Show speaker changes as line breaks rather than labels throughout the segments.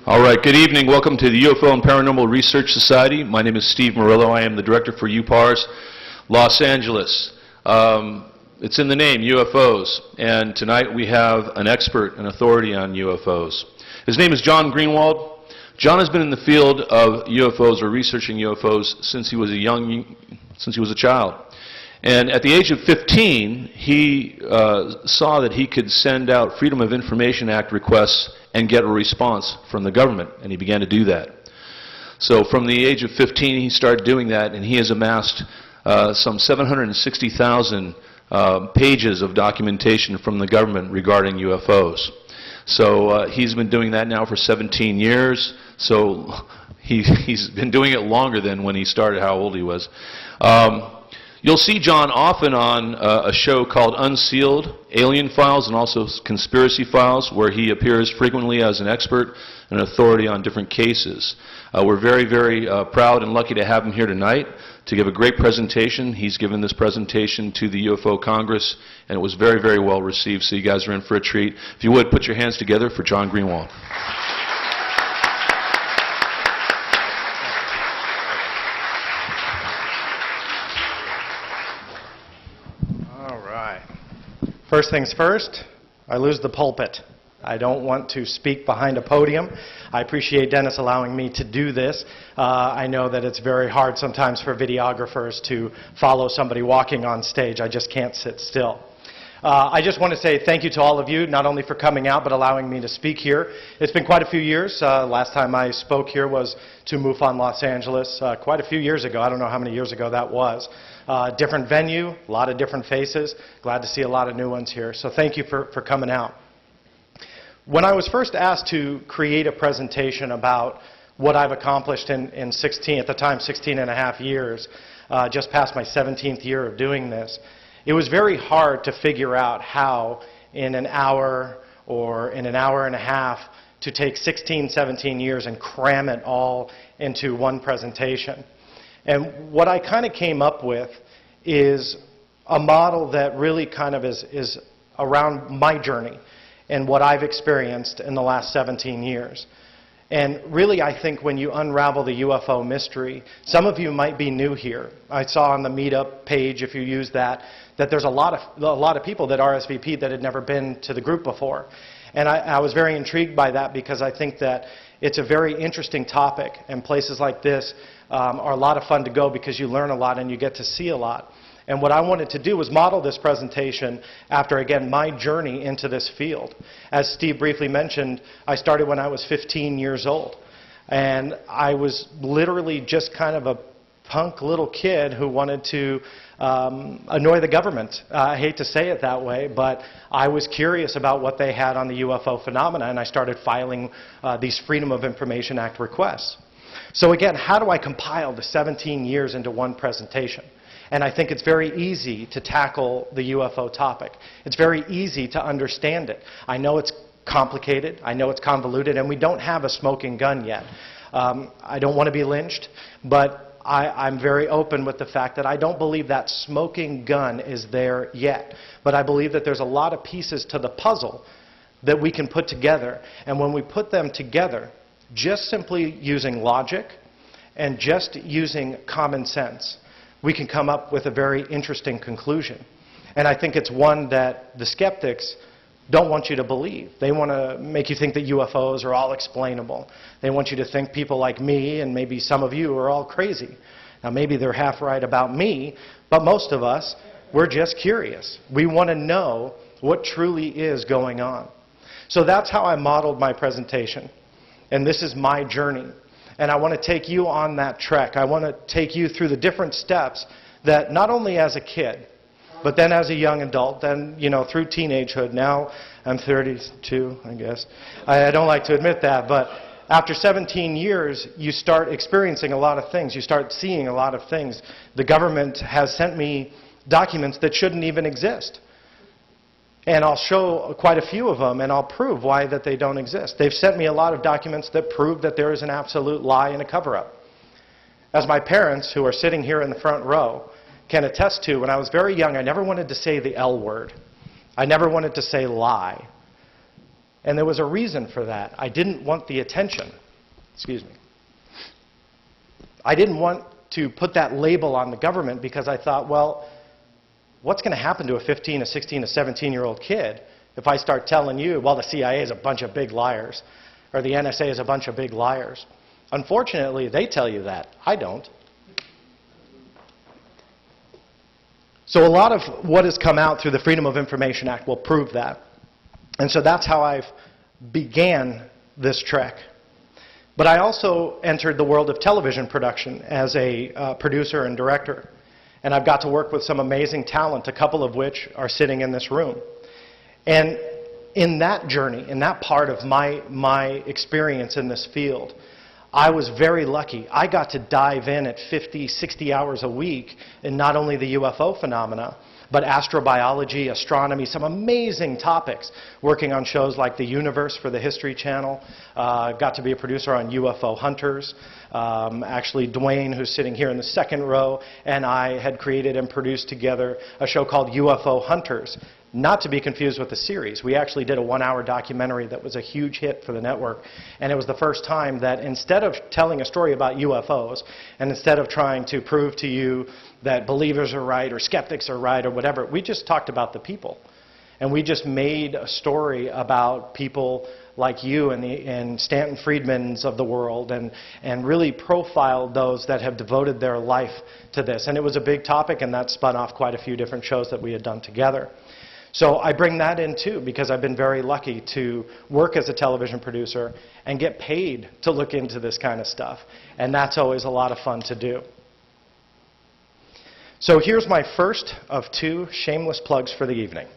All right, good evening. Welcome to the UFO and Paranormal Research Society. My name is Steve Murillo. I am the director for UPARS Los Angeles. It's in the name, UFOs. And tonight we have an expert, an authority on UFOs. His name is John Greenwald. John has been in the field of UFOs or researching UFOs since he was a child. And at the age of 15, he saw that he could send out Freedom of Information Act requests and get a response from the government, and he began to do that. So from the age of 15, he started doing that, and he has amassed some 760,000 pages of documentation from the government regarding UFOs. So he's been doing that now for 17 years, so he's been doing it longer than when he started, how old he was. You'll see John often on a show called Unsealed, Alien Files, and also Conspiracy Files, where he appears frequently as an expert and authority on different cases. We're very, very proud and lucky to have him here tonight to give a great presentation. He's given this presentation to the UFO Congress, and it was very, very well received, so you guys are in for a treat. If you would, put your hands together for John Greenwald.
First things first, I lose the pulpit. I don't want to speak behind a podium. I appreciate Dennis allowing me to do this. I know that it's very hard sometimes for videographers to follow somebody walking on stage. I just can't sit still. I just want to say thank you to all of you, not only for coming out, but allowing me to speak here. It's been quite a few years. Last time I spoke here was to MUFON Los Angeles, quite a few years ago. I don't know how many years ago that was. Different venue, a lot of different faces. Glad to see a lot of new ones here. So thank you for coming out. When I was first asked to create a presentation about what I've accomplished in 16, at the time 16 and a half years, just past my 17th year of doing this, it was very hard to figure out how in an hour or in an hour and a half to take 16, 17 years and cram it all into one presentation. And what I kind of came up with is a model that really kind of is around my journey and what I've experienced in the last 17 years. And really, I think when you unravel the UFO mystery, some of you might be new here. I saw on the Meetup page, if you use that, that there's a lot of people that RSVP'd that had never been to the group before. And I was very intrigued by that because I think that it's a very interesting topic, and places like this are a lot of fun to go because you learn a lot and you get to see a lot. And what I wanted to do was model this presentation after, again, my journey into this field. As Steve briefly mentioned, I started when I was 15 years old. And I was literally just kind of a punk little kid who wanted to annoy the government. I hate to say it that way, but I was curious about what they had on the UFO phenomena, and I started filing these Freedom of Information Act requests. So again, how do I compile the 17 years into one presentation? And I think it's very easy to tackle the UFO topic. It's very easy to understand it. I know it's complicated, I know it's convoluted, and we don't have a smoking gun yet. I don't want to be lynched, but I'm very open with the fact that I don't believe that smoking gun is there yet. But I believe that there's a lot of pieces to the puzzle that we can put together. And when we put them together, just simply using logic and just using common sense, we can come up with a very interesting conclusion. And I think it's one that the skeptics don't want you to believe. They want to make you think that UFOs are all explainable. They want you to think people like me and maybe some of you are all crazy. Now maybe they're half right about me, but most of us, we're just curious. We want to know what truly is going on. So that's how I modeled my presentation. And this is my journey. And I want to take you on that trek. I want to take you through the different steps that not only as a kid, but then as a young adult, then, you know, through teenagehood. Now I'm 32, I guess. I don't like to admit that, but after 17 years, you start experiencing a lot of things. You start seeing a lot of things. The government has sent me documents that shouldn't even exist. And I'll show quite a few of them, and I'll prove why that they don't exist. They've sent me a lot of documents that prove that there is an absolute lie and a cover-up. As my parents, who are sitting here in the front row, can attest to, when I was very young, I never wanted to say the L word. I never wanted to say lie. And there was a reason for that. I didn't want the attention. Excuse me. I didn't want to put that label on the government because I thought, well, what's going to happen to a 15, a 16, a 17-year-old kid if I start telling you, well, the CIA is a bunch of big liars, or the NSA is a bunch of big liars? Unfortunately, they tell you that. I don't. So a lot of what has come out through the Freedom of Information Act will prove that. And so that's how I've began this trek. But I also entered the world of television production as a producer and director. And I've got to work with some amazing talent, a couple of which are sitting in this room. And in that journey, in that part of my experience in this field, I was very lucky. I got to dive in at 50, 60 hours a week in not only the UFO phenomena, but astrobiology, astronomy, some amazing topics, working on shows like The Universe for the History Channel. Got to be a producer on UFO Hunters. Actually, Dwayne, who's sitting here in the second row, and I had created and produced together a show called UFO Hunters. Not to be confused with the series. We actually did a 1-hour documentary that was a huge hit for the network. And it was the first time that instead of telling a story about UFOs, and instead of trying to prove to you that believers are right or skeptics are right or whatever, we just talked about the people. And we just made a story about people like you and Stanton Friedmans of the world, and really profiled those that have devoted their life to this. And it was a big topic, and that spun off quite a few different shows that we had done together. So I bring that in too, because I've been very lucky to work as a television producer and get paid to look into this kind of stuff. And that's always a lot of fun to do. So here's my first of 2 shameless plugs for the evening.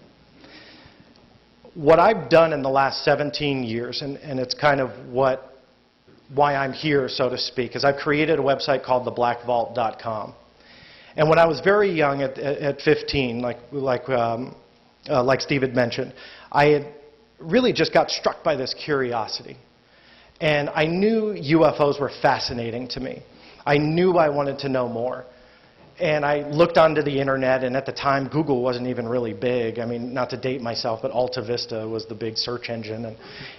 What I've done in the last 17 years, and it's kind of why I'm here, so to speak, is I've created a website called theblackvault.com. And when I was very young, at 15, like Steve had mentioned, I had really just got struck by this curiosity. And I knew UFOs were fascinating to me. I knew I wanted to know more. And I looked onto the internet, and at the time, Google wasn't even really big. I mean, not to date myself, but Alta Vista was the big search engine. And,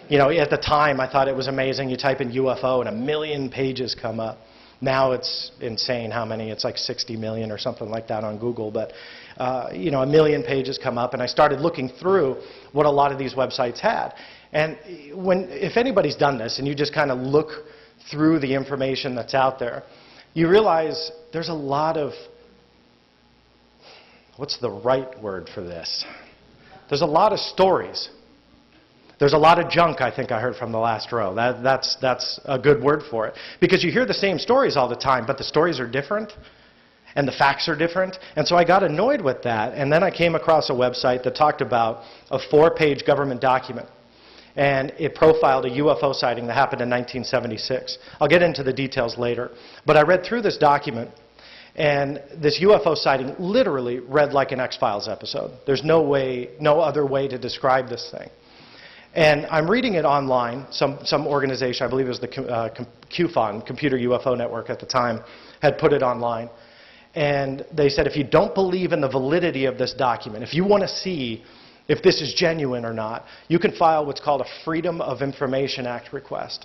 you know, at the time, I thought it was amazing. You type in UFO, and 1 million pages come up. Now it's insane how many. It's like 60 million or something like that on Google. But, you know, 1 million pages come up, and I started looking through what a lot of these websites had. And if anybody's done this, and you just kind of look through the information that's out there, you realize there's a lot of, what's the right word for this? There's a lot of stories. There's a lot of junk, I think I heard from the last row. That's a good word for it. Because you hear the same stories all the time, but the stories are different, and the facts are different. And so I got annoyed with that, and then I came across a website that talked about a 4-page government document. And it profiled a UFO sighting that happened in 1976. I'll get into the details later. But I read through this document, and this UFO sighting literally read like an X-Files episode. There's no other way to describe this thing. And I'm reading it online. Some organization, I believe it was the QFON, Computer UFO Network at the time, had put it online. And they said, if you don't believe in the validity of this document, if you want to see if this is genuine or not, you can file what's called a Freedom of Information Act request.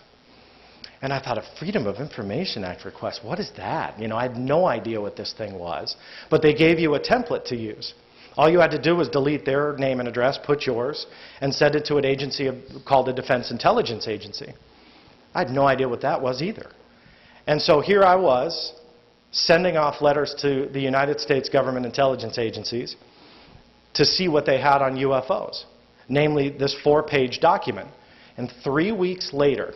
And I thought, a Freedom of Information Act request, what is that? You know, I had no idea what this thing was. But they gave you a template to use. All you had to do was delete their name and address, put yours, and send it to an agency called the Defense Intelligence Agency. I had no idea what that was either. And so here I was, sending off letters to the United States government intelligence agencies to see what they had on UFOs, namely this 4-page document. And 3 weeks later,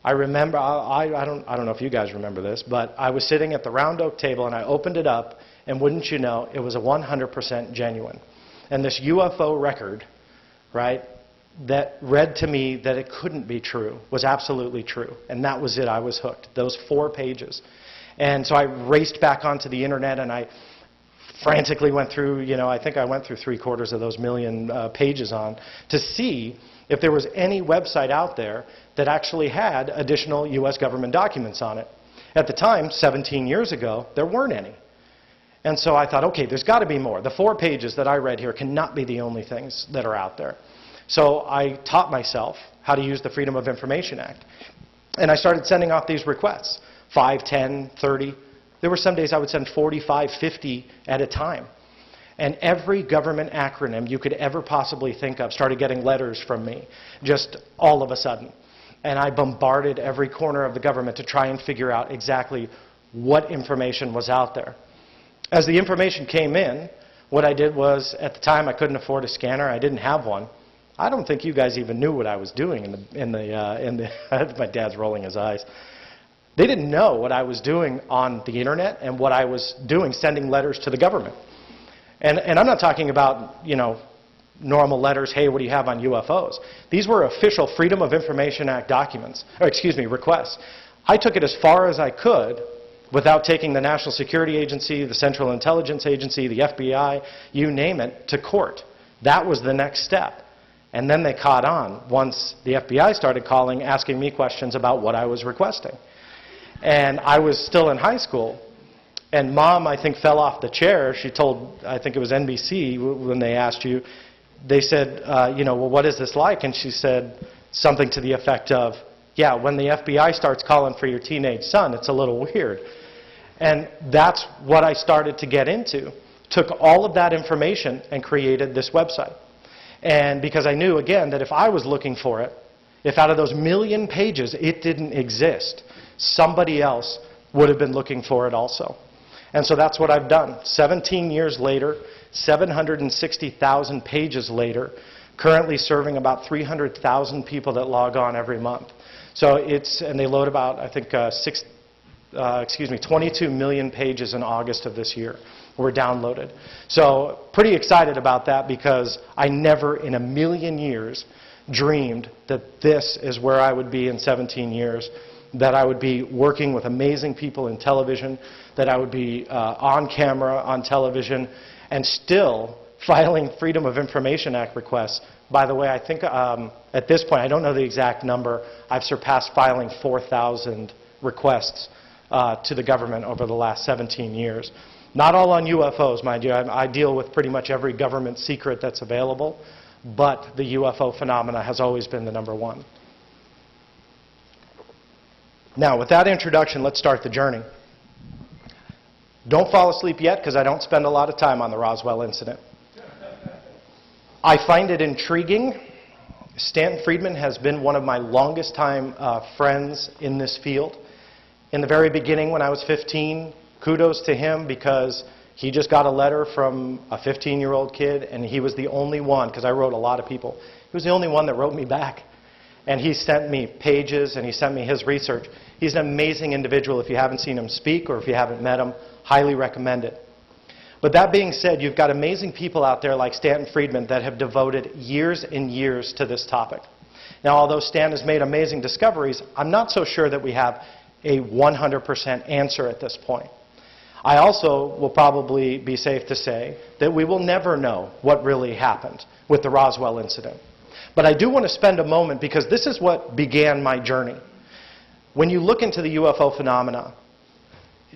I remember, I don't know if you guys remember this, but I was sitting at the round oak table, and I opened it up, and wouldn't you know, it was 100% genuine. And this UFO record, right, that read to me that it couldn't be true, was absolutely true. And that was it. I was hooked. Those 4 pages. And so I raced back onto the internet, and I frantically went through, you know, I think I went through 3/4 of those 1 million pages on to see if there was any website out there that actually had additional U.S. government documents on it. At the time, 17 years ago, there weren't any. And so I thought, okay, there's got to be more. The 4 pages that I read here cannot be the only things that are out there. So I taught myself how to use the Freedom of Information Act. And I started sending off these requests, 5, 10, 30. There were some days I would send 45, 50 at a time. And every government acronym you could ever possibly think of started getting letters from me, just all of a sudden. And I bombarded every corner of the government to try and figure out exactly what information was out there. As the information came in, what I did was, at the time I couldn't afford a scanner, I didn't have one. I don't think you guys even knew what I was doing my dad's rolling his eyes. They didn't know what I was doing on the internet and what I was doing sending letters to the government. And I'm not talking about, normal letters, hey, what do you have on UFOs? These were official Freedom of Information Act requests. I took it as far as I could without taking the National Security Agency, the Central Intelligence Agency, the FBI, you name it, to court. That was the next step. And then they caught on once the FBI started calling, asking me questions about what I was requesting. And I was still in high school. And Mom, I think, fell off the chair. She told, I think it was NBC, when they asked you, they said, well, what is this like? And she said something to the effect of, yeah, when the FBI starts calling for your teenage son, it's a little weird. And that's what I started to get into. Took all of that information and created this website. And because I knew, again, that if I was looking for it, if out of those million pages it didn't exist, somebody else would have been looking for it also. And so that's what I've done. 17 years later, 760,000 pages later, currently serving about 300,000 people that log on every month. So and they load about, I think, 22 million pages in August of this year were downloaded. So pretty excited about that because I never in a million years dreamed that this is where I would be in 17 years, that I would be working with amazing people in television, that I would be on camera, on television, and still filing Freedom of Information Act requests. By the way, I think at this point, I don't know the exact number, I've surpassed filing 4,000 requests to the government over the last 17 years. Not all on UFOs, mind you. I deal with pretty much every government secret that's available, but the UFO phenomena has always been the number one. Now, with that introduction, let's start the journey. Don't fall asleep yet, because I don't spend a lot of time on the Roswell incident. I find it intriguing. Stanton Friedman has been one of my longest time friends in this field. In the very beginning, when I was 15, kudos to him, because he just got a letter from a 15-year-old kid, and he was the only one, because I wrote a lot of people, he was the only one that wrote me back. And he sent me pages, and he sent me his research. He's an amazing individual. If you haven't seen him speak, or if you haven't met him, highly recommend it. But that being said, you've got amazing people out there like Stanton Friedman that have devoted years and years to this topic. Now, although Stan has made amazing discoveries, I'm not so sure that we have a 100% answer at this point. I also will probably be safe to say that we will never know what really happened with the Roswell incident. But I do want to spend a moment, because this is what began my journey. When you look into the UFO phenomena,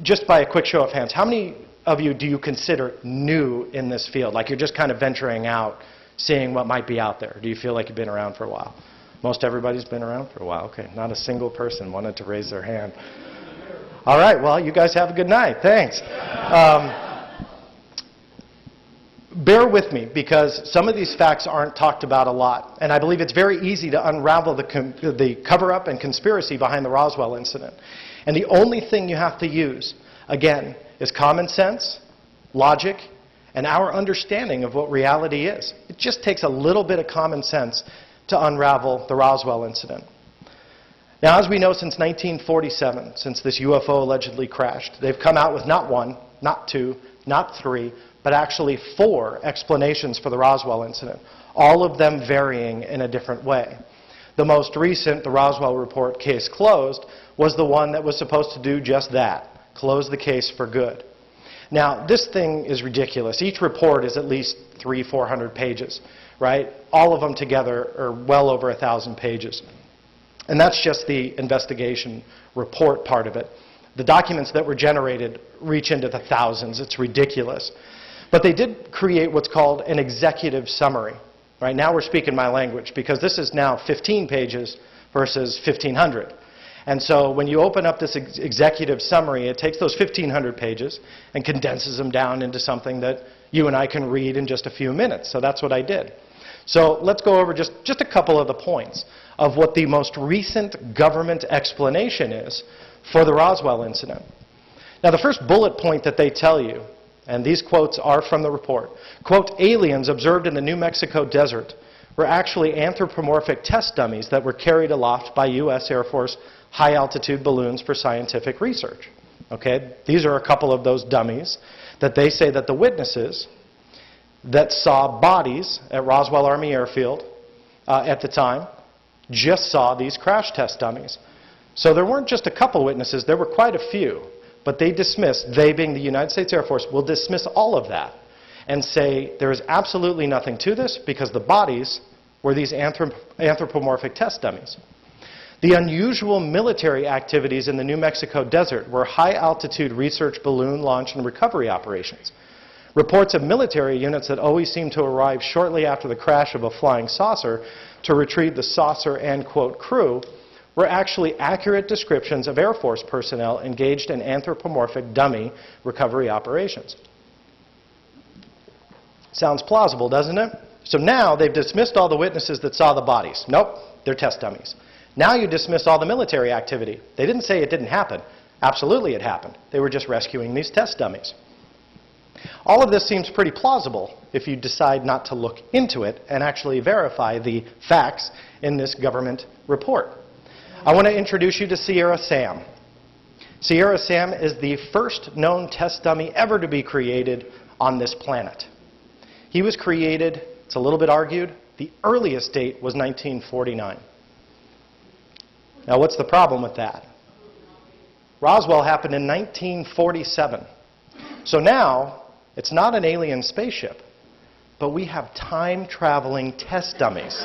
just by a quick show of hands, how many of you do you consider new in this field? Like you're just kind of venturing out, seeing what might be out there. Do you feel like you've been around for a while? Most everybody's been around for a while. Okay, not a single person wanted to raise their hand. All right, well, you guys have a good night. Thanks. Bear with me, because some of these facts aren't talked about a lot. And I believe it's very easy to unravel the cover-up and conspiracy behind the Roswell incident. And the only thing you have to use, again, is common sense, logic, and our understanding of what reality is. It just takes a little bit of common sense to unravel the Roswell incident. Now, as we know, since 1947, since this UFO allegedly crashed, they've come out with not one, not two, not three, but actually 4 explanations for the Roswell incident, all of them varying in a different way. The most recent, the Roswell report, case closed, was the one that was supposed to do just that, close the case for good. Now, this thing is ridiculous. Each report is at least 300-400 pages, right? All of them together are well over 1,000 pages. And that's just the investigation report part of it. The documents that were generated reach into the thousands. It's ridiculous. But they did create what's called an executive summary. Right now we're speaking my language because this is now 15 pages versus 1,500. And so when you open up this executive summary, it takes those 1,500 pages and condenses them down into something that you and I can read in just a few minutes. So that's what I did. So let's go over just a couple of the points of what the most recent government explanation is for the Roswell incident. Now, the first bullet point that they tell you, and these quotes are from the report, quote, aliens observed in the New Mexico desert were actually anthropomorphic test dummies that were carried aloft by U.S. Air Force high-altitude balloons for scientific research. Okay? These are a couple of those dummies that they say that the witnesses that saw bodies at Roswell Army Airfield at the time just saw these crash test dummies. So there weren't just a couple witnesses, there were quite a few. But they dismissed, they being the United States Air Force, will dismiss all of that and say there is absolutely nothing to this because the bodies were these anthropomorphic test dummies. The unusual military activities in the New Mexico desert were high-altitude research balloon launch and recovery operations. Reports of military units that always seem to arrive shortly after the crash of a flying saucer to retrieve the saucer and, quote, crew were actually accurate descriptions of Air Force personnel engaged in anthropomorphic dummy recovery operations. Sounds plausible, doesn't it? So now they've dismissed all the witnesses that saw the bodies. Nope, they're test dummies. Now you dismiss all the military activity. They didn't say it didn't happen. Absolutely it happened. They were just rescuing these test dummies. All of this seems pretty plausible if you decide not to look into it and actually verify the facts in this government report. I want to introduce you to Sierra Sam. Sierra Sam is the first known test dummy ever to be created on this planet. He was created, it's a little bit argued, the earliest date was 1949. Now what's the problem with that? Roswell happened in 1947. So now, it's not an alien spaceship, but we have time-traveling test dummies.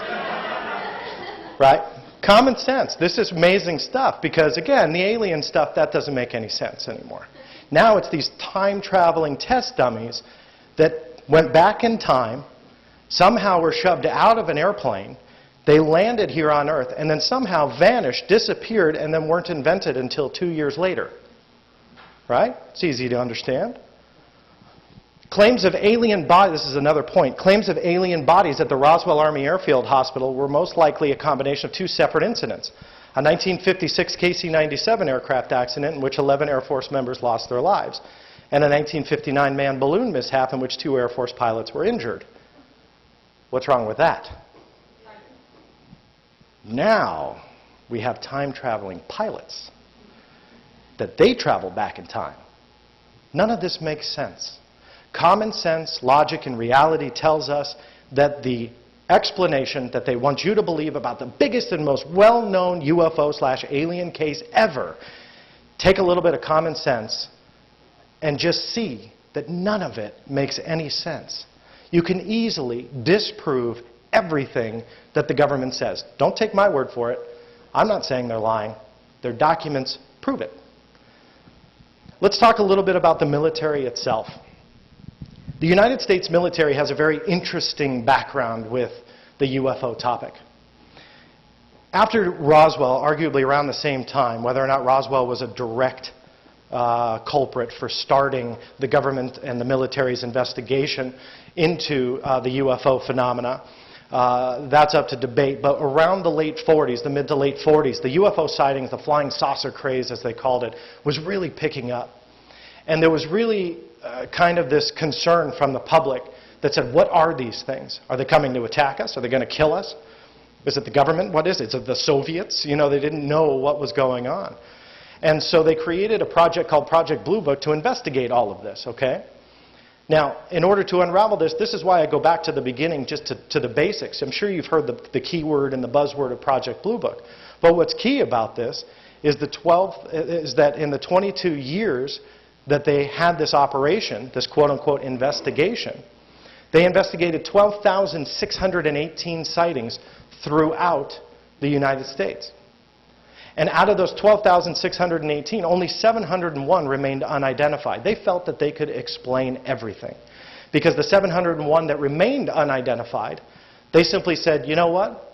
Right? Common sense. This is amazing stuff because, again, the alien stuff, that doesn't make any sense anymore. Now it's these time-traveling test dummies that went back in time, somehow were shoved out of an airplane, they landed here on Earth, and then somehow vanished, disappeared, and then weren't invented until 2 years later. Right? It's easy to understand. Claims of alien bodies, this is another point, claims of alien bodies at the Roswell Army Airfield Hospital were most likely a combination of two separate incidents. A 1956 KC-97 aircraft accident in which 11 Air Force members lost their lives, and a 1959 manned balloon mishap in which 2 Air Force pilots were injured. What's wrong with that? Now we have time-traveling pilots, that they travel back in time. None of this makes sense. Common sense, logic, and reality tells us that the explanation that they want you to believe about the biggest and most well-known UFO/alien case ever, take a little bit of common sense and just see that none of it makes any sense. You can easily disprove everything that the government says. Don't take my word for it. I'm not saying they're lying. Their documents prove it. Let's talk a little bit about the military itself. The United States military has a very interesting background with the UFO topic. After Roswell, arguably around the same time, whether or not Roswell was a direct culprit for starting the government and the military's investigation into the UFO phenomena, that's up to debate. But around the late 40s, the mid to late 40s, the UFO sightings, the flying saucer craze as they called it, was really picking up. And there was really kind of this concern from the public that said, what are these things? Are they coming to attack us? Are they going to kill us? Is it the government? What is it? Is it the Soviets? You know, they didn't know what was going on. And so they created a project called Project Blue Book to investigate all of this, okay? Now, in order to unravel this, this is why I go back to the beginning, just to the basics. I'm sure you've heard the key word and the buzzword of Project Blue Book. But what's key about this is that in the 22 years that they had this operation, this quote-unquote investigation, they investigated 12,618 sightings throughout the United States. And out of those 12,618, only 701 remained unidentified. They felt that they could explain everything. Because the 701 that remained unidentified, They simply said, you know what?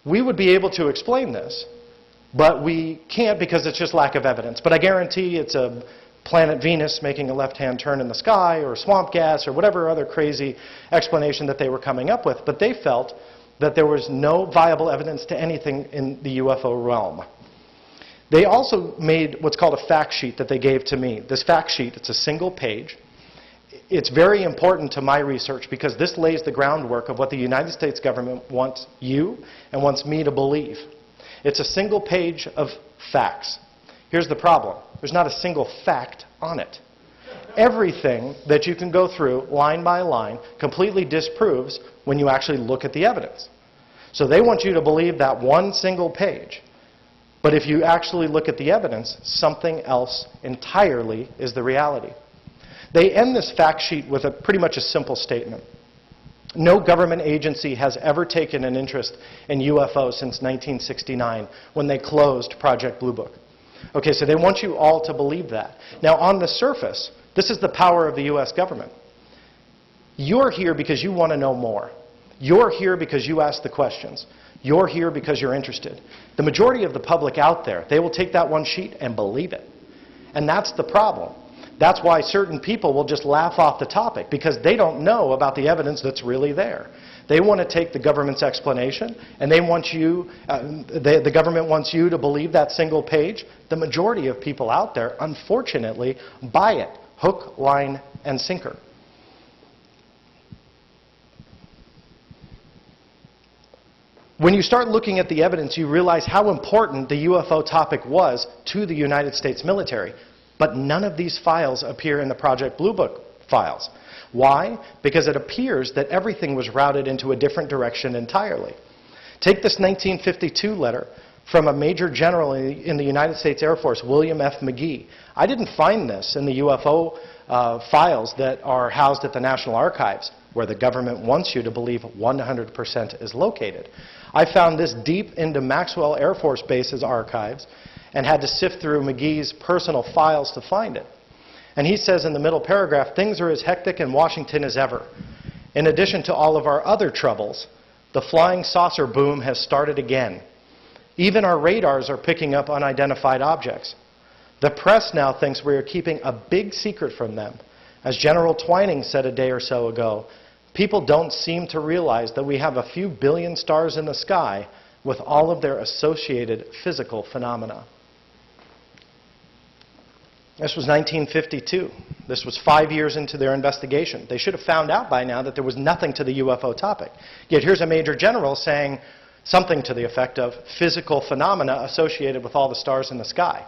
We would be able to explain this, but we can't because it's just lack of evidence. But I guarantee it's a planet Venus making a left-hand turn in the sky, or swamp gas, or whatever other crazy explanation that they were coming up with. But they felt that there was no viable evidence to anything in the UFO realm. They also made what's called a fact sheet that they gave to me. This fact sheet, it's a single page. It's very important to my research because this lays the groundwork of what the United States government wants you and wants me to believe. It's a single page of facts. Here's the problem. There's not a single fact on it. Everything that you can go through line by line completely disproves when you actually look at the evidence. So they want you to believe that one single page. But if you actually look at the evidence, something else entirely is the reality. They end this fact sheet with pretty much a simple statement. No government agency has ever taken an interest in UFOs since 1969 when they closed Project Blue Book. Okay, so they want you all to believe that. Now, on the surface, this is the power of the U.S. government. You're here because you want to know more. You're here because you ask the questions. You're here because you're interested. The majority of the public out there, they will take that one sheet and believe it. And that's the problem. That's why certain people will just laugh off the topic, because they don't know about the evidence that's really there. They want to take the government's explanation, and they want you, the government wants you to believe that single page. The majority of people out there, unfortunately, buy it, hook, line, and sinker. When you start looking at the evidence, you realize how important the UFO topic was to the United States military. But none of these files appear in the Project Blue Book files. Why? Because it appears that everything was routed into a different direction entirely. Take this 1952 letter from a Major General in the United States Air Force, William F. McGee. I didn't find this in the UFO files that are housed at the National Archives, where the government wants you to believe 100% is located. I found this deep into Maxwell Air Force Base's archives and had to sift through McGee's personal files to find it. And he says in the middle paragraph, things are as hectic in Washington as ever. In addition to all of our other troubles, the flying saucer boom has started again. Even our radars are picking up unidentified objects. The press now thinks we are keeping a big secret from them. As General Twining said a day or so ago, people don't seem to realize that we have a few billion stars in the sky with all of their associated physical phenomena. This was 1952. This was 5 years into their investigation. They should have found out by now that there was nothing to the UFO topic. Yet here's a Major General saying something to the effect of physical phenomena associated with all the stars in the sky.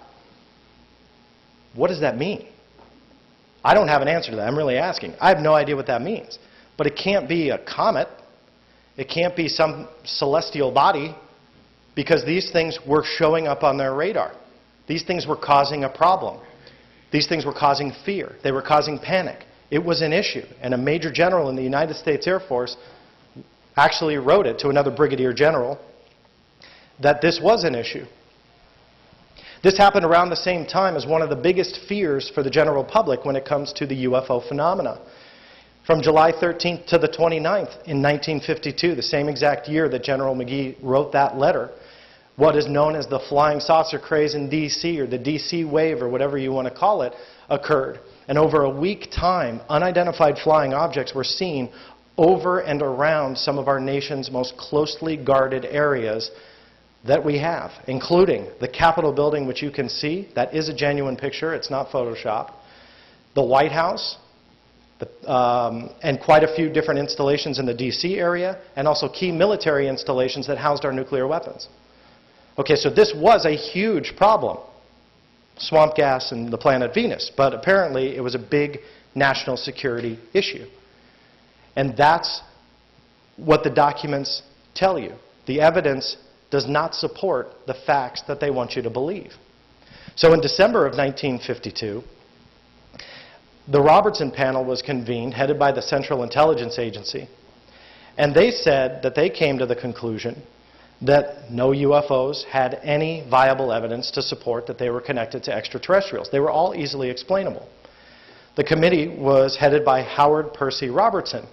What does that mean? I don't have an answer to that. I'm really asking. I have no idea what that means. But it can't be a comet. It can't be some celestial body, because these things were showing up on their radar. These things were causing a problem. These things were causing fear. They were causing panic. It was an issue. And a Major General in the United States Air Force actually wrote it to another Brigadier General that this was an issue. This happened around the same time as one of the biggest fears for the general public when it comes to the UFO phenomena. From July 13th to the 29th in 1952, the same exact year that General McGee wrote that letter, what is known as the flying saucer craze in D.C., or the D.C. wave, or whatever you want to call it, occurred. And over a week time, unidentified flying objects were seen over and around some of our nation's most closely guarded areas that we have, including the Capitol building, which you can see. That is a genuine picture. It's not Photoshopped. The White House, and quite a few different installations in the D.C. area, and also key military installations that housed our nuclear weapons. Okay, so this was a huge problem, swamp gas and the planet Venus, but apparently it was a big national security issue. And that's what the documents tell you. The evidence does not support the facts that they want you to believe. So in December of 1952, the Robertson panel was convened, headed by the Central Intelligence Agency, and they said that they came to the conclusion that no UFOs had any viable evidence to support that they were connected to extraterrestrials. They were all easily explainable. The committee was headed by Howard Percy Robertson,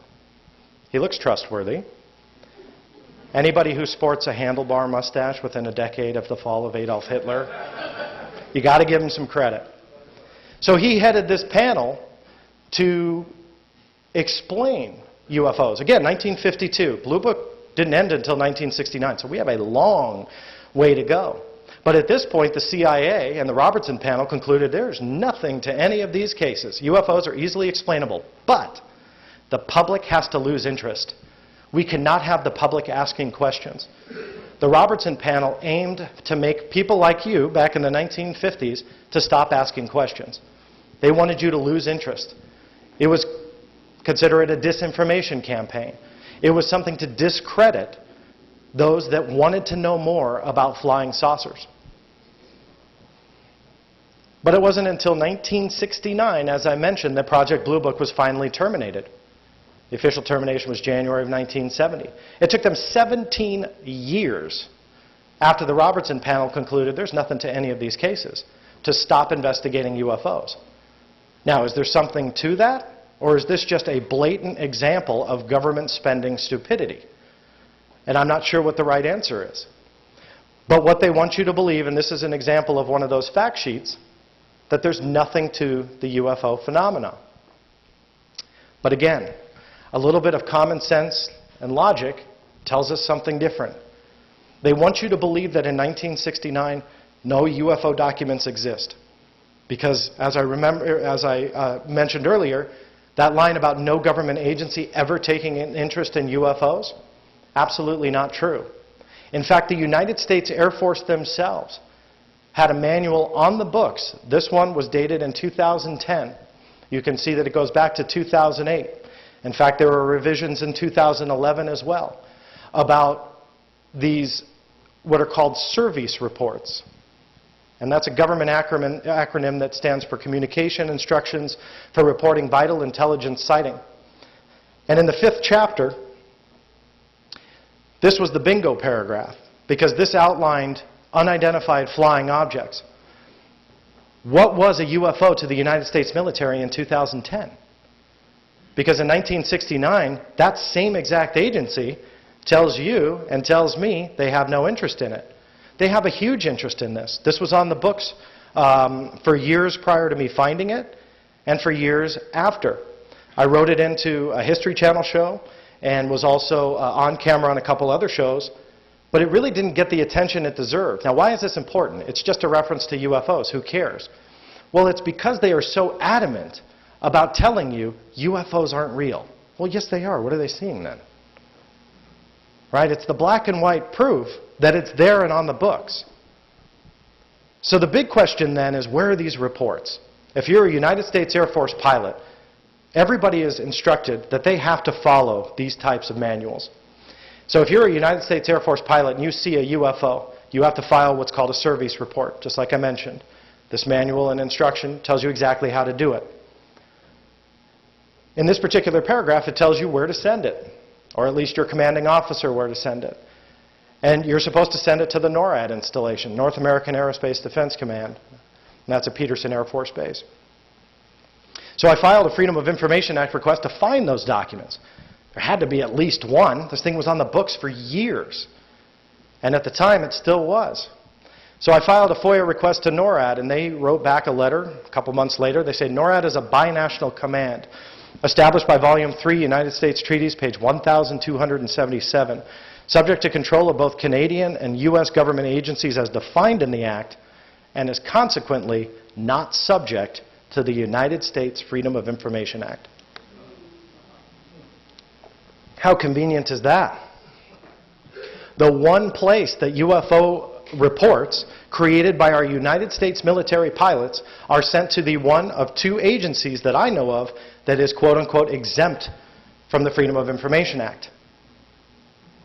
He looks trustworthy. Anybody who sports a handlebar mustache within a decade of the fall of Adolf Hitler, you got to give him some credit. So he headed this panel to explain UFOs. Again, 1952. Blue Book didn't end until 1969, so we have a long way to go. But at this point, the CIA and the Robertson panel concluded there's nothing to any of these cases. UFOs are easily explainable, but the public has to lose interest. We cannot have the public asking questions. The Robertson panel aimed to make people like you back in the 1950s to stop asking questions. They wanted you to lose interest. It was, consider it a disinformation campaign. It was something to discredit those that wanted to know more about flying saucers. But it wasn't until 1969, as I mentioned, that Project Blue Book was finally terminated. The official termination was January of 1970. It took them 17 years after the Robertson panel concluded there's nothing to any of these cases to stop investigating UFOs. Now, is there something to that? Or is this just a blatant example of government spending stupidity? And I'm not sure what the right answer is. But what they want you to believe, and this is an example of one of those fact sheets, that there's nothing to the UFO phenomena. But again, a little bit of common sense and logic tells us something different. They want you to believe that in 1969, no UFO documents exist. Because as I mentioned earlier, that line about no government agency ever taking an interest in UFOs, absolutely not true. In fact, the United States Air Force themselves had a manual on the books. This one was dated in 2010. You can see that it goes back to 2008. In fact, there were revisions in 2011 as well about these what are called service reports. And that's a government acronym that stands for Communication Instructions for Reporting Vital Intelligence Sighting. And in the 5th chapter, this was the bingo paragraph, because this outlined unidentified flying objects. What was a UFO to the United States military in 2010? Because in 1969, that same exact agency tells you and tells me they have no interest in it. They have a huge interest in this. This was on the books for years prior to me finding it and for years after. I wrote it into a History Channel show and was also on camera on a couple other shows, but it really didn't get the attention it deserved. Now, why is this important? It's just a reference to UFOs. Who cares? Well, it's because they are so adamant about telling you UFOs aren't real. Well, yes, they are. What are they seeing then? Right? It's the black and white proof that it's there and on the books. So the big question then is, where are these reports? If you're a United States Air Force pilot, everybody is instructed that they have to follow these types of manuals. So if you're a United States Air Force pilot and you see a UFO, you have to file what's called a service report, just like I mentioned. This manual and instruction tells you exactly how to do it. In this particular paragraph, it tells you where to send it, or at least your commanding officer where to send it. And you're supposed to send it to the NORAD installation, North American Aerospace Defense Command. And that's at Peterson Air Force Base. So I filed a Freedom of Information Act request to find those documents. There had to be at least one. This thing was on the books for years. And at the time, it still was. So I filed a FOIA request to NORAD, and they wrote back a letter a couple months later. They say, NORAD is a binational command established by Volume 3, United States Treaties, page 1277, subject to control of both Canadian and U.S. government agencies as defined in the Act, and is consequently not subject to the United States Freedom of Information Act. How convenient is that? The one place that UFO reports created by our United States military pilots are sent to the one of two agencies that I know of that is quote-unquote exempt from the Freedom of Information Act.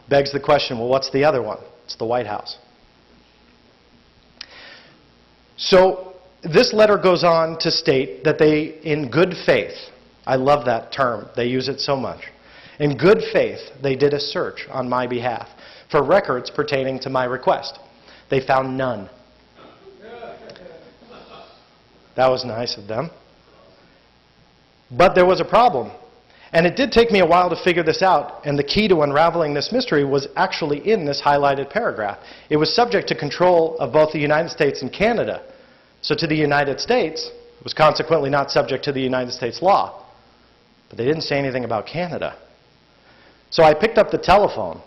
Begs the question, well, what's the other one? It's the White House. So this letter goes on to state that they, in good faith, I love that term, they use it so much. In good faith, they did a search on my behalf for records pertaining to my request. They found none. That was nice of them. But there was a problem. And it did take me a while to figure this out, and the key to unraveling this mystery was actually in this highlighted paragraph. It was subject to control of both the United States and Canada. So to the United States, it was consequently not subject to the United States law. But they didn't say anything about Canada. So I picked up the telephone,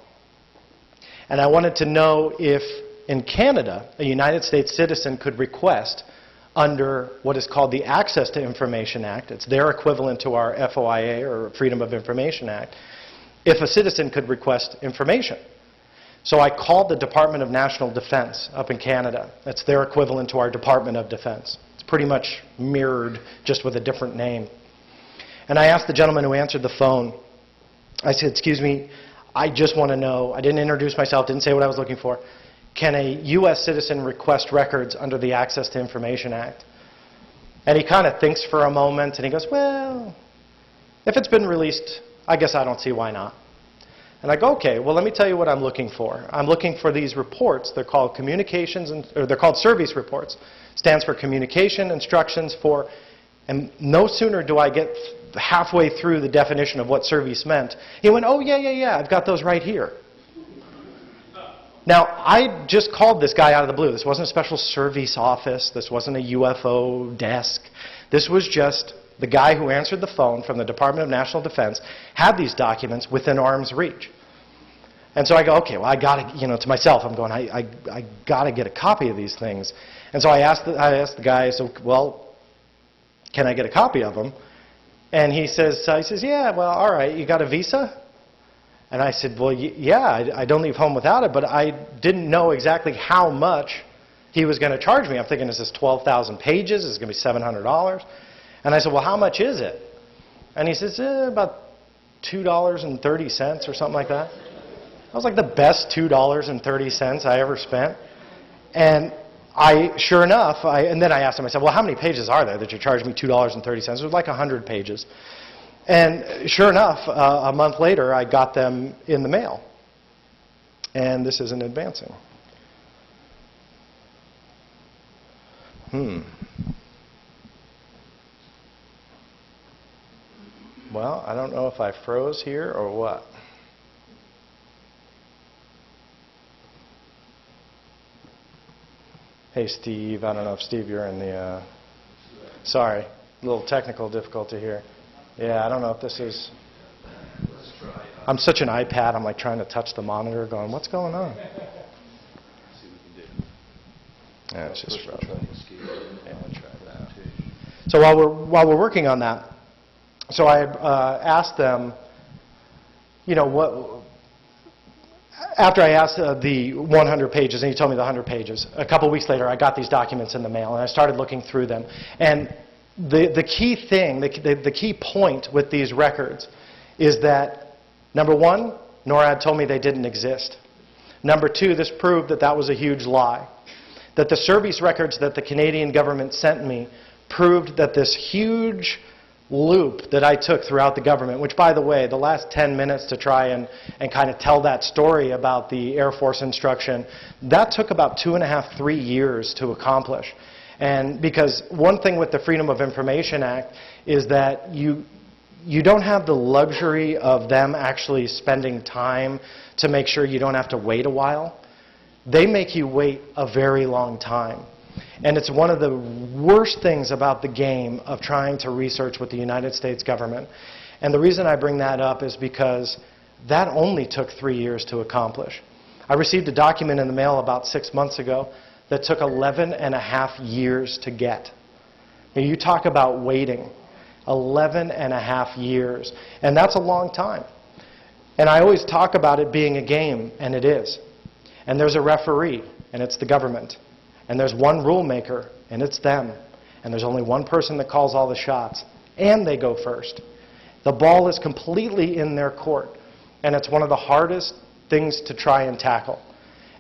and I wanted to know if in Canada, a United States citizen could request under what is called the Access to Information Act, it's their equivalent to our FOIA or Freedom of Information Act, if a citizen could request information. So I called the Department of National Defense up in Canada. That's their equivalent to our Department of Defense. It's pretty much mirrored, just with a different name. And I asked the gentleman who answered the phone, I said, excuse me, I just want to know, I didn't introduce myself, didn't say what I was looking for. Can a U.S. citizen request records under the Access to Information Act? And he kind of thinks for a moment, and he goes, well, if it's been released, I guess I don't see why not. And I go, okay, well, let me tell you what I'm looking for. I'm looking for these reports. They're called communications, or they're called service reports. Stands for communication instructions for, and no sooner do I get halfway through the definition of what service meant, he went, oh, yeah, I've got those right here. Now, I just called this guy out of the blue. This wasn't a special service office. This wasn't a UFO desk. This was just the guy who answered the phone from the Department of National Defense had these documents within arm's reach. And so I go, okay, well, I got to, to myself, I'm going, I got to get a copy of these things. And so I asked the guy, so, well, can I get a copy of them? And he says, yeah, well, all right, you got a visa? And I said, well, yeah, I don't leave home without it, but I didn't know exactly how much he was going to charge me. I'm thinking, is this 12,000 pages? Is it going to be $700? And I said, well, how much is it? And he says, about $2.30 or something like that. That was like the best $2.30 I ever spent. And sure enough, and then I asked him, I said, well, how many pages are there that you charged me $2.30? It was like 100 pages. And sure enough, a month later, I got them in the mail. And this isn't advancing. Well, I don't know if I froze here or what. Hey, Steve. I don't know if, Steve, you're in the... Sorry, a little technical difficulty here. Yeah, I don't know if this is... I'm such an iPad, I'm like trying to touch the monitor going, what's going on? Yeah, it's just frozen. Yeah, try that. So while we're working on that, so I asked them, what... After I asked the 100 pages, and he told me the 100 pages, a couple weeks later I got these documents in the mail, and I started looking through them. And the key thing, the key point with these records is that, number one, NORAD told me they didn't exist. Number two, this proved that that was a huge lie. That the service records that the Canadian government sent me proved that this huge loop that I took throughout the government, which, by the way, the last 10 minutes to try and kind of tell that story about the Air Force instruction, that took about 2.5, 3 years to accomplish. And because one thing with the Freedom of Information Act is that you don't have the luxury of them actually spending time to make sure you don't have to wait a while. They make you wait a very long time. And it's one of the worst things about the game of trying to research with the United States government. And the reason I bring that up is because that only took 3 years to accomplish. I received a document in the mail about 6 months ago that took 11.5 years to get. Now, you talk about waiting. 11.5 years. And that's a long time. And I always talk about it being a game, and it is. And there's a referee, and it's the government. And there's one rule maker, and it's them. And there's only one person that calls all the shots, and they go first. The ball is completely in their court, and it's one of the hardest things to try and tackle.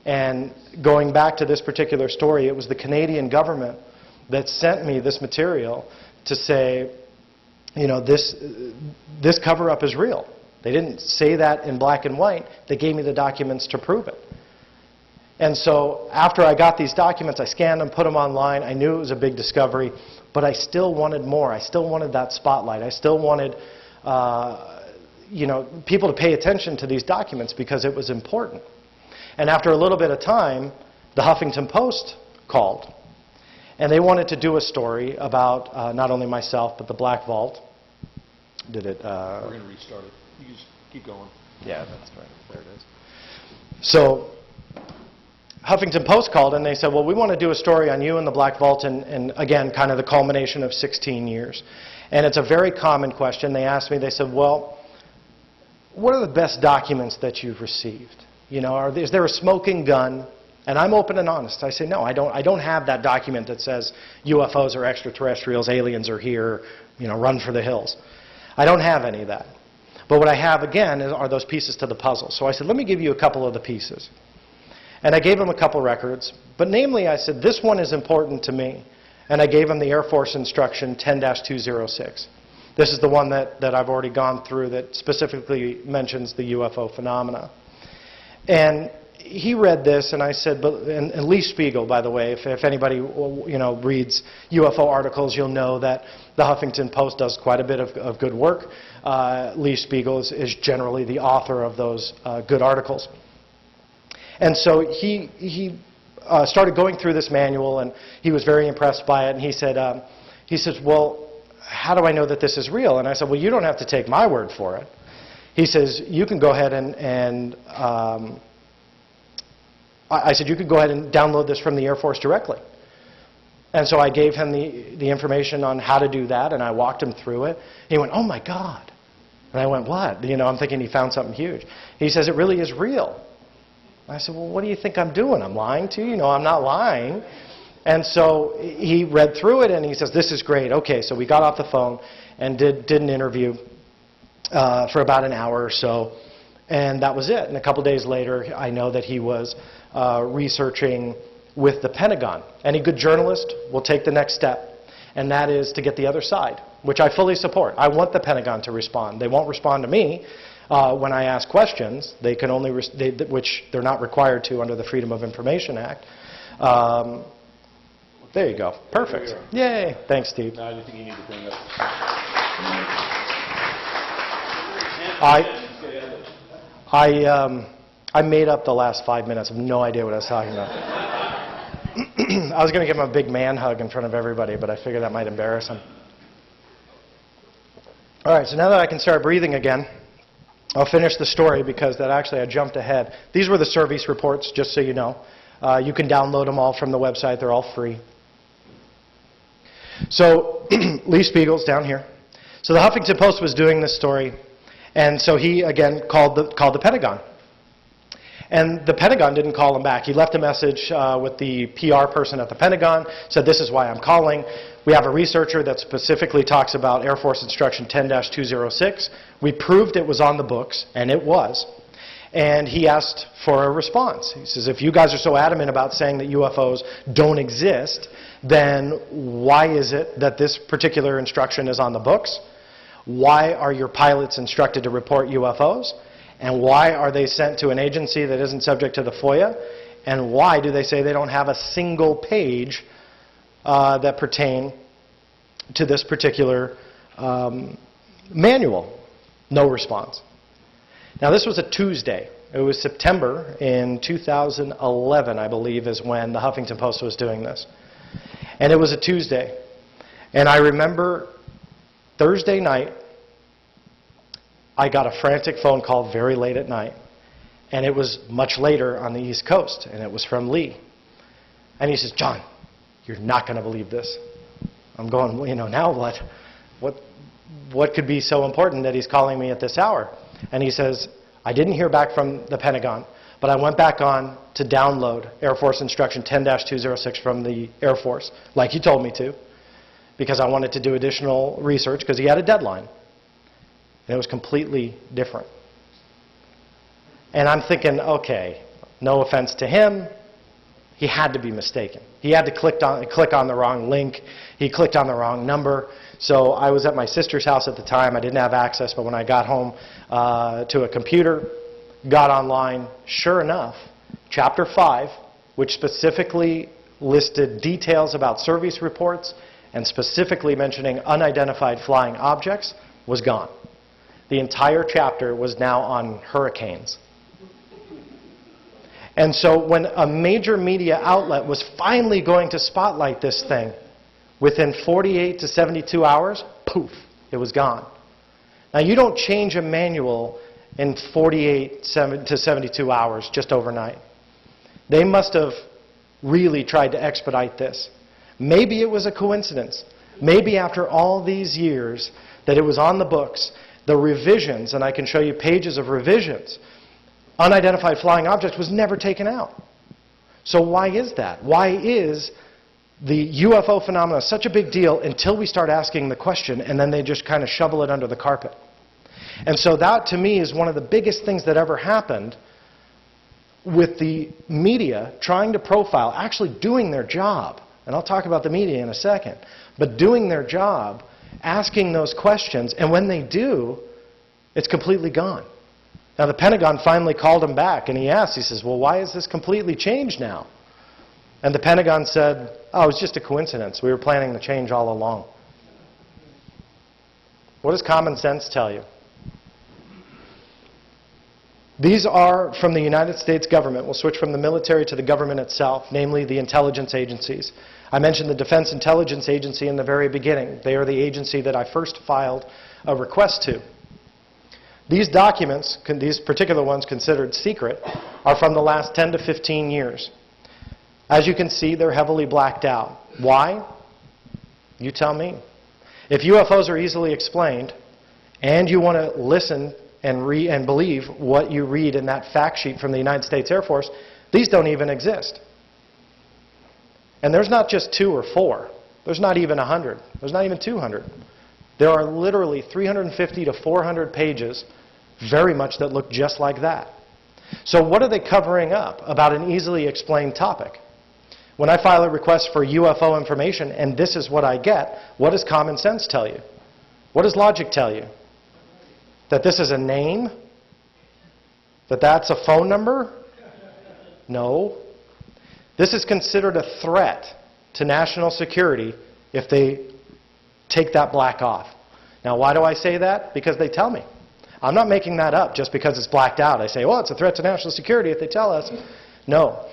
And going back to this particular story, it was the Canadian government that sent me this material to say, this cover-up is real. They didn't say that in black and white. They gave me the documents to prove it. And so after I got these documents, I scanned them, put them online. I knew it was a big discovery, but I still wanted more. I still wanted that spotlight. I still wanted people to pay attention to these documents because it was important. And after a little bit of time, the Huffington Post called. And they wanted to do a story about not only myself, but the Black Vault. Did it?
We're going to restart it. You just keep going.
Yeah, that's right. There it is. So Huffington Post called and they said, well, we want to do a story on you and the Black Vault and again, kind of the culmination of 16 years. And it's a very common question. They asked me, they said, well, what are the best documents that you've received? Is there a smoking gun? And I'm open and honest. I say, no, I don't have that document that says UFOs are extraterrestrials, aliens are here, run for the hills. I don't have any of that. But what I have, again, are those pieces to the puzzle. So I said, let me give you a couple of the pieces. And I gave him a couple records. But namely, I said, this one is important to me. And I gave him the Air Force Instruction 10-206. This is the one that I've already gone through that specifically mentions the UFO phenomena. And he read this, and I said, and Lee Spiegel, by the way, if anybody reads UFO articles, you'll know that the Huffington Post does quite a bit of good work. Lee Spiegel is generally the author of those good articles. And so he started going through this manual, and he was very impressed by it. And he says, well, how do I know that this is real? And I said, well, you don't have to take my word for it. He says, you can go ahead I said, you could go ahead and download this from the Air Force directly. And so I gave him the information on how to do that, and I walked him through it. He went, oh my God. And I went, what? I'm thinking he found something huge. He says, it really is real. I said, well, what do you think I'm doing? I'm lying to you? I'm not lying. And so he read through it, and he says, this is great. Okay, so we got off the phone and did an interview for about an hour or so, and that was it. And a couple days later, I know that he was researching with the Pentagon. Any good journalist will take the next step, and that is to get the other side, which I fully support. I want the Pentagon to respond. They won't respond to me when I ask questions. They can only, which they're not required to under the Freedom of Information Act. There you go. Perfect. Yay. Thanks, Steve.
No, I didn't think you need to bring up.
I made up the last 5 minutes. I have no idea what I was talking about. I was going to give him a big man hug in front of everybody, but I figured that might embarrass him. All right, so now that I can start breathing again, I'll finish the story because I jumped ahead. These were the service reports, just so you know. You can download them all from the website. They're all free. So Lee Spiegel's down here. So the Huffington Post was doing this story, and so he, again, called the Pentagon. And the Pentagon didn't call him back. He left a message with the PR person at the Pentagon, said, this is why I'm calling. We have a researcher that specifically talks about Air Force Instruction 10-206. We proved it was on the books, and it was. And he asked for a response. He says, if you guys are so adamant about saying that UFOs don't exist, then why is it that this particular instruction is on the books? Why are your pilots instructed to report UFOs? And why are they sent to an agency that isn't subject to the FOIA? And why do they say they don't have a single page that pertain to this particular manual? No response. Now, this was a Tuesday. It was September in 2011, I believe, is when the Huffington Post was doing this. And it was a Tuesday. And I remember Thursday night, I got a frantic phone call very late at night. And it was much later on the East Coast, and it was from Lee. And he says, John, you're not going to believe this. I'm going, now what? What could be so important that he's calling me at this hour? And he says, I didn't hear back from the Pentagon, but I went back on to download Air Force Instruction 10-206 from the Air Force, like he told me to, because I wanted to do additional research, because he had a deadline. And it was completely different. And I'm thinking, okay, no offense to him, he had to be mistaken. He had to click on the wrong link. He clicked on the wrong number. So I was at my sister's house at the time. I didn't have access, but when I got home to a computer, got online, sure enough, Chapter 5, which specifically listed details about service reports and specifically mentioning unidentified flying objects, was gone. The entire chapter was now on hurricanes. And so when a major media outlet was finally going to spotlight this thing, within 48 to 72 hours, poof, it was gone. Now, you don't change a manual in 48 to 72 hours just overnight. They must have really tried to expedite this. Maybe it was a coincidence. Maybe after all these years that it was on the books, the revisions, and I can show you pages of revisions, unidentified flying objects was never taken out. So why is that? Why is the UFO phenomena such a big deal until we start asking the question, and then they just kind of shovel it under the carpet? And so that, to me, is one of the biggest things that ever happened with the media trying to profile, actually doing their job. And I'll talk about the media in a second. But doing their job, asking those questions, and when they do, it's completely gone. Now, the Pentagon finally called him back, and he asked, he says, well, why is this completely changed now? And the Pentagon said, oh, it was just a coincidence. We were planning the change all along. What does common sense tell you? These are from the United States government. We'll switch from the military to the government itself, namely the intelligence agencies. I mentioned the Defense Intelligence Agency in the very beginning. They are the agency that I first filed a request to. These documents, these particular ones considered secret, are from the last 10 to 15 years. As you can see, they're heavily blacked out. Why? You tell me. If UFOs are easily explained, and you want to listen and believe what you read in that fact sheet from the United States Air Force, these don't even exist. And there's not just 2 or 4. There's not even 100. There's not even 200. There are literally 350 to 400 pages, very much that look just like that. So what are they covering up about an easily explained topic? When I file a request for UFO information, and this is what I get, what does common sense tell you? What does logic tell you? That this is a name? That that's a phone number? No. This is considered a threat to national security if they take that black off. Now, why do I say that? Because they tell me. I'm not making that up just because it's blacked out. I say, well, it's a threat to national security if they tell us. No.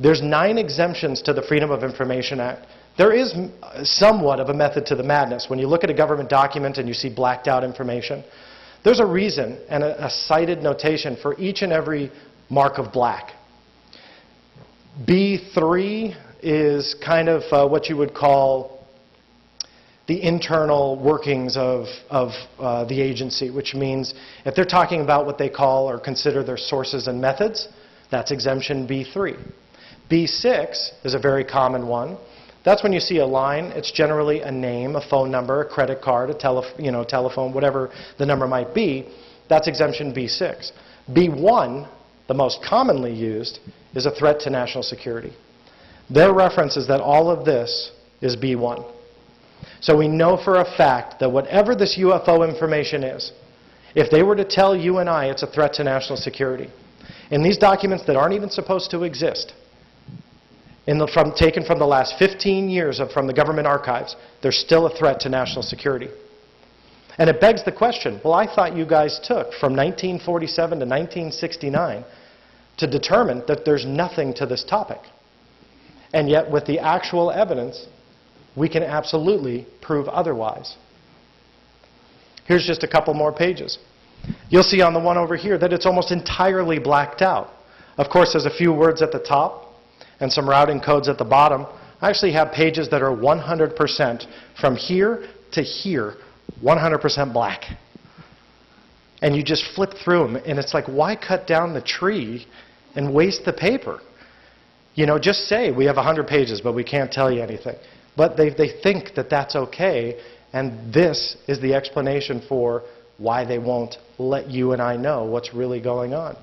There's 9 exemptions to the Freedom of Information Act. There is somewhat of a method to the madness. When you look at a government document and you see blacked out information, there's a reason and a cited notation for each and every mark of black. B3 is kind of what you would call the internal workings of the agency, which means if they're talking about what they call or consider their sources and methods, that's exemption B3. B6 is a very common one. That's when you see a line. It's generally a name, a phone number, a credit card, a telephone, whatever the number might be. That's exemption B6. B1, the most commonly used, is a threat to national security. Their reference is that all of this is B1. So we know for a fact that whatever this UFO information is, if they were to tell you and I it's a threat to national security, in these documents that aren't even supposed to exist, taken from the last 15 years from the government archives, they're still a threat to national security. And it begs the question, well, I thought you guys took from 1947 to 1969 to determine that there's nothing to this topic. And yet, with the actual evidence, we can absolutely prove otherwise. Here's just a couple more pages. You'll see on the one over here that it's almost entirely blacked out. Of course, there's a few words at the top and some routing codes at the bottom. I actually have pages that are 100% from here to here, 100% black. And you just flip through them, and it's like, why cut down the tree and waste the paper? You know, just say, we have 100 pages, but we can't tell you anything. But they think that that's okay, and this is the explanation for why they won't let you and I know what's really going on.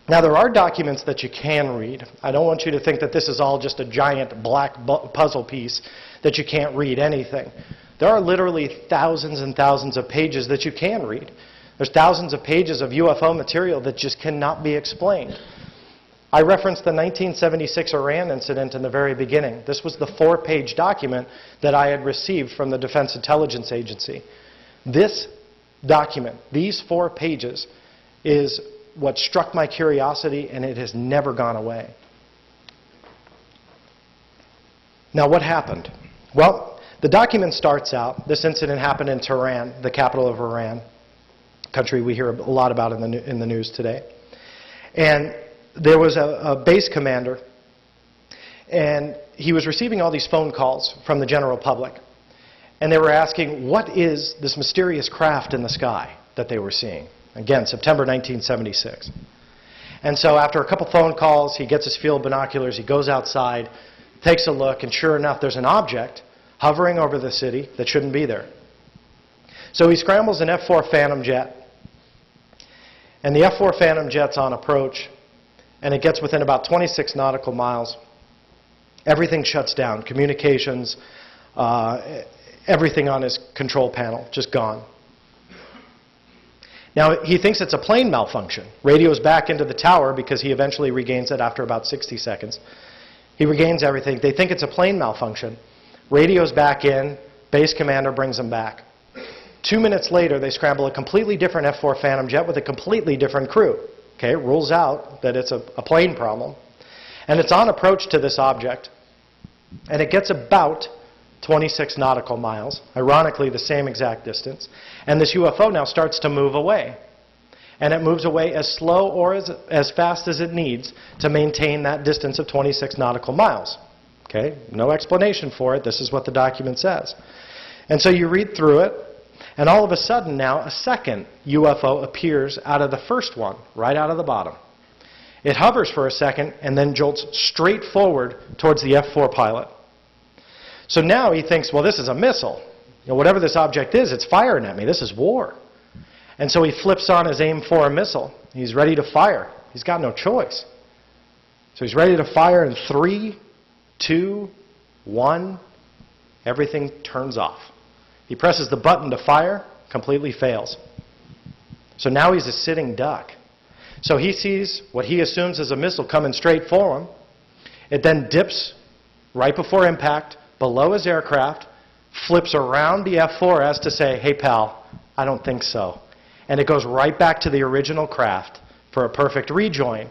Now, there are documents that you can read. I don't want you to think that this is all just a giant black puzzle piece that you can't read anything. There are literally thousands and thousands of pages that you can read. There's thousands of pages of UFO material that just cannot be explained. I referenced the 1976 Iran incident in the very beginning. This was the 4-page document that I had received from the Defense Intelligence Agency. This document, these 4 pages, is what struck my curiosity, and it has never gone away. Now, what happened? Well, the document starts out, this incident happened in Tehran, the capital of Iran, country we hear a lot about in the news today. And there was a base commander, and he was receiving all these phone calls from the general public. And they were asking, what is this mysterious craft in the sky that they were seeing? Again, September 1976. And so after a couple phone calls, he gets his field binoculars, he goes outside, takes a look, and sure enough, there's an object hovering over the city that shouldn't be there. So he scrambles an F-4 Phantom jet, and the F-4 Phantom jet's on approach, and it gets within about 26 nautical miles. Everything shuts down, communications, everything on his control panel, just gone. Now, he thinks it's a plane malfunction. Radio's back into the tower because he eventually regains it after about 60 seconds. He regains everything. They think it's a plane malfunction. Radio's back in. Base commander brings him back. 2 minutes later, they scramble a completely different F-4 Phantom jet with a completely different crew. Okay, rules out that it's a plane problem. And it's on approach to this object. And it gets about 26 nautical miles, ironically the same exact distance. And this UFO now starts to move away. And it moves away as slow or as fast as it needs to maintain that distance of 26 nautical miles. Okay, no explanation for it. This is what the document says. And so you read through it, and all of a sudden now a second UFO appears out of the first one, right out of the bottom. It hovers for a second and then jolts straight forward towards the F-4 pilot. So now he thinks, well, this is a missile. You know, whatever this object is, it's firing at me. This is war. And so he flips on his AIM-4 missile. He's ready to fire. He's got no choice. So he's ready to fire in 3, 2, 1. Everything turns off. He presses the button to fire, completely fails. So now he's a sitting duck. So he sees what he assumes is a missile coming straight for him. It then dips right before impact, below his aircraft, flips around the F-4 as to say, hey pal, I don't think so. And it goes right back to the original craft for a perfect rejoin.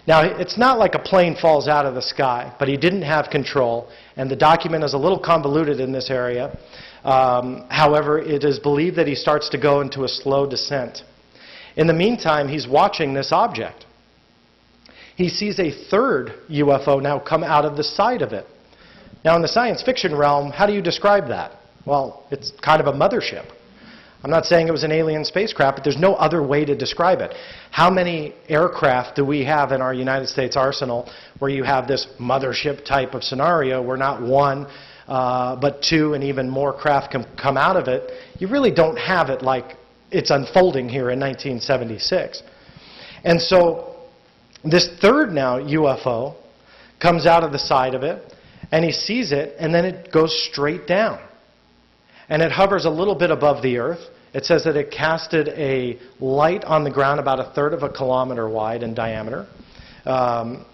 Now, it's not like a plane falls out of the sky, but he didn't have control, and the document is a little convoluted in this area. However, it is believed that he starts to go into a slow descent. In the meantime, he's watching this object. He sees a third UFO now come out of the side of it. Now, in the science fiction realm, how do you describe that? Well, it's kind of a mothership. I'm not saying it was an alien spacecraft, but there's no other way to describe it. How many aircraft do we have in our United States arsenal where you have this mothership type of scenario where not one, but 2 and even more craft can come out of it? You really don't have it like it's unfolding here in 1976. And so this third now UFO comes out of the side of it, and he sees it, and then it goes straight down. And it hovers a little bit above the Earth. It says that it casted a light on the ground about 1/3 of a kilometer wide in diameter. And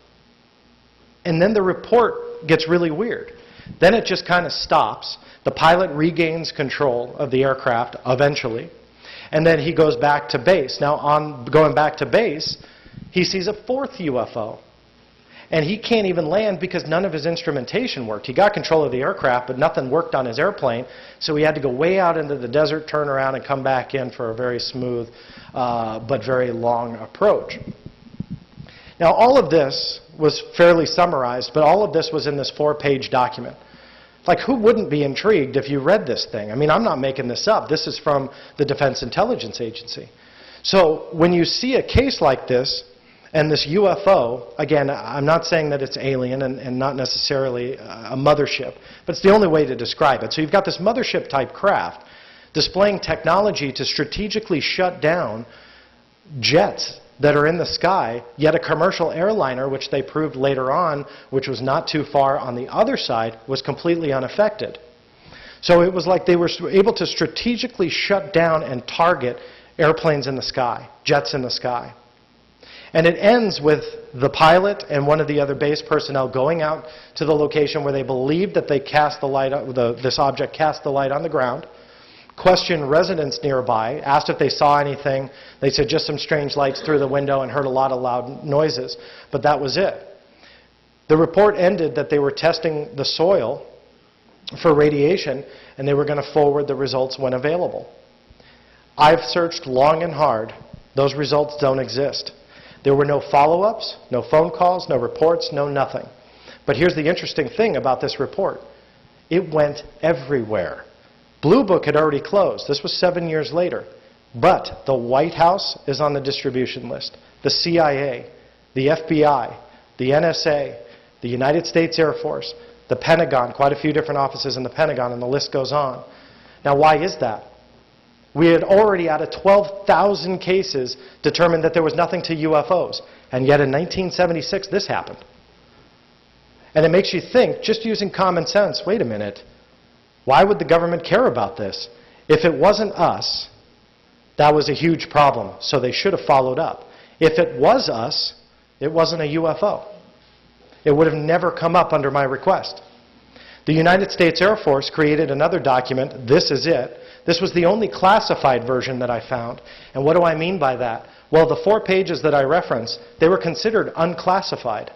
then the report gets really weird. Then it just kind of stops. The pilot regains control of the aircraft eventually. And then he goes back to base. Now, on going back to base, he sees a 4th UFO. And he can't even land because none of his instrumentation worked. He got control of the aircraft, but nothing worked on his airplane. So he had to go way out into the desert, turn around, and come back in for a very smooth but very long approach. Now, all of this was fairly summarized, but all of this was in this 4-page document. Like, who wouldn't be intrigued if you read this thing? I mean, I'm not making this up. This is from the Defense Intelligence Agency. So when you see a case like this, and this UFO, again, I'm not saying that it's alien and not necessarily a mothership, but it's the only way to describe it. So you've got this mothership-type craft displaying technology to strategically shut down jets that are in the sky, yet a commercial airliner, which they proved later on, which was not too far on the other side, was completely unaffected. So it was like they were able to strategically shut down and target airplanes in the sky, jets in the sky. And it ends with the pilot and one of the other base personnel going out to the location where they believed that they cast the light, this object cast the light on the ground, questioned residents nearby, asked if they saw anything. They said just some strange lights through the window and heard a lot of loud noises, but that was it. The report ended that they were testing the soil for radiation, and they were going to forward the results when available. I've searched long and hard. Those results don't exist. There were no follow-ups, no phone calls, no reports, no nothing. But here's the interesting thing about this report. It went everywhere. Blue Book had already closed. This was 7 years later. But the White House is on the distribution list. The CIA, the FBI, the NSA, the United States Air Force, the Pentagon, quite a few different offices in the Pentagon, and the list goes on. Now, why is that? We had already, out of 12,000 cases, determined that there was nothing to UFOs. And yet in 1976, this happened. And it makes you think, just using common sense, wait a minute, why would the government care about this? If it wasn't us, that was a huge problem, so they should have followed up. If it was us, it wasn't a UFO. It would have never come up under my request. The United States Air Force created another document, This Is It. This was the only classified version that I found. And what do I mean by that? Well, the 4 pages that I referenced, they were considered unclassified.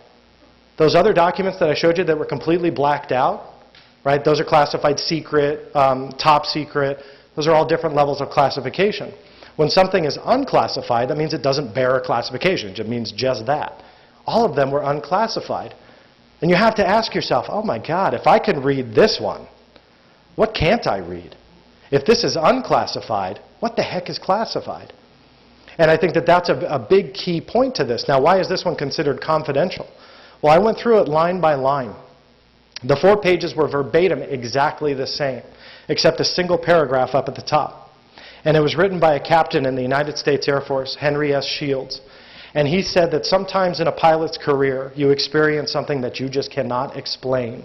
Those other documents that I showed you that were completely blacked out, right, those are classified secret, top secret. Those are all different levels of classification. When something is unclassified, that means it doesn't bear a classification. It means just that. All of them were unclassified. And you have to ask yourself, oh my God, if I can read this one, what can't I read? If this is unclassified, what the heck is classified? And I think that that's a big key point to this. Now, why is this one considered confidential? Well, I went through it line by line. The 4 pages were verbatim exactly the same, except a single paragraph up at the top. And it was written by a captain in the United States Air Force, Henry S. Shields. And he said that sometimes in a pilot's career, you experience something that you just cannot explain.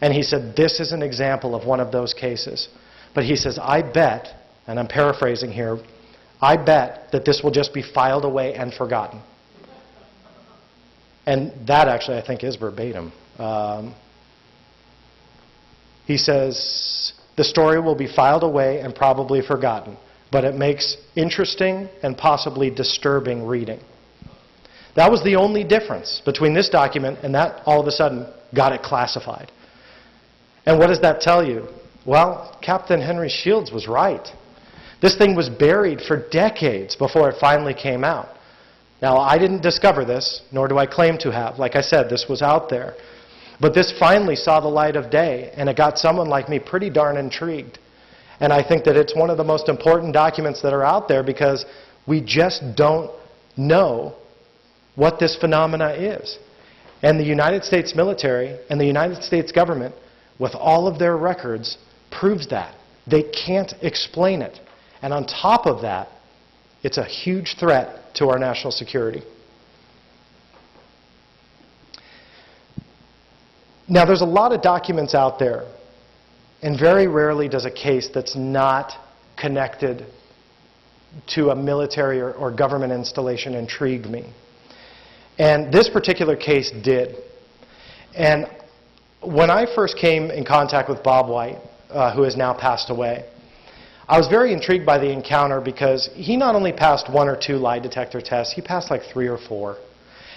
And he said, this is an example of one of those cases. But he says, I bet, and I'm paraphrasing here, I bet that this will just be filed away and forgotten. And that actually, I think, is verbatim. He says, the story will be filed away and probably forgotten, but it makes interesting and possibly disturbing reading. That was the only difference between this document and that all of a sudden got it classified. And what does that tell you? Well, Captain Henry Shields was right. This thing was buried for decades before it finally came out. Now, I didn't discover this, nor do I claim to have. Like I said, this was out there. But this finally saw the light of day, and it got someone like me pretty darn intrigued. And I think that it's one of the most important documents that are out there because we just don't know what this phenomena is. And the United States military and the United States government, with all of their records, proves that. They can't explain it. And on top of that, it's a huge threat to our national security. Now, there's a lot of documents out there, and very rarely does a case that's not connected to a military or government installation intrigue me. And this particular case did. And when I first came in contact with Bob White, who has now passed away, I was very intrigued by the encounter because he not only passed 1 or 2 lie detector tests, he passed like 3 or 4.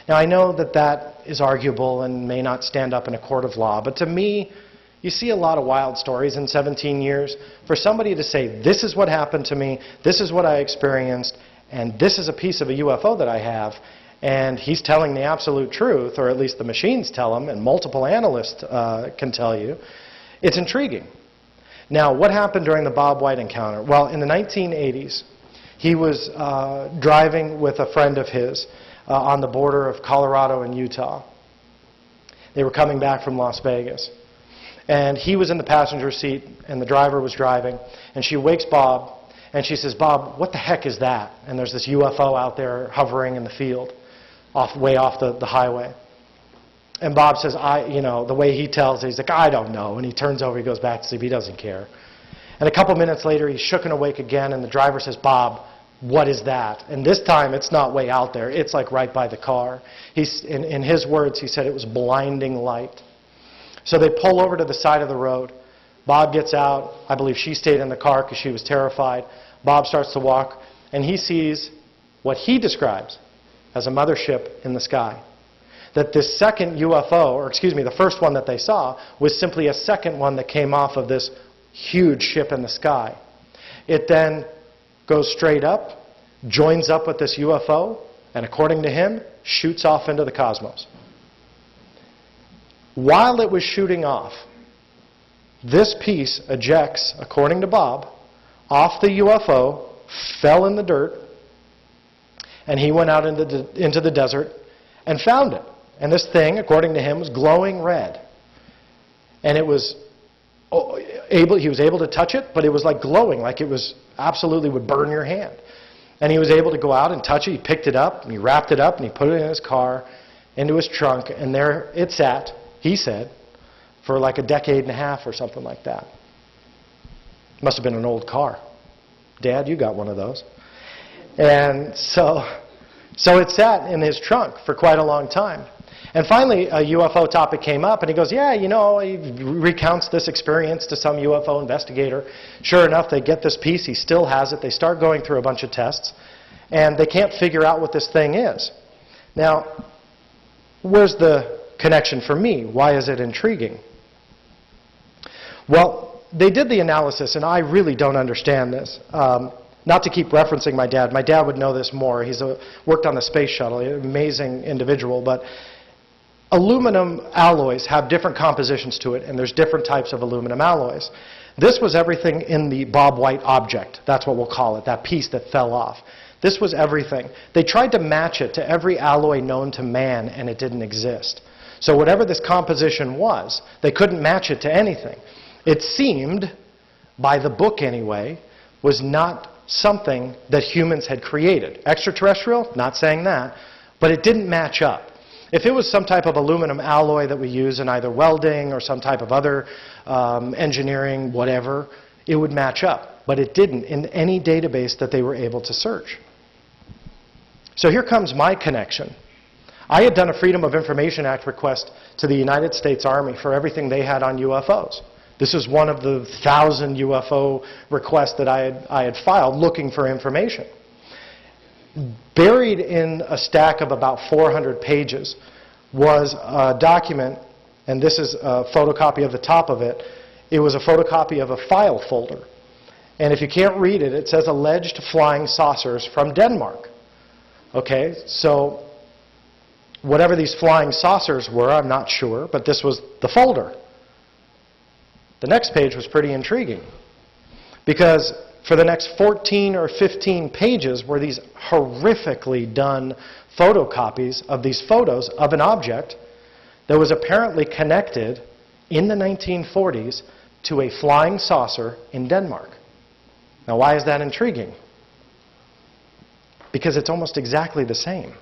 Now, I know that that is arguable and may not stand up in a court of law, but to me, you see a lot of wild stories in 17 years. For somebody to say, this is what happened to me, this is what I experienced, and this is a piece of a UFO that I have, and he's telling the absolute truth, or at least the machines tell him, and multiple analysts can tell you, it's intriguing. Now, what happened during the Bob White encounter? Well, in the 1980s, he was driving with a friend of his on the border of Colorado and Utah. They were coming back from Las Vegas. And he was in the passenger seat, and the driver was driving, and she wakes Bob, and she says, Bob, what the heck is that? And there's this UFO out there hovering in the field, way off the highway. And Bob says, the way he tells it, he's like, I don't know. And he turns over, he goes back to sleep, he doesn't care. And a couple minutes later, he's shook and awake again, and the driver says, Bob, what is that? And this time, it's not way out there. It's like right by the car. In his words, he said it was blinding light. So they pull over to the side of the road. Bob gets out. I believe she stayed in the car because she was terrified. Bob starts to walk, and he sees what he describes as a mothership in the sky. That this second UFO, or excuse me, the first one that they saw, was simply a second one that came off of this huge ship in the sky. It then goes straight up, joins up with this UFO, and according to him, shoots off into the cosmos. While it was shooting off, this piece ejects, according to Bob, off the UFO, fell in the dirt, and he went out into the desert and found it. And this thing, according to him, was glowing red. And it was he was able to touch it, but it was like glowing, like it was absolutely would burn your hand. And he was able to go out and touch it. He picked it up, and he wrapped it up, and he put it in his car, into his trunk, and there it sat, he said, for like a decade and a half or something like that. Must have been an old car. Dad, you got one of those. And so it sat in his trunk for quite a long time. And finally, a UFO topic came up, and he goes, yeah, you know, he recounts this experience to some UFO investigator. Sure enough, they get this piece. He still has it. They start going through a bunch of tests, and they can't figure out what this thing is. Now, where's the connection for me? Why is it intriguing? Well, they did the analysis, and I really don't understand this. Not to keep referencing my dad. My dad would know this more. He's worked on the space shuttle. An amazing individual. But aluminum alloys have different compositions to it, and there's different types of aluminum alloys. This was everything in the Bob White object. That's what we'll call it, that piece that fell off. This was everything. They tried to match it to every alloy known to man, and it didn't exist. So whatever this composition was, they couldn't match it to anything. It seemed, by the book anyway, was not something that humans had created. Extraterrestrial? Not saying that. But it didn't match up. If it was some type of aluminum alloy that we use in either welding or some type of other engineering, whatever, it would match up. But it didn't in any database that they were able to search. So here comes my connection. I had done a Freedom of Information Act request to the United States Army for everything they had on UFOs. This is one of the 1,000 UFO requests that I had filed looking for information. Buried in a stack of about 400 pages was a document, and this is a photocopy of the top of it. It was a photocopy of a file folder. And if you can't read it, it says alleged flying saucers from Denmark. Okay, so whatever these flying saucers were, I'm not sure, but this was the folder. The next page was pretty intriguing because for the next 14 or 15 pages were these horrifically done photocopies of these photos of an object that was apparently connected in the 1940s to a flying saucer in Denmark. Now, why is that intriguing? Because it's almost exactly the same.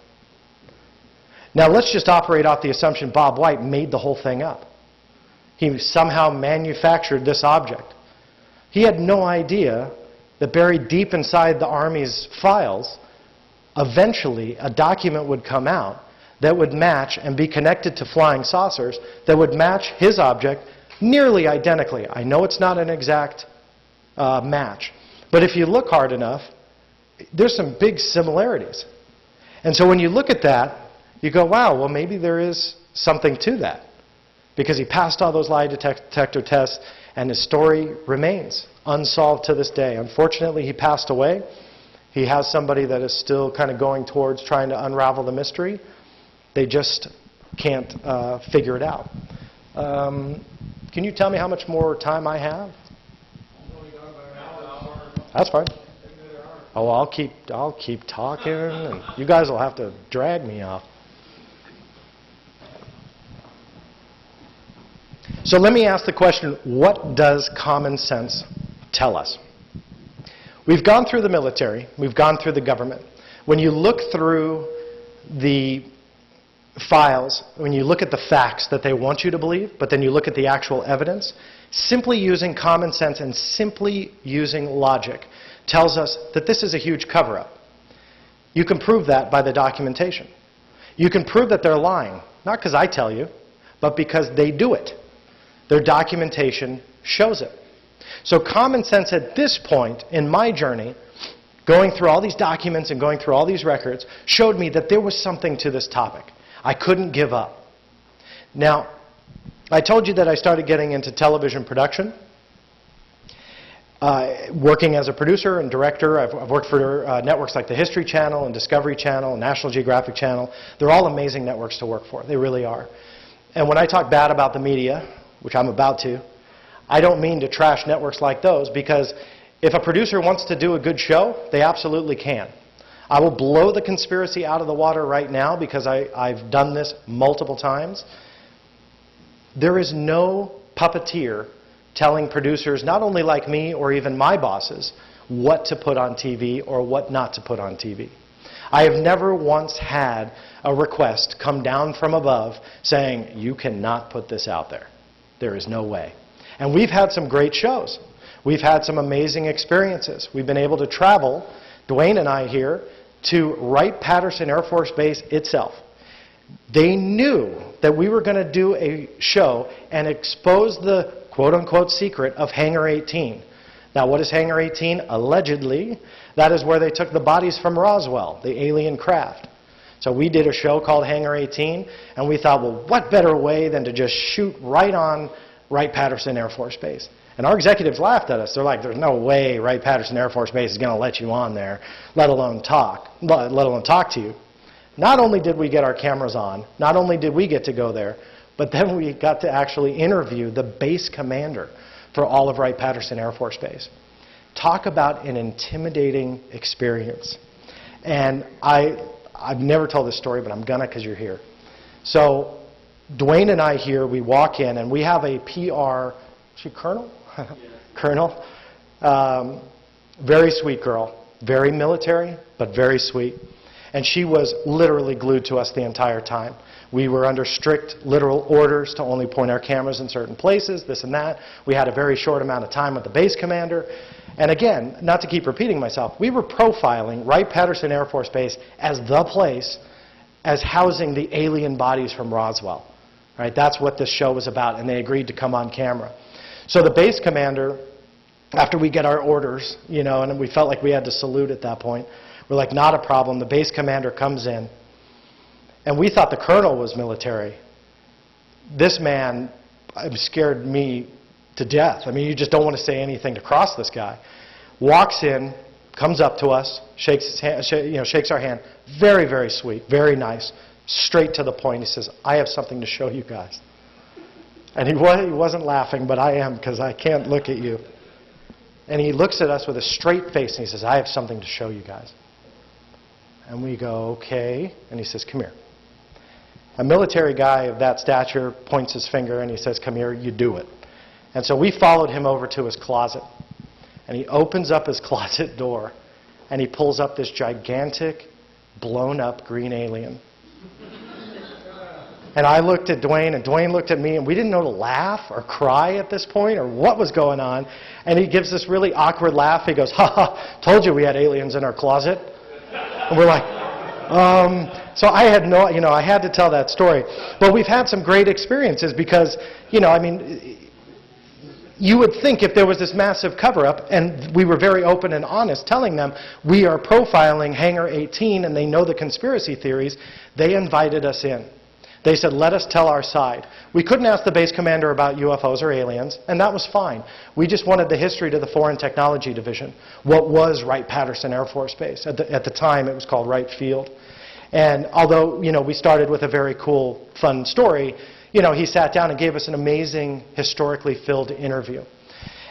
Now, let's just operate off the assumption Bob White made the whole thing up. He somehow manufactured this object. He had no idea that buried deep inside the Army's files, eventually a document would come out that would match and be connected to flying saucers that would match his object nearly identically. I know it's not an exact match, but if you look hard enough, there's some big similarities. And so when you look at that, you go, wow, well maybe there is something to that. Because he passed all those lie detector tests, and his story remains unsolved to this day. Unfortunately, he passed away. He has somebody that is still kind of going towards trying to unravel the mystery. They just can't figure it out. Can you tell me how much more time I have? That's fine. Oh, I'll keep talking, and you guys will have to drag me off. So let me ask the question, what does common sense tell us? We've gone through the military, we've gone through the government. When you look through the files, when you look at the facts that they want you to believe, but then you look at the actual evidence, simply using common sense and simply using logic tells us that this is a huge cover-up. You can prove that by the documentation. You can prove that they're lying, not because I tell you, but because they do it. Their documentation shows it. So common sense at this point in my journey, going through all these documents and going through all these records, showed me that there was something to this topic. I couldn't give up. Now, I told you that I started getting into television production. Working as a producer and director, I've worked for networks like the History Channel and Discovery Channel and National Geographic Channel. They're all amazing networks to work for. They really are. And when I talk bad about the media, which I'm about to, I don't mean to trash networks like those, because if a producer wants to do a good show, they absolutely can. I will blow the conspiracy out of the water right now because I've done this multiple times. There is no puppeteer telling producers, not only like me or even my bosses, what to put on TV or what not to put on TV. I have never once had a request come down from above saying, you cannot put this out there. There is no way. And we've had some great shows. We've had some amazing experiences. We've been able to travel, Dwayne and I here, to Wright-Patterson Air Force Base itself. They knew that we were going to do a show and expose the quote-unquote secret of Hangar 18. Now, what is Hangar 18? Allegedly, that is where they took the bodies from Roswell, the alien craft. So we did a show called Hangar 18, and we thought, well, what better way than to just shoot right on Wright-Patterson Air Force Base? And our executives laughed at us. They're like, there's no way Wright-Patterson Air Force Base is going to let you on there, let alone talk to you. Not only did we get our cameras on, not only did we get to go there, but then we got to actually interview the base commander for all of Wright-Patterson Air Force Base. Talk about an intimidating experience. And I've never told this story, but I'm gonna because you're here. So Dwayne and I here, we walk in and we have a PR, is she Colonel? Colonel. Very sweet girl, very military, but very sweet. And she was literally glued to us the entire time. We were under strict literal orders to only point our cameras in certain places, this and that. We had a very short amount of time with the base commander. And again, not to keep repeating myself, we were profiling Wright-Patterson Air Force Base as the place as housing the alien bodies from Roswell. Right? That's what this show was about, and they agreed to come on camera. So the base commander, after we get our orders, you know, and we felt like we had to salute at that point, we're like, not a problem. The base commander comes in. And we thought the colonel was military. This man scared me to death. I mean, you just don't want to say anything to cross this guy. Walks in, comes up to us, shakes his hand, shakes our hand. Very, very sweet, very nice. Straight to the point. He says, I have something to show you guys. And he wasn't laughing, but I am, because I can't look at you. And he looks at us with a straight face and he says, I have something to show you guys. And we go, okay. And he says, come here. A military guy of that stature points his finger and he says, come here, you do it. And so we followed him over to his closet. And he opens up his closet door and he pulls up this gigantic, blown up green alien. And I looked at Dwayne and Dwayne looked at me and we didn't know to laugh or cry at this point or what was going on. And he gives this really awkward laugh. He goes, ha ha, told you we had aliens in our closet. And we're like, so I had I had to tell that story. But we've had some great experiences because, you would think if there was this massive cover-up, and we were very open and honest telling them, we are profiling Hangar 18 and they know the conspiracy theories, they invited us in. They said, let us tell our side. We couldn't ask the base commander about UFOs or aliens, and that was fine. We just wanted the history to the Foreign Technology Division. What was Wright-Patterson Air Force Base? At the time, it was called Wright Field. And although, we started with a very cool, fun story, he sat down and gave us an amazing, historically filled interview.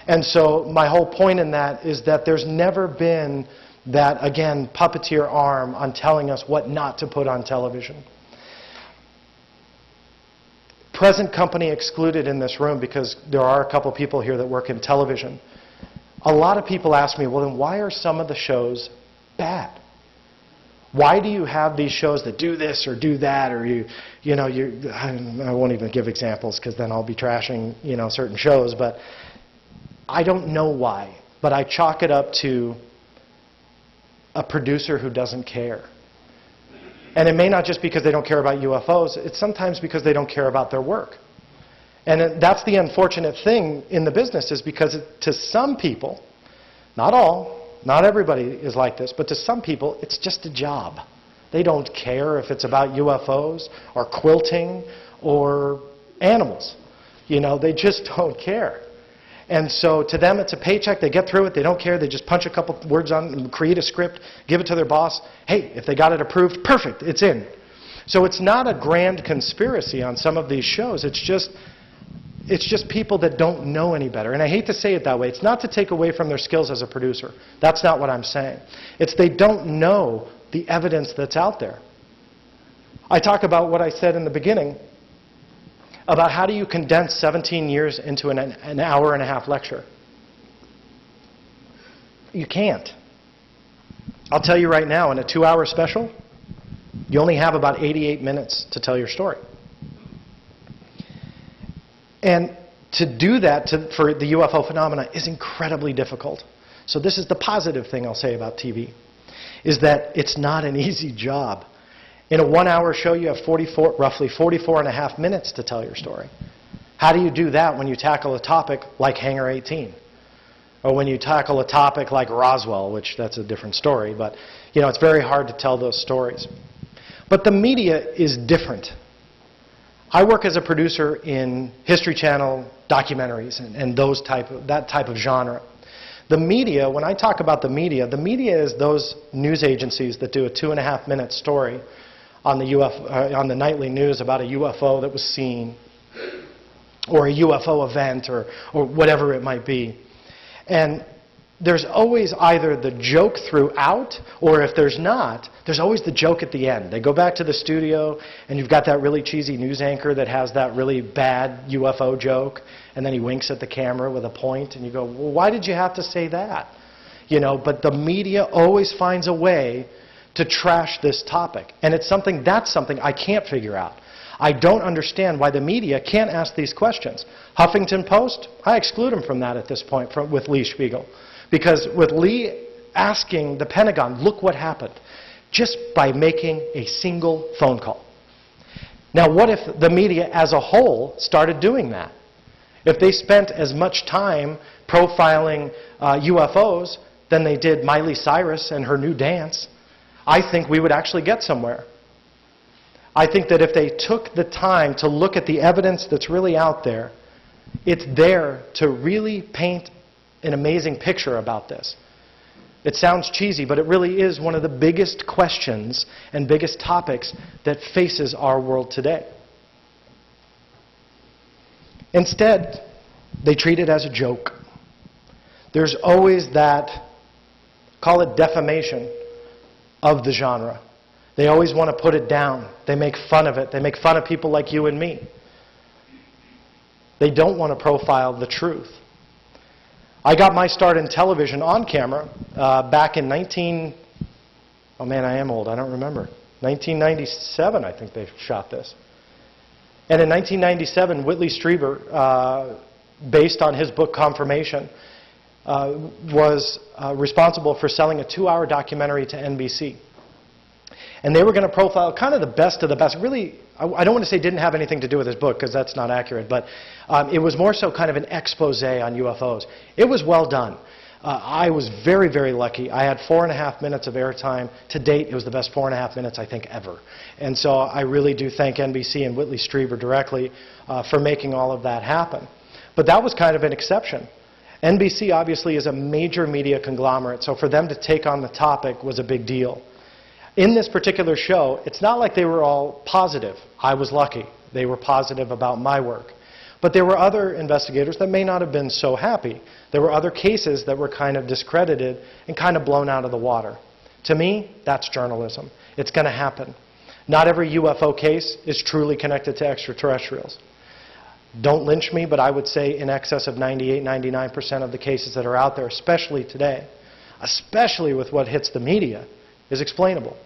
And so my whole point in that is that there's never been that, again, puppeteer arm on telling us what not to put on television. Present company excluded in this room because there are a couple people here that work in television. A lot of people ask me, well, then why are some of the shows bad? Why do you have these shows that do this or do that, or I won't even give examples because then I'll be trashing, certain shows, but I don't know why, but I chalk it up to a producer who doesn't care. And it may not just because they don't care about UFOs, it's sometimes because they don't care about their work. And that's the unfortunate thing in the business, is because to some people, not all, not everybody is like this, but to some people, it's just a job. They don't care if it's about UFOs or quilting or animals. You know, they just don't care. And so to them, it's a paycheck. They get through it. They don't care. They just punch a couple words on and create a script, give it to their boss. Hey, if they got it approved, perfect, it's in. So it's not a grand conspiracy on some of these shows. It's just people that don't know any better. And I hate to say it that way. It's not to take away from their skills as a producer. That's not what I'm saying. It's they don't know the evidence that's out there. I talk about what I said in the beginning about how do you condense 17 years into an hour and a half lecture. You can't. I'll tell you right now, in a 2-hour special, you only have about 88 minutes to tell your story. And to do that for the UFO phenomena is incredibly difficult. So this is the positive thing I'll say about TV, is that it's not an easy job. In a 1-hour show, you have roughly 44 and a half minutes to tell your story. How do you do that when you tackle a topic like Hangar 18? Or when you tackle a topic like Roswell, which that's a different story, but you know, it's very hard to tell those stories. But the media is different. I work as a producer in History Channel documentaries and that type of genre. The media, when I talk about the media is those news agencies that do a 2.5-minute story on the nightly news about a UFO that was seen, or a UFO event, or whatever it might be. And there's always either the joke throughout, or if there's not, there's always the joke at the end. They go back to the studio, and you've got that really cheesy news anchor that has that really bad UFO joke, and then he winks at the camera with a point, and you go, well, why did you have to say that? You know, but the media always finds a way to trash this topic. And that's something I can't figure out. I don't understand why the media can't ask these questions. Huffington Post, I exclude them from that at this point with Lee Spiegel. Because with Lee asking the Pentagon, look what happened, just by making a single phone call. Now what if the media as a whole started doing that? If they spent as much time profiling UFOs than they did Miley Cyrus and her new dance, I think we would actually get somewhere. I think that if they took the time to look at the evidence that's really out there, it's there to really paint an amazing picture about this. It sounds cheesy, but it really is one of the biggest questions and biggest topics that faces our world today. Instead, they treat it as a joke. There's always that, call it defamation, of the genre. They always want to put it down. They make fun of it. They make fun of people like you and me. They don't want to profile the truth. I got my start in television on camera back in oh man, I am old, I don't remember. 1997, I think they shot this. And in 1997, Whitley Strieber, based on his book Confirmation, was responsible for selling a 2-hour documentary to NBC. And they were going to profile kind of the best of the best. Really, I don't want to say didn't have anything to do with his book, because that's not accurate, but it was more so kind of an expose on UFOs. It was well done. I was very, very lucky. I had 4.5 minutes of airtime. To date, it was the best 4.5 minutes, I think, ever. And so I really do thank NBC and Whitley Strieber directly for making all of that happen. But that was kind of an exception. NBC obviously is a major media conglomerate, so for them to take on the topic was a big deal. In this particular show, it's not like they were all positive. I was lucky. They were positive about my work. But there were other investigators that may not have been so happy. There were other cases that were kind of discredited and kind of blown out of the water. To me, that's journalism. It's going to happen. Not every UFO case is truly connected to extraterrestrials. Don't lynch me, but I would say in excess of 98, 99% of the cases that are out there, especially today, especially with what hits the media, is explainable.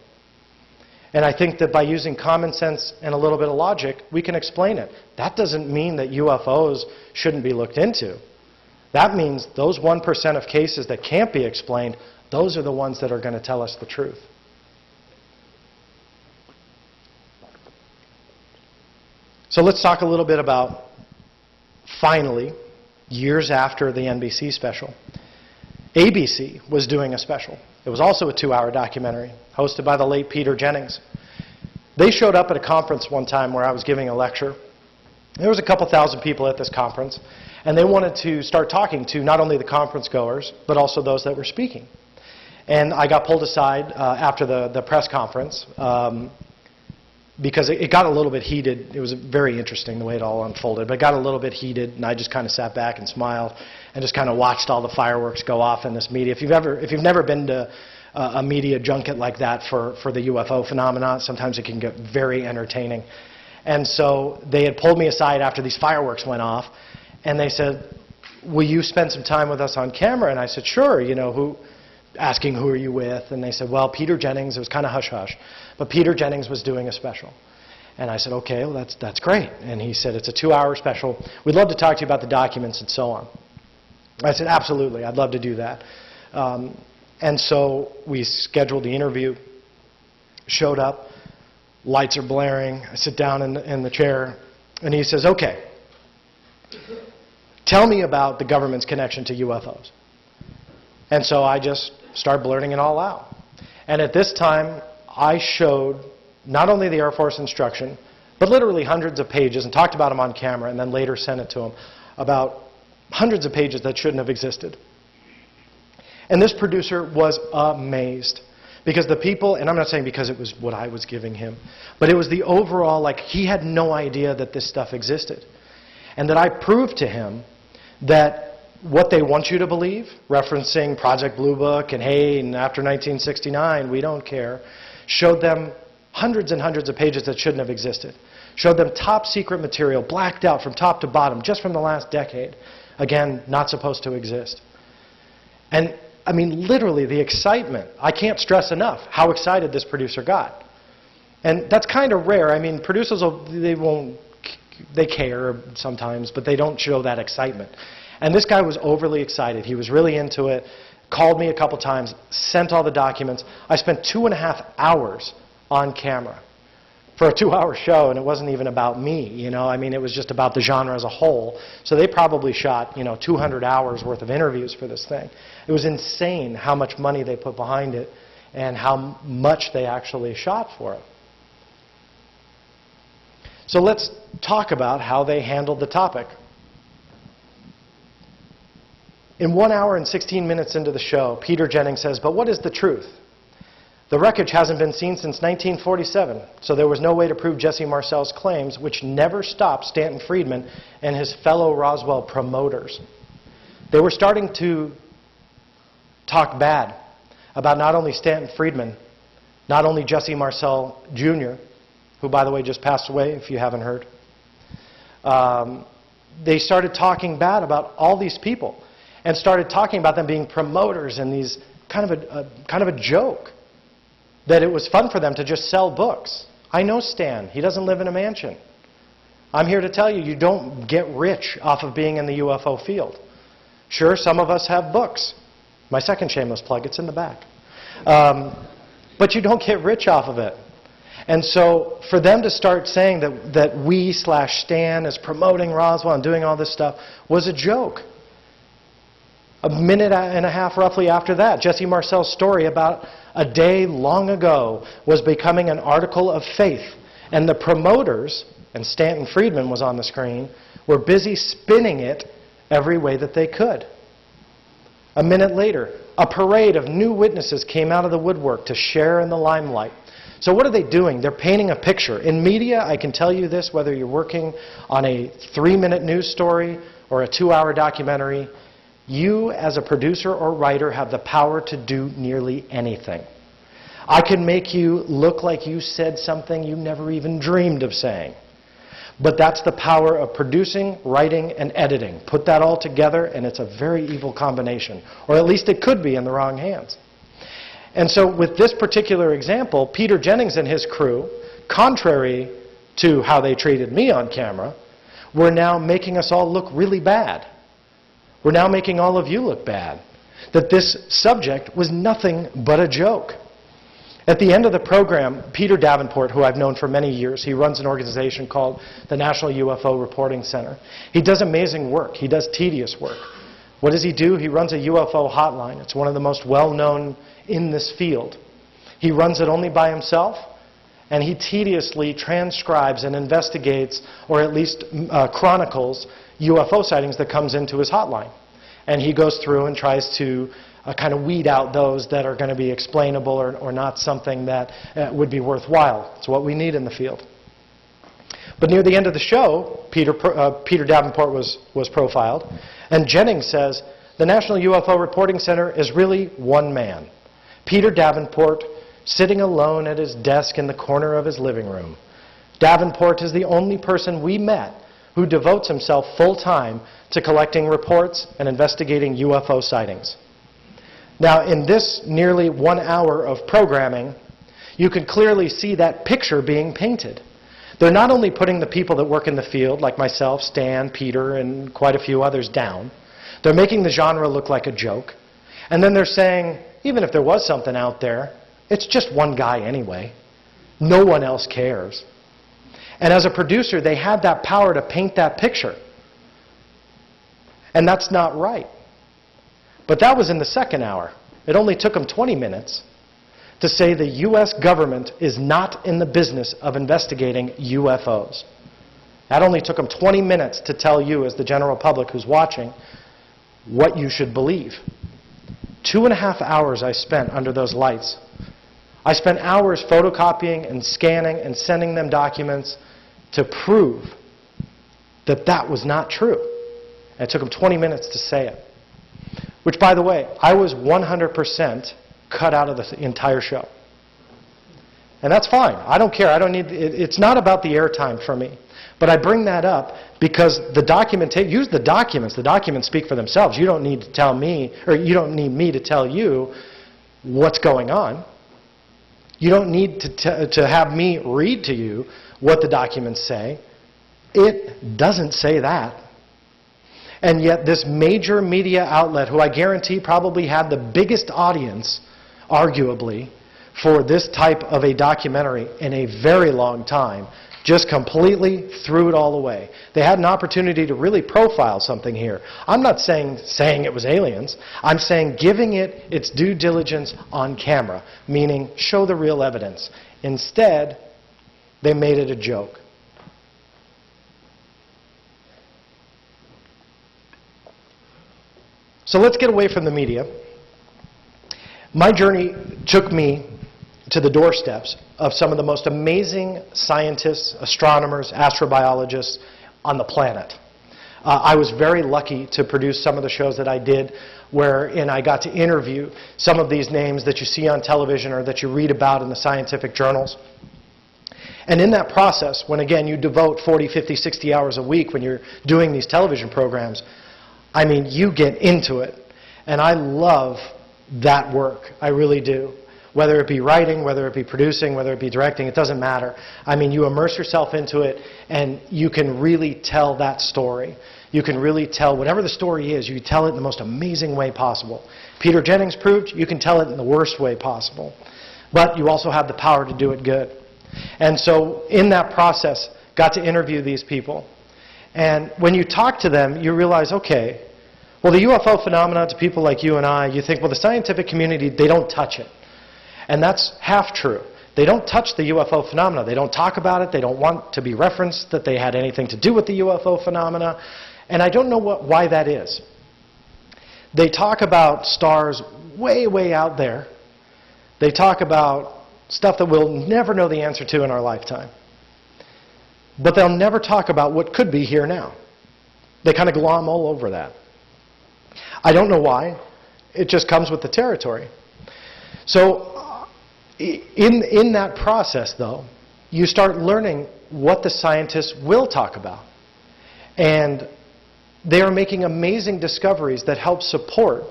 And I think that by using common sense and a little bit of logic, we can explain it. That doesn't mean that UFOs shouldn't be looked into. That means those 1% of cases that can't be explained, those are the ones that are going to tell us the truth. So let's talk a little bit about finally, years after the NBC special, ABC was doing a special. It was also a 2-hour documentary hosted by the late Peter Jennings. They showed up at a conference one time where I was giving a lecture. There was a couple thousand people at this conference, and they wanted to start talking to not only the conference goers, but also those that were speaking. And I got pulled aside after the press conference because it got a little bit heated. It was very interesting the way it all unfolded, but it got a little bit heated, and I just kind of sat back and smiled and just kind of watched all the fireworks go off in this media. If you've never been to a media junket like that for the UFO phenomenon, sometimes it can get very entertaining. And so they had pulled me aside after these fireworks went off, and they said, "Will you spend some time with us on camera?" And I said, "Sure." You know, asking who are you with, and they said, "Well, Peter Jennings." It was kind of hush-hush, but Peter Jennings was doing a special. And I said, "Okay, well, that's great." And he said, "It's a 2-hour special. We'd love to talk to you about the documents and so on." I said, "Absolutely, I'd love to do that." And so we scheduled the interview, showed up, lights are blaring, I sit down in the chair, and he says, "Okay, tell me about the government's connection to UFOs." And so I just started blurting it all out. And at this time, I showed not only the Air Force instruction, but literally hundreds of pages, and talked about them on camera, and then later sent it to him, about hundreds of pages that shouldn't have existed. And this producer was amazed. Because the people, and I'm not saying because it was what I was giving him, but it was the overall, like, he had no idea that this stuff existed. And that I proved to him that what they want you to believe, referencing Project Blue Book and hey, and after 1969, we don't care, showed them hundreds and hundreds of pages that shouldn't have existed. Showed them top secret material, blacked out from top to bottom, just from the last decade. Again, not supposed to exist. And I mean, literally, the excitement. I can't stress enough how excited this producer got. And that's kind of rare. I mean, producers, they care sometimes, but they don't show that excitement. And this guy was overly excited. He was really into it, called me a couple times, sent all the documents. I spent 2.5 hours on camera for a 2-hour show, and it wasn't even about me, you know. I mean, it was just about the genre as a whole. So they probably shot, 200 hours worth of interviews for this thing. It was insane how much money they put behind it and how much they actually shot for it. So let's talk about how they handled the topic. In 1 hour and 16 minutes into the show, Peter Jennings says, "But what is the truth? The wreckage hasn't been seen since 1947, so there was no way to prove Jesse Marcel's claims, which never stopped Stanton Friedman and his fellow Roswell promoters." They were starting to talk bad about not only Stanton Friedman, not only Jesse Marcel Jr., who, by the way, just passed away, if you haven't heard. They started talking bad about all these people and started talking about them being promoters and these kind of a joke. That it was fun for them to just sell books. I know Stan. He doesn't live in a mansion. I'm here to tell you, you don't get rich off of being in the UFO field. Sure, some of us have books. My second shameless plug, it's in the back. But you don't get rich off of it. And so for them to start saying that we/Stan is promoting Roswell and doing all this stuff was a joke. A minute and a half roughly after that, Jesse Marcel's story about a day long ago was becoming an article of faith. And the promoters, and Stanton Friedman was on the screen, were busy spinning it every way that they could. A minute later, a parade of new witnesses came out of the woodwork to share in the limelight. So what are they doing? They're painting a picture. In media, I can tell you this, whether you're working on a 3-minute news story or a 2-hour documentary, you, as a producer or writer, have the power to do nearly anything. I can make you look like you said something you never even dreamed of saying. But that's the power of producing, writing, and editing. Put that all together, and it's a very evil combination. Or at least it could be in the wrong hands. And so with this particular example, Peter Jennings and his crew, contrary to how they treated me on camera, were now making us all look really bad. We're now making all of you look bad. That this subject was nothing but a joke. At the end of the program, Peter Davenport, who I've known for many years, he runs an organization called the National UFO Reporting Center. He does amazing work. He does tedious work. What does he do? He runs a UFO hotline. It's one of the most well-known in this field. He runs it only by himself, and he tediously transcribes and investigates, or at least chronicles, UFO sightings that comes into his hotline. And he goes through and tries to kind of weed out those that are going to be explainable or not something that would be worthwhile. It's what we need in the field. But near the end of the show, Peter Davenport was profiled, and Jennings says, the National UFO Reporting Center is really one man. Peter Davenport, sitting alone at his desk in the corner of his living room. Davenport is the only person we met who devotes himself full-time to collecting reports and investigating UFO sightings. Now, in this nearly 1 hour of programming, you can clearly see that picture being painted. They're not only putting the people that work in the field, like myself, Stan, Peter, and quite a few others, down. They're making the genre look like a joke. And then they're saying, even if there was something out there, it's just one guy anyway. No one else cares. And as a producer, they had that power to paint that picture. And that's not right. But that was in the second hour. It only took them 20 minutes to say the U.S. government is not in the business of investigating UFOs. That only took them 20 minutes to tell you, as the general public who's watching, what you should believe. 2.5 hours I spent under those lights. I spent hours photocopying and scanning and sending them documents to prove that that was not true. And it took them 20 minutes to say it. Which, by the way, I was 100% cut out of the entire show. And that's fine. I don't care. I don't need. It's not about the airtime for me. But I bring that up because the documentation, use the documents. The documents speak for themselves. You don't need to tell me, or you don't need me to tell you what's going on. You don't need to have me read to you what the documents say. It doesn't say that. And yet this major media outlet, who I guarantee probably had the biggest audience, arguably, for this type of a documentary in a very long time, just completely threw it all away. They had an opportunity to really profile something here. I'm not saying it was aliens. I'm saying giving it its due diligence on camera, meaning show the real evidence. Instead, they made it a joke. So let's get away from the media. My journey took me to the doorsteps of some of the most amazing scientists, astronomers, astrobiologists on the planet. I was very lucky to produce some of the shows that I did wherein I got to interview some of these names that you see on television or that you read about in the scientific journals. And in that process, when again you devote 40, 50, 60 hours a week when you're doing these television programs, I mean, you get into it. And I love that work. I really do. Whether it be writing, whether it be producing, whether it be directing, it doesn't matter. I mean, you immerse yourself into it, and you can really tell that story. You can really tell whatever the story is, you tell it in the most amazing way possible. Peter Jennings proved you can tell it in the worst way possible. But you also have the power to do it good. And so in that process, got to interview these people. And when you talk to them, you realize, okay, well, the UFO phenomena, to people like you and I, you think, well, the scientific community, they don't touch it. And that's half true. They don't touch the UFO phenomena. They don't talk about it. They don't want to be referenced that they had anything to do with the UFO phenomena. And I don't know why that is. They talk about stars way, way out there. They talk about stuff that we'll never know the answer to in our lifetime. But they'll never talk about what could be here now. They kind of glom all over that. I don't know why. It just comes with the territory. So in that process, though, you start learning what the scientists will talk about. And they are making amazing discoveries that help support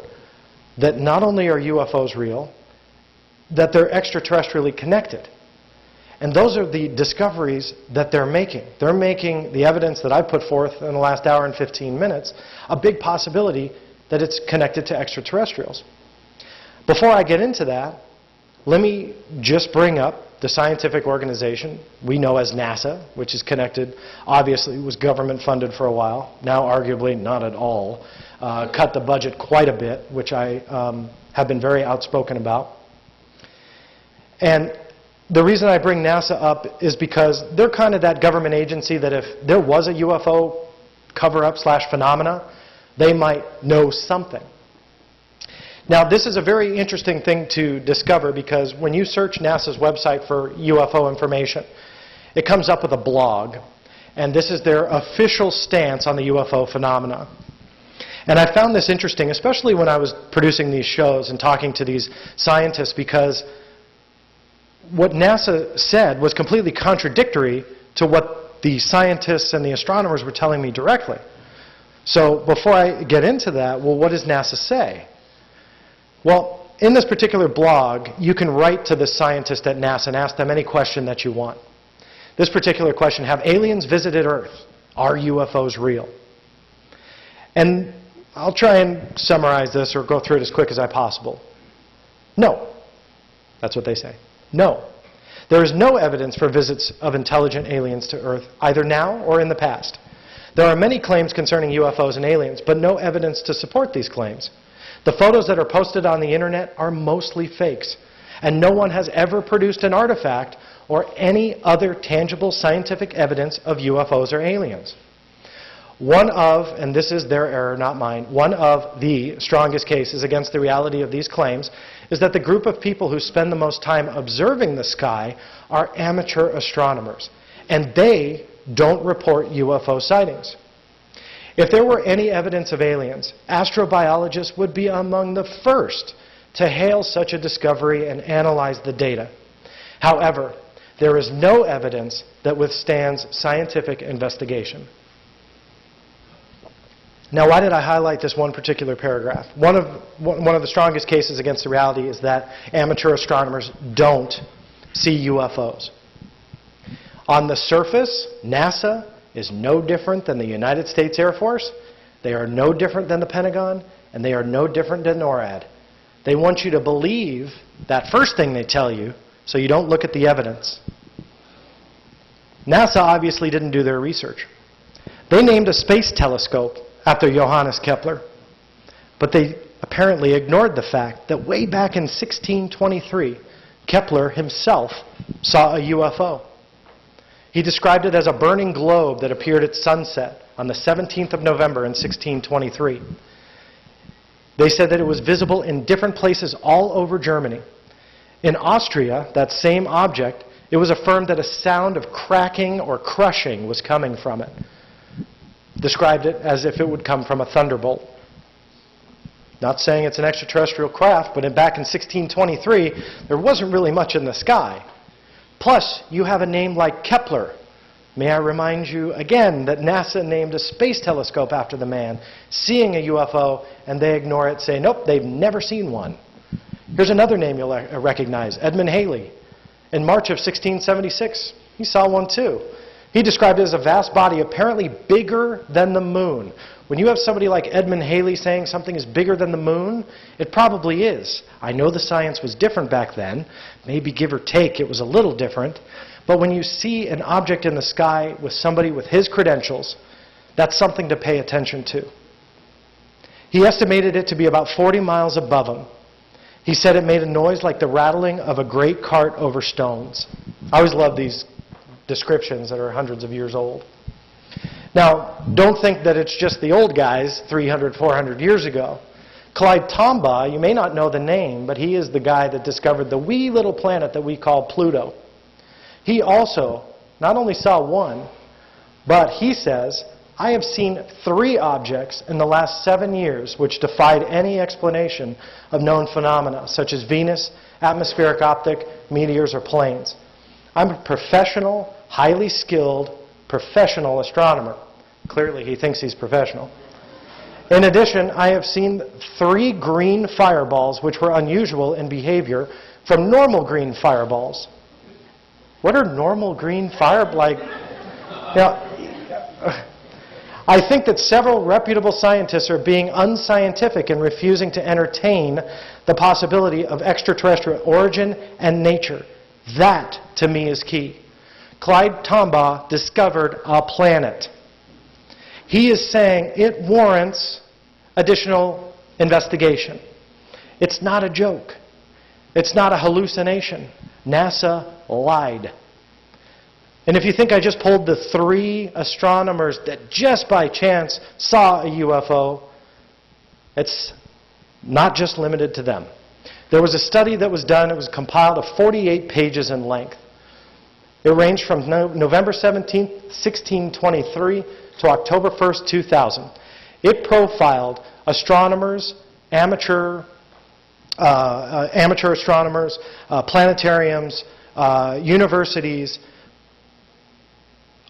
that not only are UFOs real, that they're extraterrestrially connected. And those are the discoveries that they're making. They're making the evidence that I put forth in the last hour and 15 minutes a big possibility that it's connected to extraterrestrials. Before I get into that, let me just bring up the scientific organization we know as NASA, which is connected, obviously was government funded for a while, now arguably not at all, cut the budget quite a bit, which I have been very outspoken about. And the reason I bring NASA up is because they're kind of that government agency that if there was a UFO cover-up / phenomena, they might know something. Now, this is a very interesting thing to discover because when you search NASA's website for UFO information, it comes up with a blog, and this is their official stance on the UFO phenomena. And I found this interesting, especially when I was producing these shows and talking to these scientists, because what NASA said was completely contradictory to what the scientists and the astronomers were telling me directly. So before I get into that, well, what does NASA say? Well, in this particular blog, you can write to the scientist at NASA and ask them any question that you want. This particular question, have aliens visited Earth? Are UFOs real? And I'll try and summarize this or go through it as quick as I possible. No. That's what they say. No. There is no evidence for visits of intelligent aliens to Earth, either now or in the past. There are many claims concerning UFOs and aliens, but no evidence to support these claims. The photos that are posted on the internet are mostly fakes, and no one has ever produced an artifact or any other tangible scientific evidence of UFOs or aliens. One of, and this is their error, not mine, one of the strongest cases against the reality of these claims is that the group of people who spend the most time observing the sky are amateur astronomers, and they don't report UFO sightings. If there were any evidence of aliens, astrobiologists would be among the first to hail such a discovery and analyze the data. However, there is no evidence that withstands scientific investigation. Now, why did I highlight this one particular paragraph? One of the strongest cases against the reality is that amateur astronomers don't see UFOs. On the surface, NASA is no different than the United States Air Force. They are no different than the Pentagon, and they are no different than NORAD. They want you to believe that first thing they tell you, so you don't look at the evidence. NASA obviously didn't do their research. They named a space telescope after Johannes Kepler, but they apparently ignored the fact that way back in 1623, Kepler himself saw a UFO. He described it as a burning globe that appeared at sunset on the 17th of November in 1623. They said that it was visible in different places all over Germany. In Austria, that same object, it was affirmed that a sound of cracking or crushing was coming from it. Described it as if it would come from a thunderbolt. Not saying it's an extraterrestrial craft, but back in 1623, there wasn't really much in the sky. Plus, you have a name like Kepler. May I remind you again that NASA named a space telescope after the man, seeing a UFO, and they ignore it, say, nope, they've never seen one. Here's another name you'll recognize, Edmund Halley. In March of 1676, he saw one too. He described it as a vast body apparently bigger than the moon. When you have somebody like Edmund Halley saying something is bigger than the moon, it probably is. I know the science was different back then. Maybe give or take it was a little different. But when you see an object in the sky with somebody with his credentials, that's something to pay attention to. He estimated it to be about 40 miles above him. He said it made a noise like the rattling of a great cart over stones. I always love these descriptions that are hundreds of years old. Now, don't think that it's just the old guys 300, 400 years ago. Clyde Tombaugh, you may not know the name, but he is the guy that discovered the wee little planet that we call Pluto. He also not only saw one, but he says, I have seen 3 objects in the last 7 years which defied any explanation of known phenomena, such as Venus, atmospheric optic, meteors, or planes. I'm a professional, highly skilled, professional astronomer. Clearly, he thinks he's professional. In addition, I have seen 3 green fireballs which were unusual in behavior from normal green fireballs. What are normal green fireballs? Now, I think that several reputable scientists are being unscientific in refusing to entertain the possibility of extraterrestrial origin and nature. That, to me, is key. Clyde Tombaugh discovered a planet. He is saying it warrants additional investigation. It's not a joke. It's not a hallucination. NASA lied. And if you think I just pulled the 3 astronomers that just by chance saw a UFO, it's not just limited to them. There was a study that was done, it was compiled of 48 pages in length. It ranged from November 17, 1623 to October 1st, 2000. It profiled astronomers, amateur astronomers, planetariums, universities.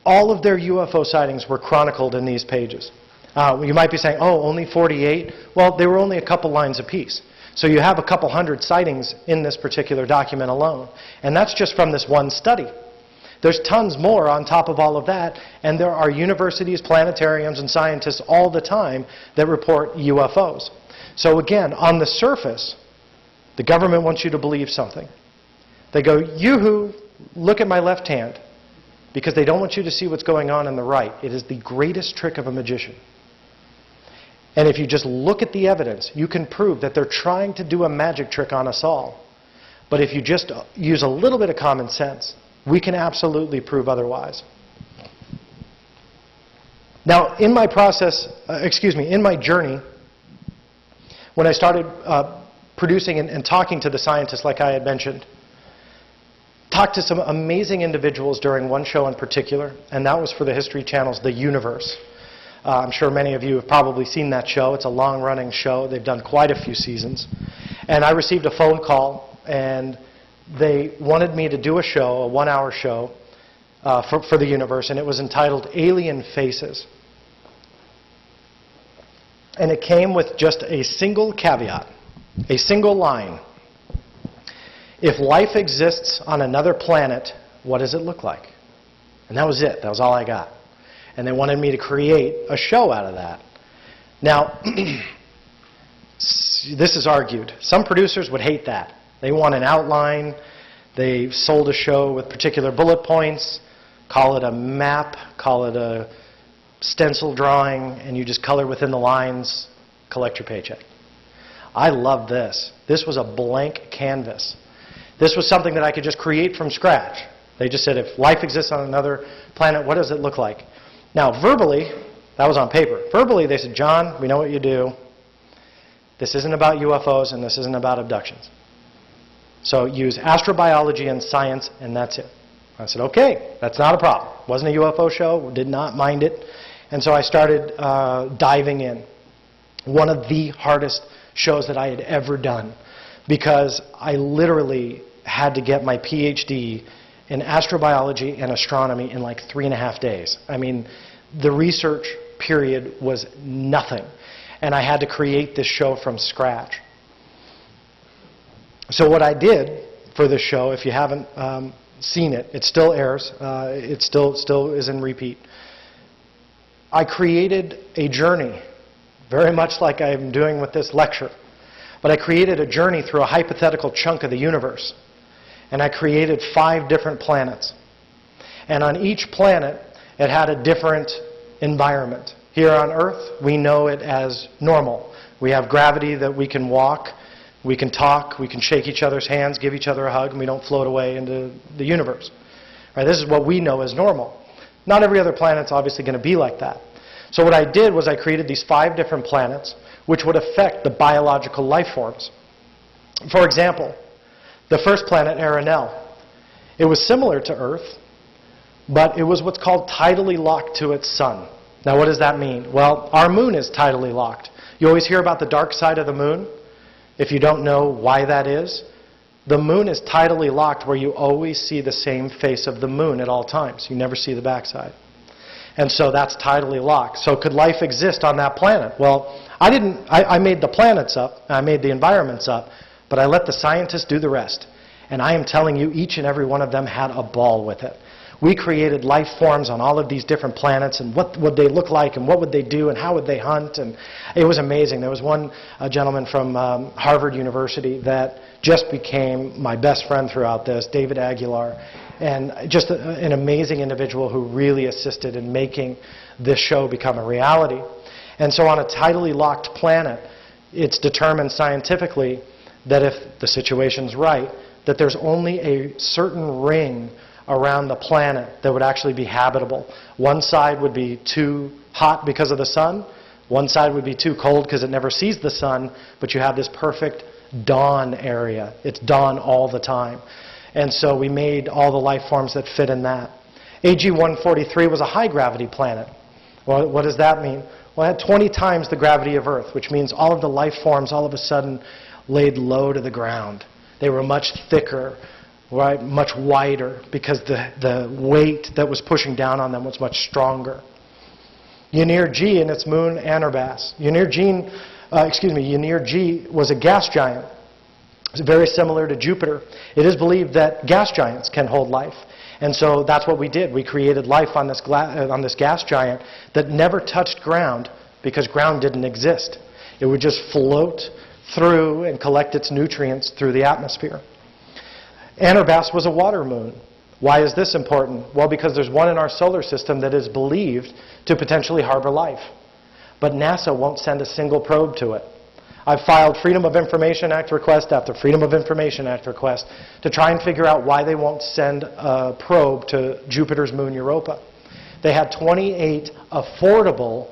All of their UFO sightings were chronicled in these pages. You might be saying, oh, only 48? Well, they were only a couple lines apiece. So you have a couple hundred sightings in this particular document alone. And that's just from this one study. There's tons more on top of all of that, and there are universities, planetariums, and scientists all the time that report UFOs. So again, on the surface, the government wants you to believe something. They go, yoo-hoo, look at my left hand, because they don't want you to see what's going on the right. It is the greatest trick of a magician. And if you just look at the evidence, you can prove that they're trying to do a magic trick on us all. But if you just use a little bit of common sense, we can absolutely prove otherwise. Now, in my process, in my journey, when I started producing and talking to the scientists like I had mentioned, talked to some amazing individuals during one show in particular, and that was for the History Channel's The Universe. I'm sure many of you have probably seen that show. It's a long-running show. They've done quite a few seasons. And I received a phone call, and they wanted me to do a show, a 1-hour show, for the universe, and it was entitled Alien Faces. And it came with just a single caveat, a single line. If life exists on another planet, what does it look like? And that was it. That was all I got. And they wanted me to create a show out of that. Now, this is argued. Some producers would hate that. They want an outline. They sold a show with particular bullet points. Call it a map. Call it a stencil drawing. And you just color within the lines, collect your paycheck. I love this. This was a blank canvas. This was something that I could just create from scratch. They just said, if life exists on another planet, what does it look like? Now, verbally, that was on paper. Verbally, they said, John, we know what you do. This isn't about UFOs, and this isn't about abductions. So use astrobiology and science, and that's it. I said, okay, that's not a problem. Wasn't a UFO show, did not mind it. And so I started diving in. One of the hardest shows that I had ever done, because I literally had to get my PhD in astrobiology and astronomy in like 3.5 days. I mean, the research period was nothing. And I had to create this show from scratch. So what I did for this show, if you haven't seen it, it still airs. It still is in repeat. I created a journey, very much like I'm doing with this lecture. But I created a journey through a hypothetical chunk of the universe. And I created 5 different planets. And on each planet, it had a different environment. Here on Earth, we know it as normal. We have gravity that we can walk, we can talk, we can shake each other's hands, give each other a hug, and we don't float away into the universe. Right, this is what we know as normal. Not every other planet's obviously going to be like that. So what I did was I created these 5 different planets which would affect the biological life forms. For example, the first planet, Arenal, it was similar to Earth, but it was what's called tidally locked to its sun. Now what does that mean? Well, our moon is tidally locked. You always hear about the dark side of the moon. If you don't know why that is, the moon is tidally locked where you always see the same face of the moon at all times. You never see the backside. And so that's tidally locked. So could life exist on that planet? Well, I made the planets up, I made the environments up, but I let the scientists do the rest. And I am telling you, each and every one of them had a ball with it. We created life forms on all of these different planets, and what would they look like, and what would they do, and how would they hunt, and it was amazing. There was one gentleman from Harvard University that just became my best friend throughout this, David Aguilar, and just an amazing individual who really assisted in making this show become a reality. And so on a tidally locked planet, it's determined scientifically that if the situation's right, that there's only a certain ring around the planet that would actually be habitable. One side would be too hot because of the sun, one side would be too cold because it never sees the sun, but you have this perfect dawn area. It's dawn all the time. And so we made all the life forms that fit in that. AG-143 was a high-gravity planet. Well, what does that mean? Well, it had 20 times the gravity of Earth, which means all of the life forms all of a sudden laid low to the ground. They were much thicker, right, much wider, because the weight that was pushing down on them was much stronger. Ynir G and its moon Anubis. Ynir G was a gas giant. It's very similar to Jupiter. It is believed that gas giants can hold life. And so that's what we did. We created life on this gas giant that never touched ground because ground didn't exist. It would just float through and collect its nutrients through the atmosphere. Anubis was a water moon. Why is this important? Well, because there's one in our solar system that is believed to potentially harbor life. But NASA won't send a single probe to it. I've filed Freedom of Information Act request after Freedom of Information Act request to try and figure out why they won't send a probe to Jupiter's moon Europa. They had 28 affordable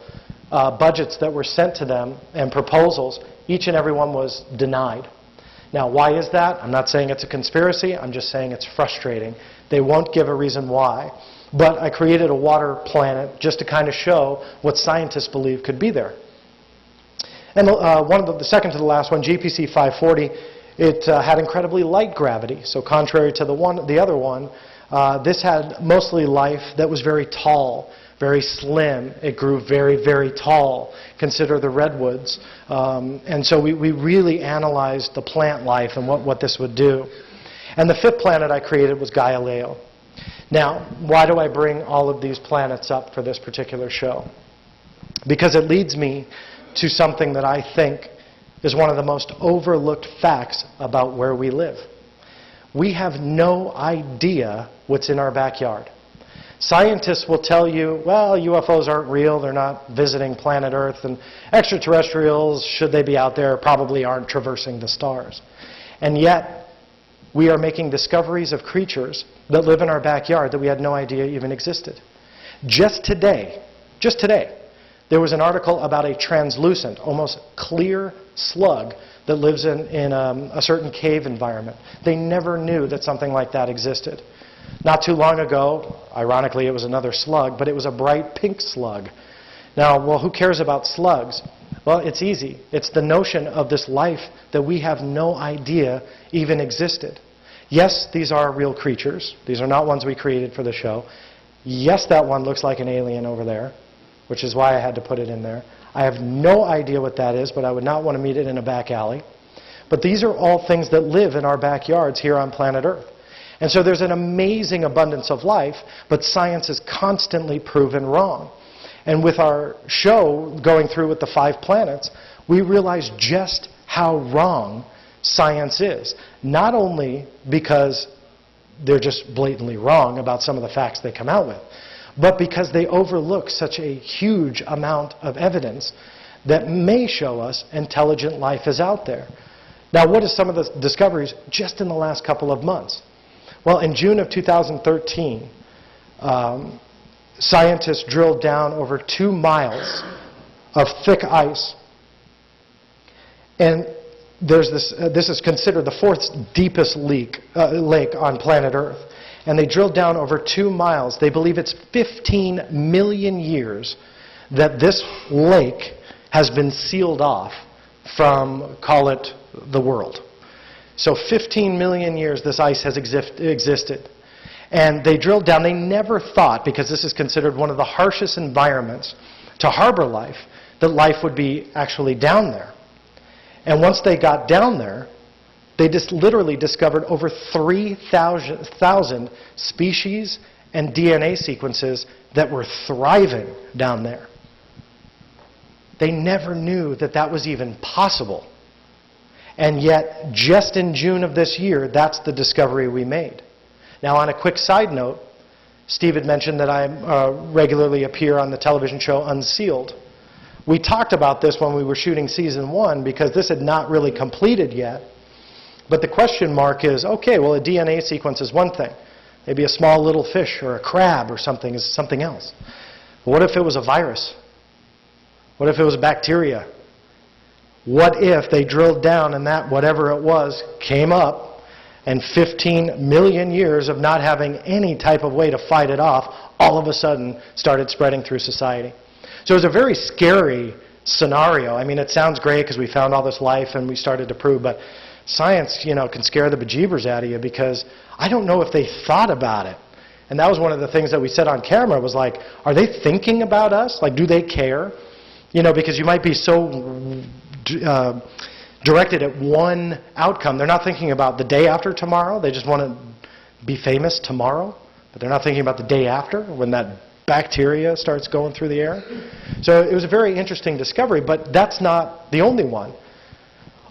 budgets that were sent to them and proposals. Each and every one was denied. Now, why is that? I'm not saying it's a conspiracy. I'm just saying it's frustrating. They won't give a reason why. But I created a water planet just to kind of show what scientists believe could be there. And the second to the last one, GPC 540, it had incredibly light gravity. So contrary to the other one, this had mostly life that was very tall, very slim. It grew very, very tall. Consider the redwoods. And so we really analyzed the plant life and what this would do. And the fifth planet I created was Galileo. Now, why do I bring all of these planets up for this particular show? Because it leads me to something that I think is one of the most overlooked facts about where we live. We have no idea what's in our backyard. Scientists will tell you, well, UFOs aren't real, they're not visiting planet Earth, and extraterrestrials, should they be out there, probably aren't traversing the stars. And yet, we are making discoveries of creatures that live in our backyard that we had no idea even existed. Just today, there was an article about a translucent, almost clear slug that lives in a certain cave environment. They never knew that something like that existed. Not too long ago, ironically, it was another slug, but it was a bright pink slug. Now, well, who cares about slugs? Well, it's easy. It's the notion of this life that we have no idea even existed. Yes, these are real creatures. These are not ones we created for the show. Yes, that one looks like an alien over there, which is why I had to put it in there. I have no idea what that is, but I would not want to meet it in a back alley. But these are all things that live in our backyards here on planet Earth. And so there's an amazing abundance of life, but science is constantly proven wrong. And with our show going through with the 5 planets, we realize just how wrong science is. Not only because they're just blatantly wrong about some of the facts they come out with, but because they overlook such a huge amount of evidence that may show us intelligent life is out there. Now, what are some of the discoveries just in the last couple of months? Well, in June of 2013, scientists drilled down over 2 miles of thick ice. And there's this is considered the 4th deepest lake on planet Earth. And they drilled down over 2 miles. They believe it's 15 million years that this lake has been sealed off from, call it, the world. So 15 million years this ice has existed. And they drilled down. They never thought, because this is considered one of the harshest environments to harbor life, that life would be actually down there. And once they got down there, they just literally discovered over 3,000 species and DNA sequences that were thriving down there. They never knew that that was even possible. And yet, just in June of this year, that's the discovery we made. Now, on a quick side note, Steve had mentioned that I regularly appear on the television show Unsealed. We talked about this when we were shooting season 1 because this had not really completed yet. But the question mark is, okay, well, a DNA sequence is one thing. Maybe a small little fish or a crab or something is something else. But what if it was a virus? What if it was bacteria? What if they drilled down and that whatever it was came up and 15 million years of not having any type of way to fight it off all of a sudden started spreading through society? So it was a very scary scenario. I mean, it sounds great because we found all this life and we started to prove, but science, can scare the bejeebers out of you because I don't know if they thought about it. And that was one of the things that we said on camera was like, are they thinking about us? Like, do they care? Because you might be so directed at one outcome. They're not thinking about the day after tomorrow. They just want to be famous tomorrow. But they're not thinking about the day after when that bacteria starts going through the air. So it was a very interesting discovery, but that's not the only one.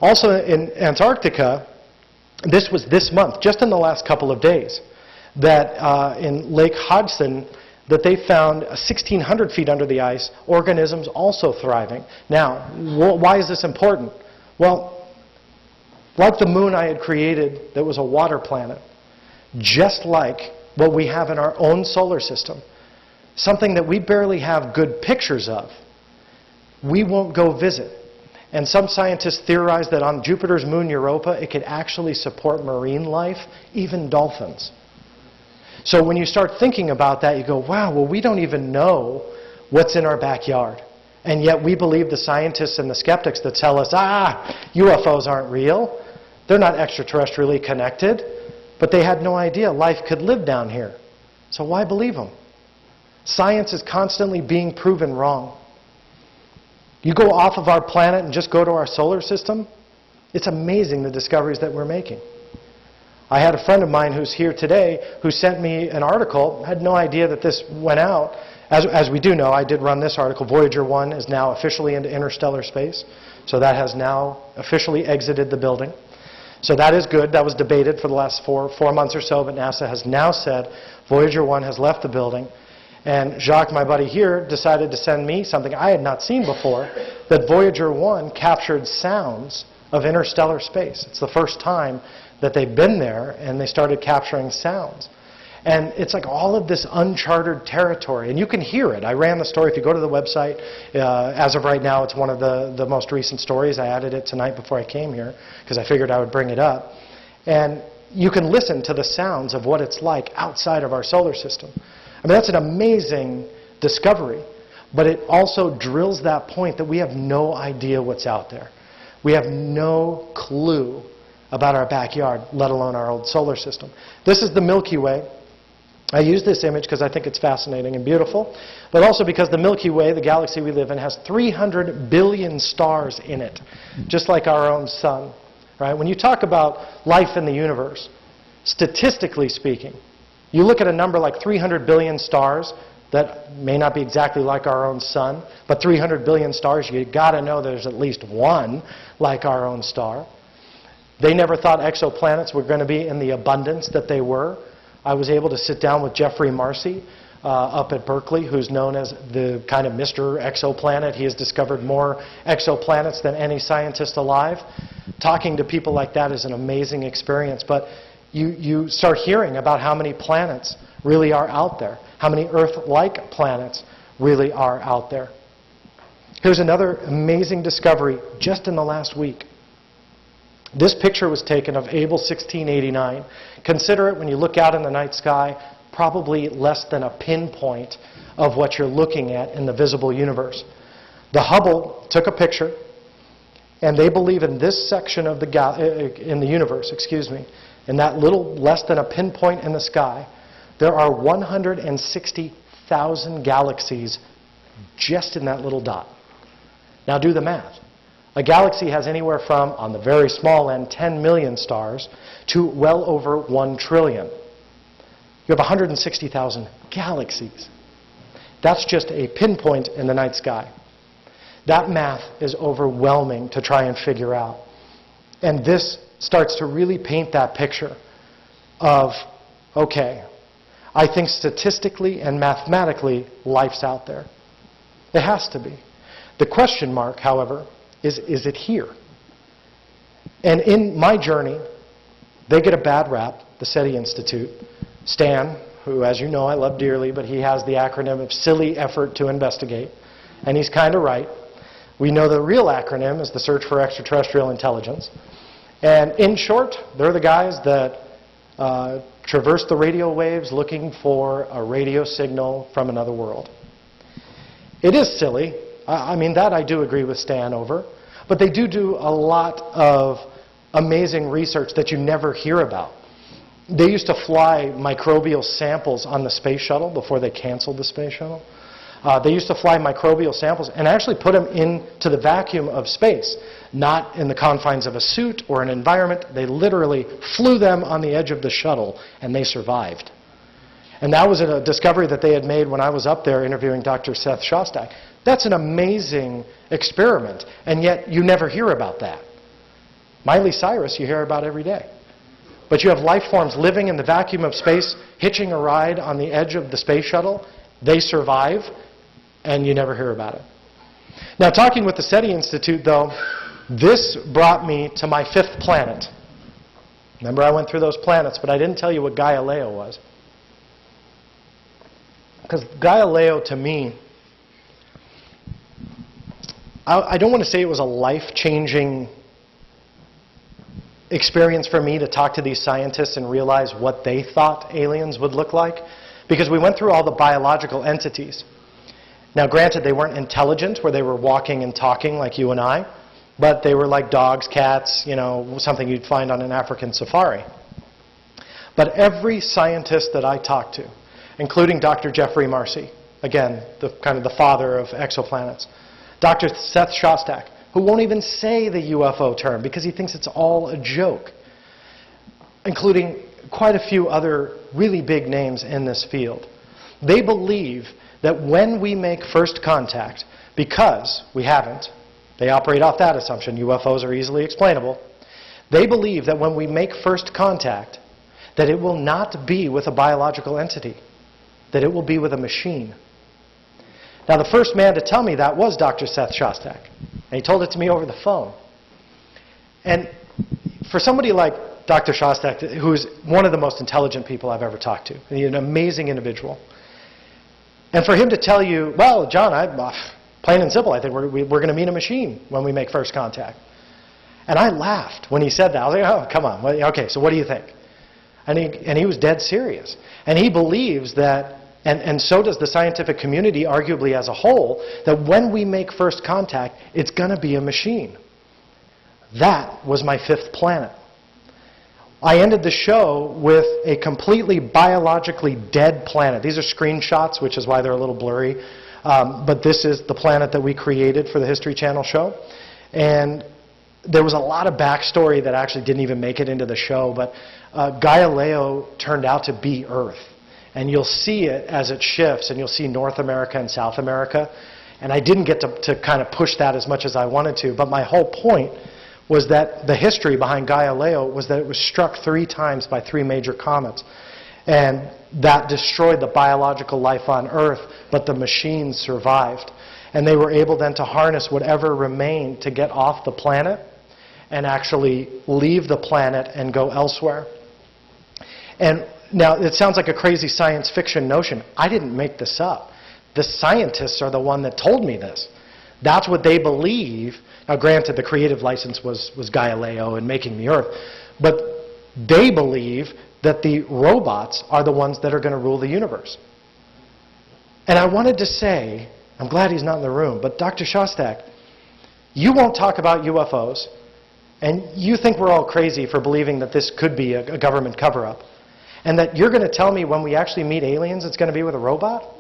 Also in Antarctica, this was this month, just in the last couple of days, that in Lake Hodgson, that they found 1,600 feet under the ice, organisms also thriving. Now, why is this important? Well, like the moon I had created that was a water planet, just like what we have in our own solar system, something that we barely have good pictures of, we won't go visit. And some scientists theorize that on Jupiter's moon Europa, it could actually support marine life, even dolphins. So when you start thinking about that, you go, wow, well, we don't even know what's in our backyard. And yet we believe the scientists and the skeptics that tell us, UFOs aren't real. They're not extraterrestrially connected. But they had no idea life could live down here. So why believe them? Science is constantly being proven wrong. You go off of our planet and just go to our solar system, it's amazing the discoveries that we're making. I had a friend of mine who's here today who sent me an article. I had no idea that this went out. As we do know, I did run this article. Voyager 1 is now officially into interstellar space. So that has now officially exited the building. So that is good. That was debated for the last four months or so, but NASA has now said Voyager 1 has left the building. And Jacques, my buddy here, decided to send me something I had not seen before, that Voyager 1 captured sounds of interstellar space. It's the first time that they've been there, and they started capturing sounds. And it's like all of this uncharted territory, and you can hear it. I ran the story. If you go to the website, as of right now, it's one of the most recent stories. I added it tonight before I came here, because I figured I would bring it up. And you can listen to the sounds of what it's like outside of our solar system. I mean, that's an amazing discovery, but it also drills that point that we have no idea what's out there. We have no clue about our backyard, let alone our old solar system. This is the Milky Way. I use this image because I think it's fascinating and beautiful, but also because the Milky Way, the galaxy we live in, has 300 billion stars in it, just like our own sun. Right? When you talk about life in the universe, statistically speaking, you look at a number like 300 billion stars that may not be exactly like our own sun, but 300 billion stars, you've got to know there's at least one like our own star. They never thought exoplanets were going to be in the abundance that they were. I was able to sit down with Jeffrey Marcy up at Berkeley, who's known as the kind of Mr. Exoplanet. He has discovered more exoplanets than any scientist alive. Talking to people like that is an amazing experience. But you start hearing about how many planets really are out there, how many Earth-like planets really are out there. Here's another amazing discovery just in the last week. This picture was taken of Able 1689. Consider it, when you look out in the night sky, probably less than a pinpoint of what you're looking at in the visible universe. The Hubble took a picture, and they believe in this section of in the universe, in that little less than a pinpoint in the sky, there are 160,000 galaxies just in that little dot. Now do the math. A galaxy has anywhere from, on the very small end, 10 million stars to well over 1 trillion. You have 160,000 galaxies. That's just a pinpoint in the night sky. That math is overwhelming to try and figure out. And this starts to really paint that picture of, okay, I think statistically and mathematically life's out there. It has to be. The question mark, however, is it here? And in my journey, they get a bad rap, the SETI Institute. Stan, who, as you know, I love dearly, but he has the acronym of Silly Effort to Investigate. And he's kind of right. We know the real acronym is the Search for Extraterrestrial Intelligence. And in short, they're the guys that traverse the radio waves looking for a radio signal from another world. It is silly. I mean, that I do agree with Stan over. But they do a lot of amazing research that you never hear about. They used to fly microbial samples on the space shuttle before they canceled the space shuttle. They used to fly microbial samples and actually put them into the vacuum of space, not in the confines of a suit or an environment. They literally flew them on the edge of the shuttle, and they survived. And that was a discovery that they had made when I was up there interviewing Dr. Seth Shostak. That's an amazing experiment, and yet you never hear about that. Miley Cyrus you hear about every day. But you have life forms living in the vacuum of space, hitching a ride on the edge of the space shuttle. They survive, and you never hear about it. Now, talking with the SETI Institute, though, this brought me to my fifth planet. Remember, I went through those planets, but I didn't tell you what Galileo was. Because Galileo, to me, I don't want to say it was a life-changing experience for me to talk to these scientists and realize what they thought aliens would look like, because we went through all the biological entities. Now, granted, they weren't intelligent, where they were walking and talking like you and I, but they were like dogs, cats, you know, something you'd find on an African safari. But every scientist that I talked to, including Dr. Jeffrey Marcy, again, kind of the father of exoplanets, Dr. Seth Shostak, who won't even say the UFO term because he thinks it's all a joke, including quite a few other really big names in this field. They believe that when we make first contact, because we haven't, they operate off that assumption, UFOs are easily explainable, they believe that when we make first contact, that it will not be with a biological entity, that it will be with a machine. Now, the first man to tell me that was Dr. Seth Shostak, and he told it to me over the phone. And for somebody like Dr. Shostak, who's one of the most intelligent people I've ever talked to, he's an amazing individual, and for him to tell you, well, John, plain and simple, I think we're going to meet a machine when we make first contact. And I laughed when he said that. I was like, oh, come on. Okay, so what do you think? And he was dead serious. And he believes that, and so does the scientific community, arguably as a whole, that when we make first contact, it's going to be a machine. That was my fifth planet. I ended the show with a completely biologically dead planet. These are screenshots, which is why they're a little blurry. But this is the planet that we created for the History Channel show. And there was a lot of backstory that actually didn't even make it into the show. But Galileo turned out to be Earth. And you'll see it as it shifts, and you'll see North America and South America. And I didn't get to kind of push that as much as I wanted to. But my whole point was that the history behind Galileo was that it was struck 3 times by 3 major comets. And that destroyed the biological life on Earth, but the machines survived. And they were able then to harness whatever remained to get off the planet and actually leave the planet and go elsewhere. And now, it sounds like a crazy science fiction notion. I didn't make this up. The scientists are the one that told me this. That's what they believe. Now, granted, the creative license was Galileo and making the Earth. But they believe that the robots are the ones that are going to rule the universe. And I wanted to say, I'm glad he's not in the room, but Dr. Shostak, you won't talk about UFOs, and you think we're all crazy for believing that this could be a government cover-up, and that you're going to tell me when we actually meet aliens it's going to be with a robot?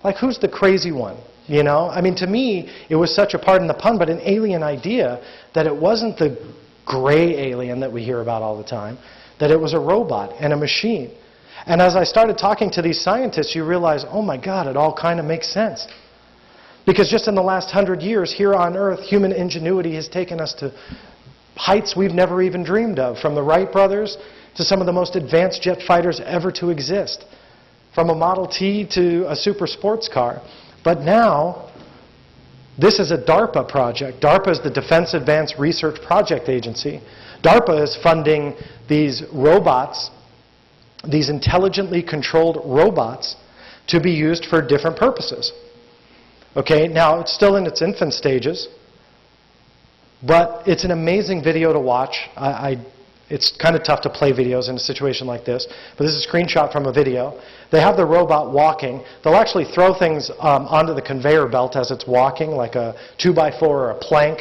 Like, who's the crazy one? You know? I mean, to me, it was such a, pardon the pun, but an alien idea that it wasn't the gray alien that we hear about all the time, that it was a robot and a machine. And as I started talking to these scientists, you realize, oh my God, it all kind of makes sense. Because just in the last 100 years, here on Earth, human ingenuity has taken us to heights we've never even dreamed of, from the Wright brothers to some of the most advanced jet fighters ever to exist, from a Model T to a super sports car. But now, this is a DARPA project. DARPA is the Defense Advanced Research Project Agency. DARPA is funding these robots, these intelligently controlled robots, to be used for different purposes. Okay, now it's still in its infant stages, but it's an amazing video to watch. It's kind of tough to play videos in a situation like this, but this is a screenshot from a video. They have the robot walking. They'll actually throw things onto the conveyor belt as it's walking, like a 2x4 or a plank,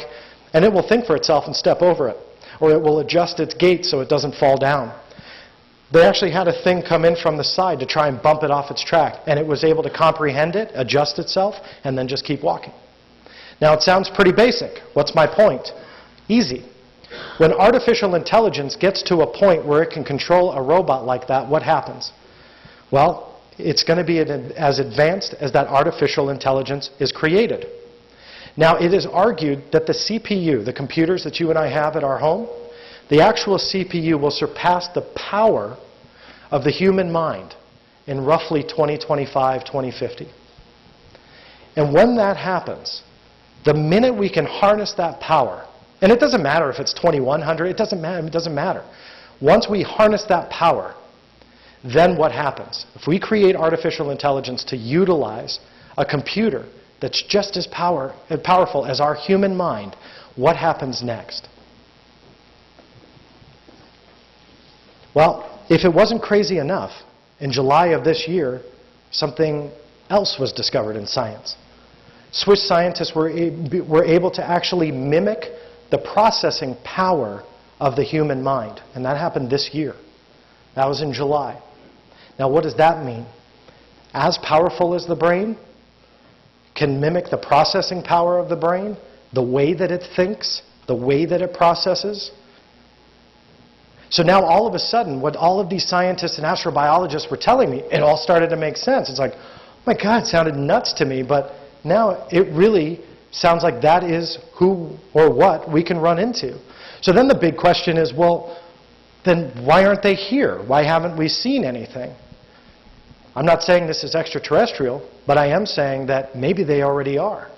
and it will think for itself and step over it, or it will adjust its gait so it doesn't fall down. They actually had a thing come in from the side to try and bump it off its track, and it was able to comprehend it, adjust itself, and then just keep walking. Now, it sounds pretty basic. What's my point? Easy. When artificial intelligence gets to a point where it can control a robot like that, what happens? Well, it's going to be as advanced as that artificial intelligence is created. Now, it is argued that the CPU, the computers that you and I have at our home, the actual CPU will surpass the power of the human mind in roughly 2025, 2050. And when that happens, the minute we can harness that power, and it doesn't matter if it's 2100, it doesn't matter. Once we harness that power, then what happens? If we create artificial intelligence to utilize a computer that's just as powerful as our human mind, what happens next? Well, if it wasn't crazy enough, in July of this year, something else was discovered in science. Swiss scientists were able to actually mimic the processing power of the human mind, and that happened this year. That was in July. Now, what does that mean? As powerful as the brain can mimic the processing power of the brain, the way that it thinks, the way that it processes. So now all of a sudden, what all of these scientists and astrobiologists were telling me, it all started to make sense. It's like, oh my God, it sounded nuts to me, but now it really sounds like that is who or what we can run into. So then the big question is, well, then why aren't they here? Why haven't we seen anything? I'm not saying this is extraterrestrial, but I am saying that maybe they already are.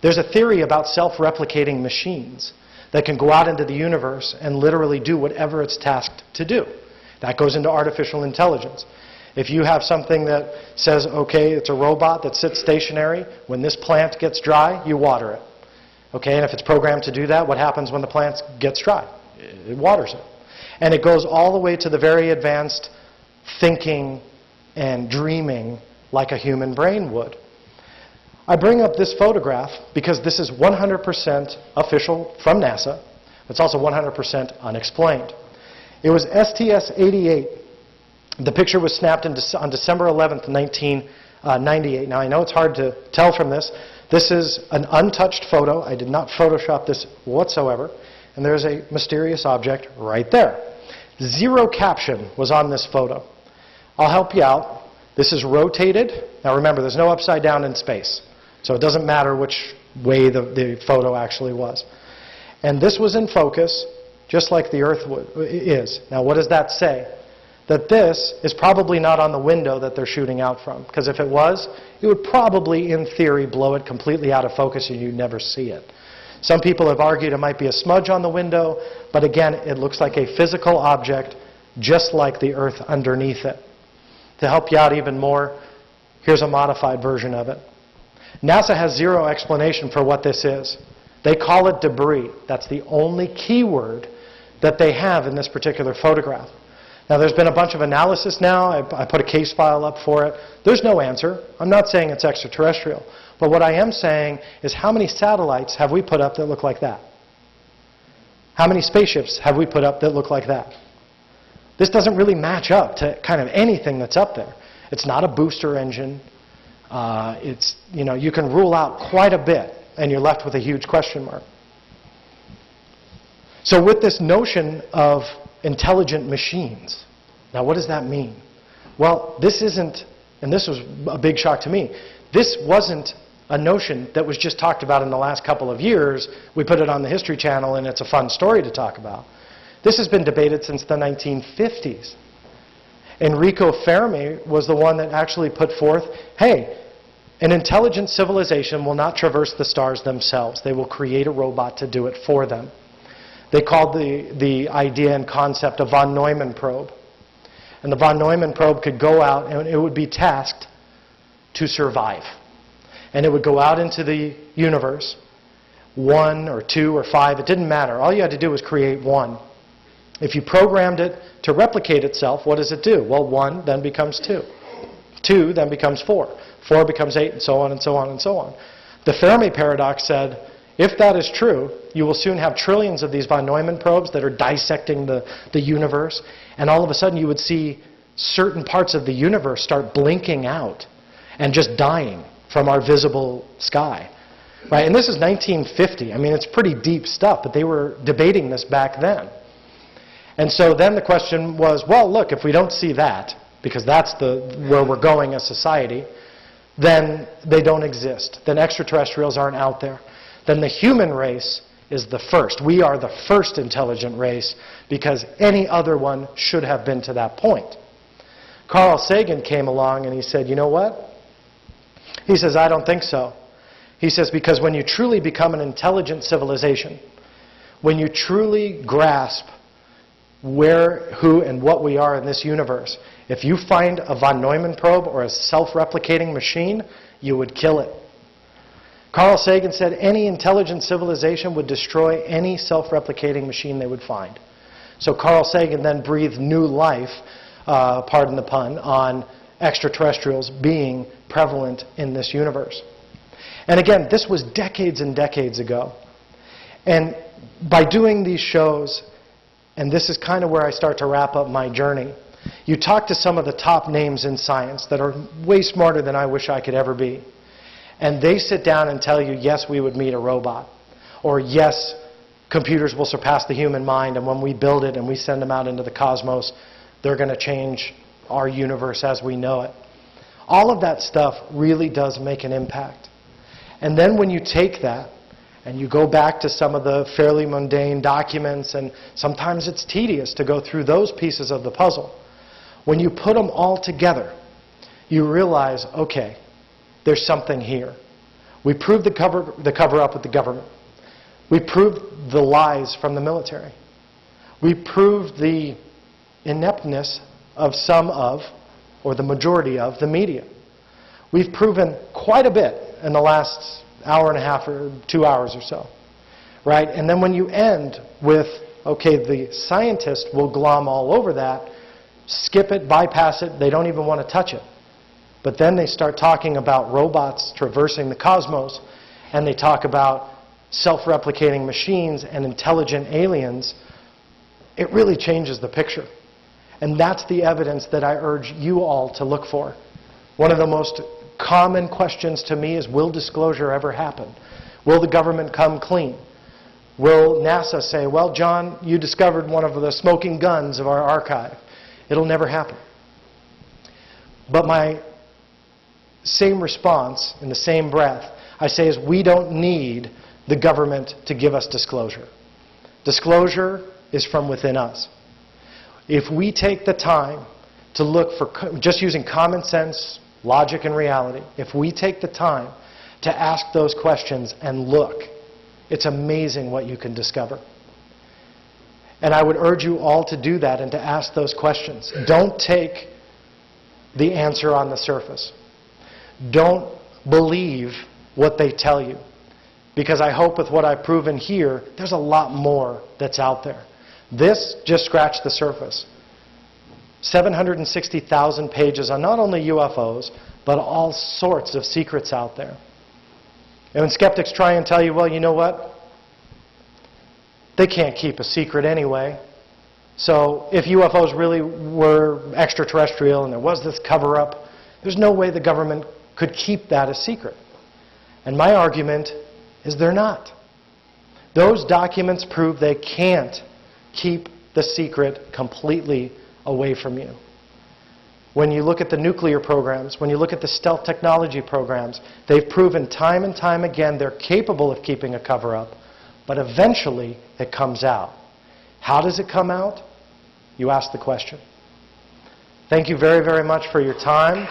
There's a theory about self-replicating machines that can go out into the universe and literally do whatever it's tasked to do. That goes into artificial intelligence. If you have something that says, okay, it's a robot that sits stationary, when this plant gets dry, you water it. Okay, and if it's programmed to do that, what happens when the plant gets dry? It waters it. And it goes all the way to the very advanced thinking and dreaming like a human brain would. I bring up this photograph because this is 100% official from NASA. It's also 100% unexplained. It was STS-88. The picture was snapped on December 11th, 1998. Now, I know it's hard to tell from this. This is an untouched photo. I did not Photoshop this whatsoever. And there's a mysterious object right there. Zero caption was on this photo. I'll help you out. This is rotated. Now, remember, there's no upside down in space. So it doesn't matter which way the photo actually was. And this was in focus, just like the Earth is. Now, what does that say? That this is probably not on the window that they're shooting out from. Because if it was, it would probably, in theory, blow it completely out of focus and you'd never see it. Some people have argued it might be a smudge on the window, but again, it looks like a physical object, just like the Earth underneath it. To help you out even more, here's a modified version of it. NASA has zero explanation for what this is. They call it debris. That's the only keyword that they have in this particular photograph. Now, there's been a bunch of analysis now. I put a case file up for it. There's no answer. I'm not saying it's extraterrestrial. But what I am saying is, how many satellites have we put up that look like that? How many spaceships have we put up that look like that? This doesn't really match up to kind of anything that's up there. It's not a booster engine. You can rule out quite a bit, and you're left with a huge question mark. So with this notion of intelligent machines, now what does that mean? Well, this isn't, and this was a big shock to me, this wasn't a notion that was just talked about in the last couple of years. We put it on the History Channel and it's a fun story to talk about. This has been debated since the 1950s. Enrico Fermi was the one that actually put forth, hey, an intelligent civilization will not traverse the stars themselves. They will create a robot to do it for them. They called the idea and concept a von Neumann probe. And the von Neumann probe could go out and it would be tasked to survive. And it would go out into the universe, 1 or 2 or 5, it didn't matter. All you had to do was create one. If you programmed it to replicate itself, what does it do? Well, 1 then becomes 2. 2 then becomes 4. 4 becomes 8, and so on and so on and so on. The Fermi paradox said, if that is true, you will soon have trillions of these von Neumann probes that are dissecting the universe, and all of a sudden you would see certain parts of the universe start blinking out and just dying from our visible sky. Right? And this is 1950. I mean, it's pretty deep stuff, but they were debating this back then. And so then the question was, well, look, if we don't see that, because that's where we're going as society, then they don't exist. Then extraterrestrials aren't out there. Then the human race is the first. We are the first intelligent race because any other one should have been to that point. Carl Sagan came along and he said, you know what? He says, I don't think so. He says, because when you truly become an intelligent civilization, when you truly grasp where, who, and what we are in this universe, if you find a von Neumann probe or a self-replicating machine, you would kill it. Carl Sagan said any intelligent civilization would destroy any self-replicating machine they would find. So Carl Sagan then breathed new life, pardon the pun, on extraterrestrials being prevalent in this universe. And again, this was decades and decades ago. And by doing these shows, and this is kind of where I start to wrap up my journey, you talk to some of the top names in science that are way smarter than I wish I could ever be. And they sit down and tell you, yes, we would meet a robot. Or yes, computers will surpass the human mind, and when we build it and we send them out into the cosmos, they're going to change our universe as we know it. All of that stuff really does make an impact. And then when you take that and you go back to some of the fairly mundane documents, and sometimes it's tedious to go through those pieces of the puzzle, when you put them all together, you realize, okay, there's something here. We proved the cover-up with the government. We proved the lies from the military. We proved the ineptness of some of, or the majority of, the media. We've proven quite a bit in the last hour and a half or 2 hours or so. Right? And then when you end with, okay, the scientists will glom all over that, skip it, bypass it, they don't even want to touch it. But then they start talking about robots traversing the cosmos, and they talk about self-replicating machines and intelligent aliens. It really changes the picture. And that's the evidence that I urge you all to look for. One of the most common questions to me is, will disclosure ever happen? Will the government come clean? Will NASA say, well, John, you discovered one of the smoking guns of our archive? It'll never happen. But my same response, in the same breath, I say is we don't need the government to give us disclosure. Disclosure is from within us. If we take the time to look for, just using common sense, logic, and reality, if we take the time to ask those questions and look, it's amazing what you can discover. And I would urge you all to do that and to ask those questions. Don't take the answer on the surface. Don't believe what they tell you. Because I hope with what I've proven here, there's a lot more that's out there. This just scratched the surface. 760,000 pages on not only UFOs, but all sorts of secrets out there. And when skeptics try and tell you, well, you know what? They can't keep a secret anyway. So if UFOs really were extraterrestrial and there was this cover-up, there's no way the government could keep that a secret. And my argument is they're not. Those documents prove they can't keep the secret completely away from you. when you look at the nuclear programs, when you look at the stealth technology programs, they've proven time and time again they're capable of keeping a cover-up, but eventually it comes out. How does it come out? You ask the question. Thank you very, very much for your time.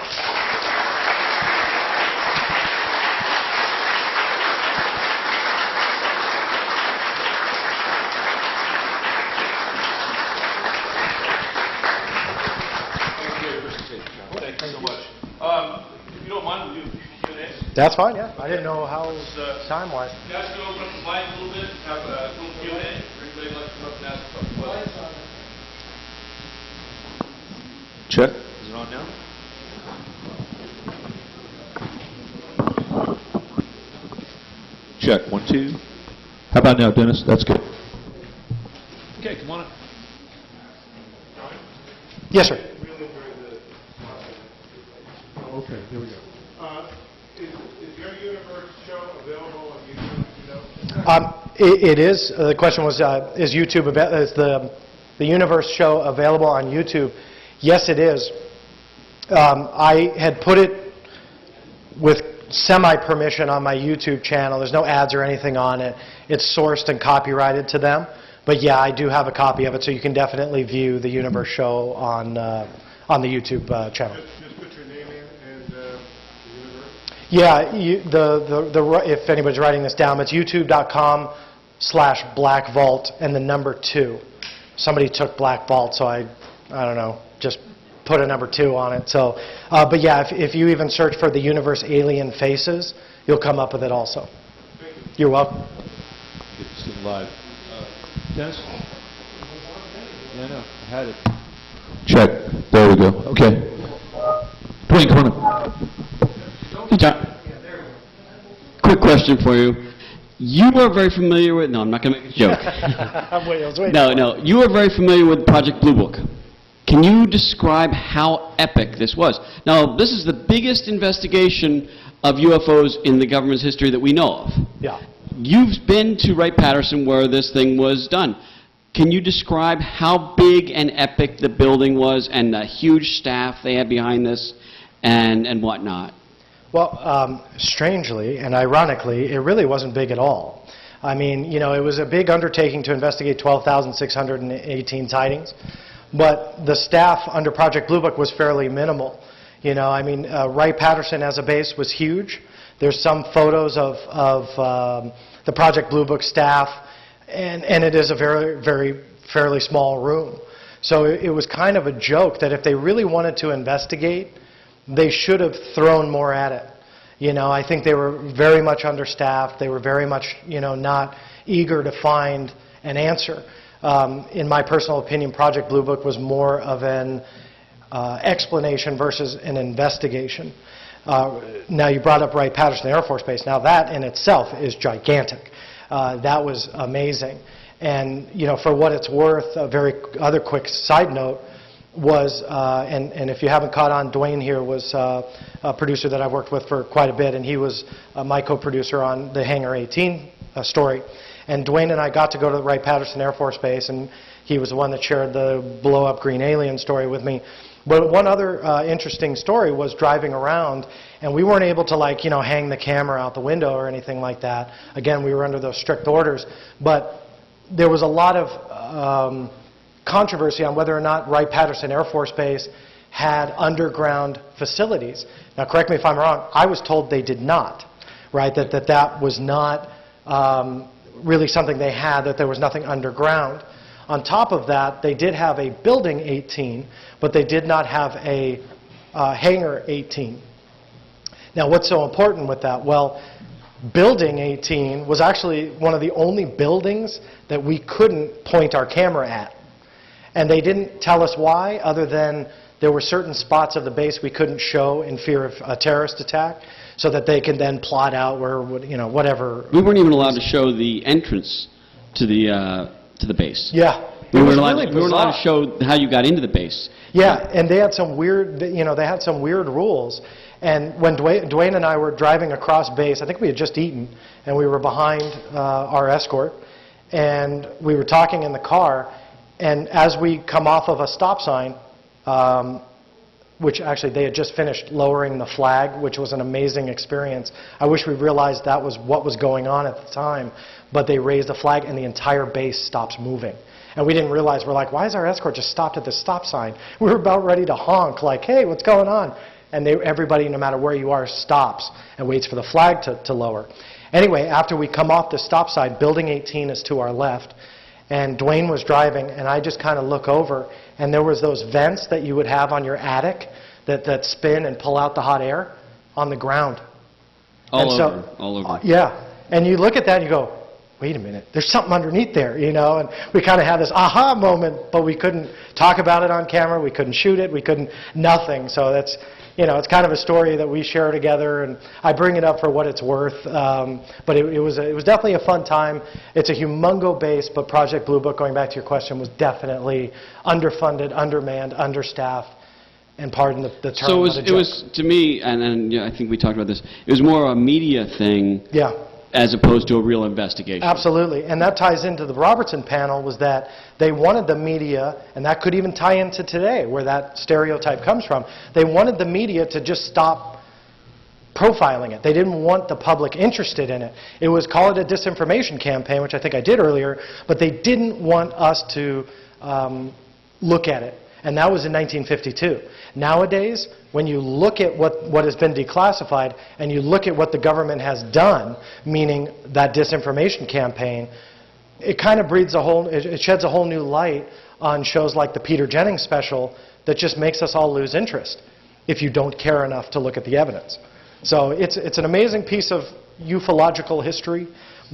Thank you so much. If you don't mind, we'll do Q&A.
That's fine, yeah. I didn't know how time-wise.
Guys, can open up the mic a little bit, have a little Q&A. Everybody like to come up and ask a question. Check. Is it on now? Check. 1, 2. How about now, Dennis? That's good. Okay, come on up.
Yes, sir.
Okay, here we go. Is your universe show available on YouTube? You know?
It is. The question was, is the Universe show available on YouTube? Yes, it is. I had put it with semi-permission on my YouTube channel. There's no ads or anything on it. It's sourced and copyrighted to them. But yeah, I do have a copy of it, so you can definitely view the Universe show on the YouTube channel.
Just put your name in and the universe.
Yeah, if anybody's writing this down, it's youtube.com/blackvault and the number 2. Somebody took Black Vault, so I don't know, just put a number 2 on it. So, but yeah, if you even search for the Universe Alien Faces, you'll come up with it also.
Thank you.
You're welcome.
It's still live. Dennis? Yeah, no, I had it. Check. There we go. Okay. Dwayne, come on up.
Hey, John. Quick question for you. You are very familiar with... No, I'm not going to make a joke.
I was waiting.
No. You are very familiar with Project Blue Book. Can you describe how epic this was? Now, this is the biggest investigation of UFOs in the government's history that we know of.
Yeah.
You've been to Wright-Patterson where this thing was done. Can you describe how big and epic the building was and the huge staff they had behind this and whatnot?
Well, strangely and ironically, it really wasn't big at all. I mean, you know, it was a big undertaking to investigate 12,618 sightings, but the staff under Project Blue Book was fairly minimal. You know, I mean, Wright-Patterson as a base was huge. There's some photos of the Project Blue Book staff, and it is a very fairly small room. So it was kind of a joke that if they really wanted to investigate, they should have thrown more at it. You know, I think they were very much understaffed. They were very much, you know, not eager to find an answer. In my personal opinion, Project Blue Book was more of an explanation versus an investigation. Now, you brought up Wright-Patterson Air Force Base. Now, that in itself is gigantic. That was amazing. And, you know, for what it's worth, a very other quick side note was, and if you haven't caught on, Dwayne here was a producer that I've worked with for quite a bit, and he was my co-producer on the Hangar 18 story. And Dwayne and I got to go to the Wright-Patterson Air Force Base, and he was the one that shared the blow-up green alien story with me. But one other interesting story was driving around, and we weren't able to, like, you know, hang the camera out the window or anything like that. Again, we were under those strict orders. But there was a lot of controversy on whether or not Wright-Patterson Air Force Base had underground facilities. Now, correct me if I'm wrong, I was told they did not, right? That was not really something they had, that there was nothing underground. On top of that, they did have a Building 18, but they did not have a Hangar 18. Now, what's so important with that? Well, Building 18 was actually one of the only buildings that we couldn't point our camera at. And they didn't tell us why, other than there were certain spots of the base we couldn't show in fear of a terrorist attack, so that they could then plot out where, you know, whatever.
We weren't even allowed to show the entrance to the base.
Yeah.
We
It
weren't
was
allowed,
really
we weren't allowed to
bizarre.
show how you got into the base.
Yeah, and they had some weird, you know, they had some weird rules. And when Dwayne and I were driving across base, I think we had just eaten, and we were behind our escort, and we were talking in the car, and as we come off of a stop sign, which actually they had just finished lowering the flag, which was an amazing experience. I wish we realized that was what was going on at the time, but they raised the flag and the entire base stops moving. And we didn't realize, we're like, why is our escort just stopped at this stop sign? We were about ready to honk, like, hey, what's going on? And everybody, no matter where you are, stops and waits for the flag to lower. Anyway, after we come off the stop sign, Building 18 is to our left, and Dwayne was driving, and I just kind of look over, and there was those vents that you would have on your attic that spin and pull out the hot air on the ground.
All over.
Yeah. And you look at that and you go, wait a minute, there's something underneath there, you know? And we kind of had this aha moment, but we couldn't talk about it on camera, we couldn't shoot it, we couldn't, nothing. So that's, you know, it's kind of a story that we share together, and I bring it up for what it's worth. But it was definitely a fun time. It's a humongo base, but Project Blue Book, going back to your question, was definitely underfunded, undermanned, understaffed, and pardon the term.
So it was to me, and yeah, I think we talked about this, it was more a media thing.
Yeah.
As opposed to a real investigation.
Absolutely. And that ties into the Robertson panel, was that they wanted the media, and that could even tie into today, where that stereotype comes from. They wanted the media to just stop profiling it. They didn't want the public interested in it. It was, call it a disinformation campaign, which I think I did earlier, but they didn't want us to look at it. And that was in 1952. Nowadays, when you look at what has been declassified and you look at what the government has done, meaning that disinformation campaign, it kind of breeds it sheds a whole new light on shows like the Peter Jennings special that just makes us all lose interest if you don't care enough to look at the evidence. So it's an amazing piece of ufological history,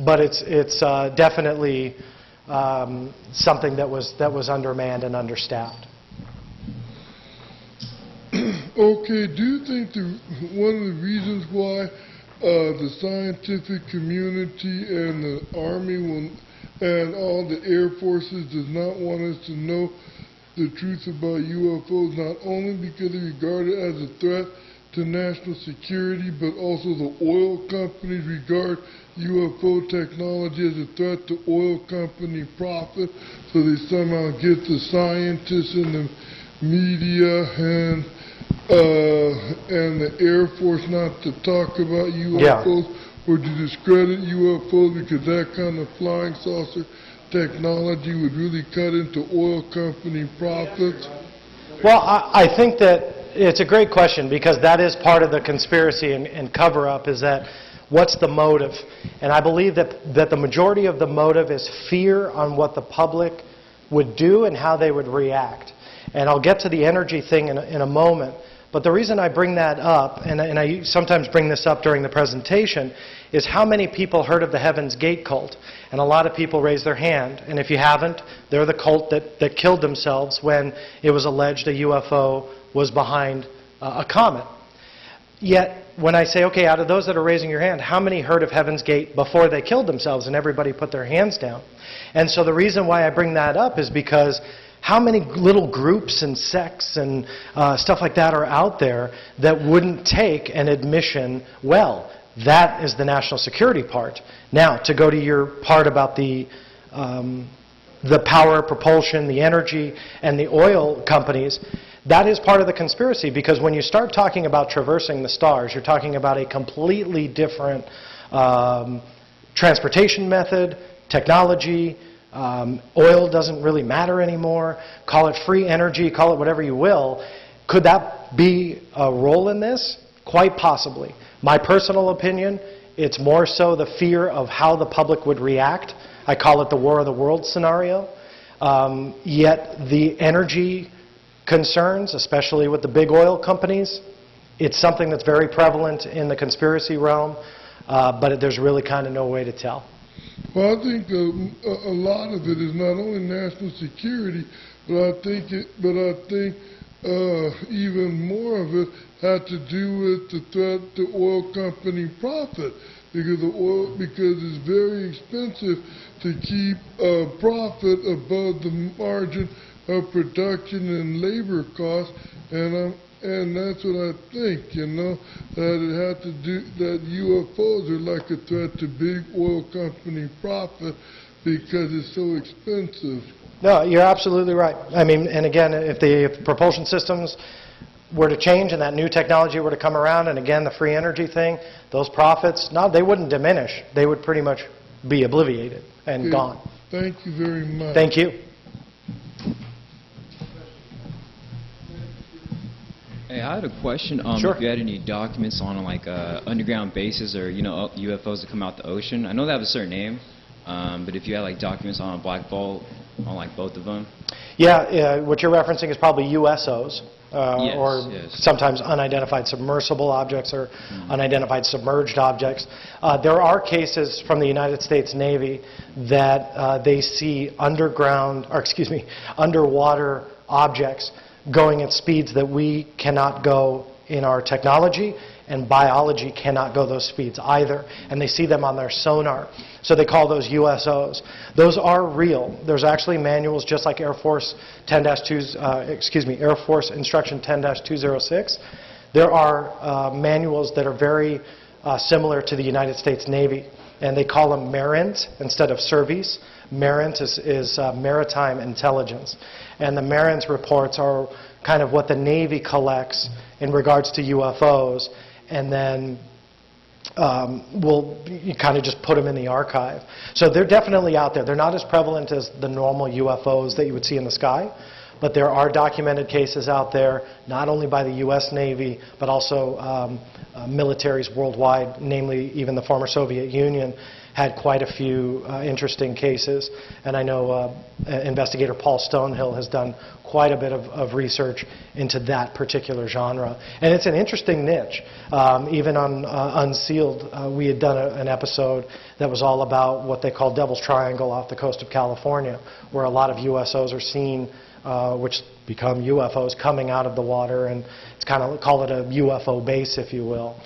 but it's definitely something that was undermanned and understaffed.
Okay, do you think one of the reasons why the scientific community and the Army and all the Air Forces does not want us to know the truth about UFOs, not only because they regard it as a threat to national security, but also the oil companies regard UFO technology as a threat to oil company profit, so they somehow get the scientists and the media and the Air Force not to talk about UFOs or to discredit UFOs, because that kind of flying saucer technology would really cut into oil company profits?
Well, I think that it's a great question, because that is part of the conspiracy and cover-up, is that what's the motive? And I believe that the majority of the motive is fear on what the public would do and how they would react. And I'll get to the energy thing in a moment. But the reason I bring that up, and I sometimes bring this up during the presentation, is how many people heard of the Heaven's Gate cult? And a lot of people raise their hand. And if you haven't, they're the cult that killed themselves when it was alleged a UFO was behind a comet. Yet, when I say, okay, out of those that are raising your hand, how many heard of Heaven's Gate before they killed themselves? And everybody put their hands down. And so the reason why I bring that up is because how many little groups and sects and stuff like that are out there that wouldn't take an admission well? That is the national security part. Now, to go to your part about the power, propulsion, the energy, and the oil companies, that is part of the conspiracy, because when you start talking about traversing the stars, you're talking about a completely different transportation method, technology. Oil doesn't really matter anymore. Call it free energy, call it whatever you will. Could that be a role in this? Quite possibly. My personal opinion, it's more so the fear of how the public would react. I call it the War of the Worlds scenario. Yet the energy concerns, especially with the big oil companies, it's something that's very prevalent in the conspiracy realm, but there's really kind of no way to tell.
Well, I think a lot of it is not only national security, but I think even more of it had to do with the threat to oil company profit, because it's very expensive to keep profit above the margin of production and labor costs, and that's what I think, that it had to do, that UFOs are like a threat to big oil company profit because it's so expensive.
No, you're absolutely right. I mean, and again, if the propulsion systems were to change and that new technology were to come around, and again, the free energy thing, those profits, no, they wouldn't diminish. They would pretty much be obliviated and gone.
Thank you very much.
Thank you.
Hey, I had a question.
Sure.
If you had any documents on like underground bases or UFOs that come out the ocean. I know they have a certain name, but if you had like documents on a black vault on like both of them.
Yeah, what you're referencing is probably USOs,
Yes,
or
yes.
sometimes unidentified submersible objects or unidentified submerged objects. There are cases from the United States Navy that they see underwater objects going at speeds that we cannot go in our technology, and biology cannot go those speeds either, and they see them on their sonar. So they call those USOs. Those are real. There's actually manuals, just like Air Force Air Force Instruction 10-206. There are manuals that are very similar to the United States Navy, and they call them MARINs instead of SERVIS. MARINs is maritime intelligence, and the MARINs reports are kind of what the Navy collects in regards to UFOs, and then you kind of just put them in the archive. So they're definitely out there. They're not as prevalent as the normal UFOs that you would see in the sky, but there are documented cases out there, not only by the U.S. Navy, but also militaries worldwide, namely even the former Soviet Union, had quite a few interesting cases. And I know investigator Paul Stonehill has done quite a bit of research into that particular genre. And it's an interesting niche. Even on Unsealed, we had done an episode that was all about what they call Devil's Triangle off the coast of California, where a lot of USOs are seen, which become UFOs coming out of the water, and it's kind of, call it a UFO base, if you will.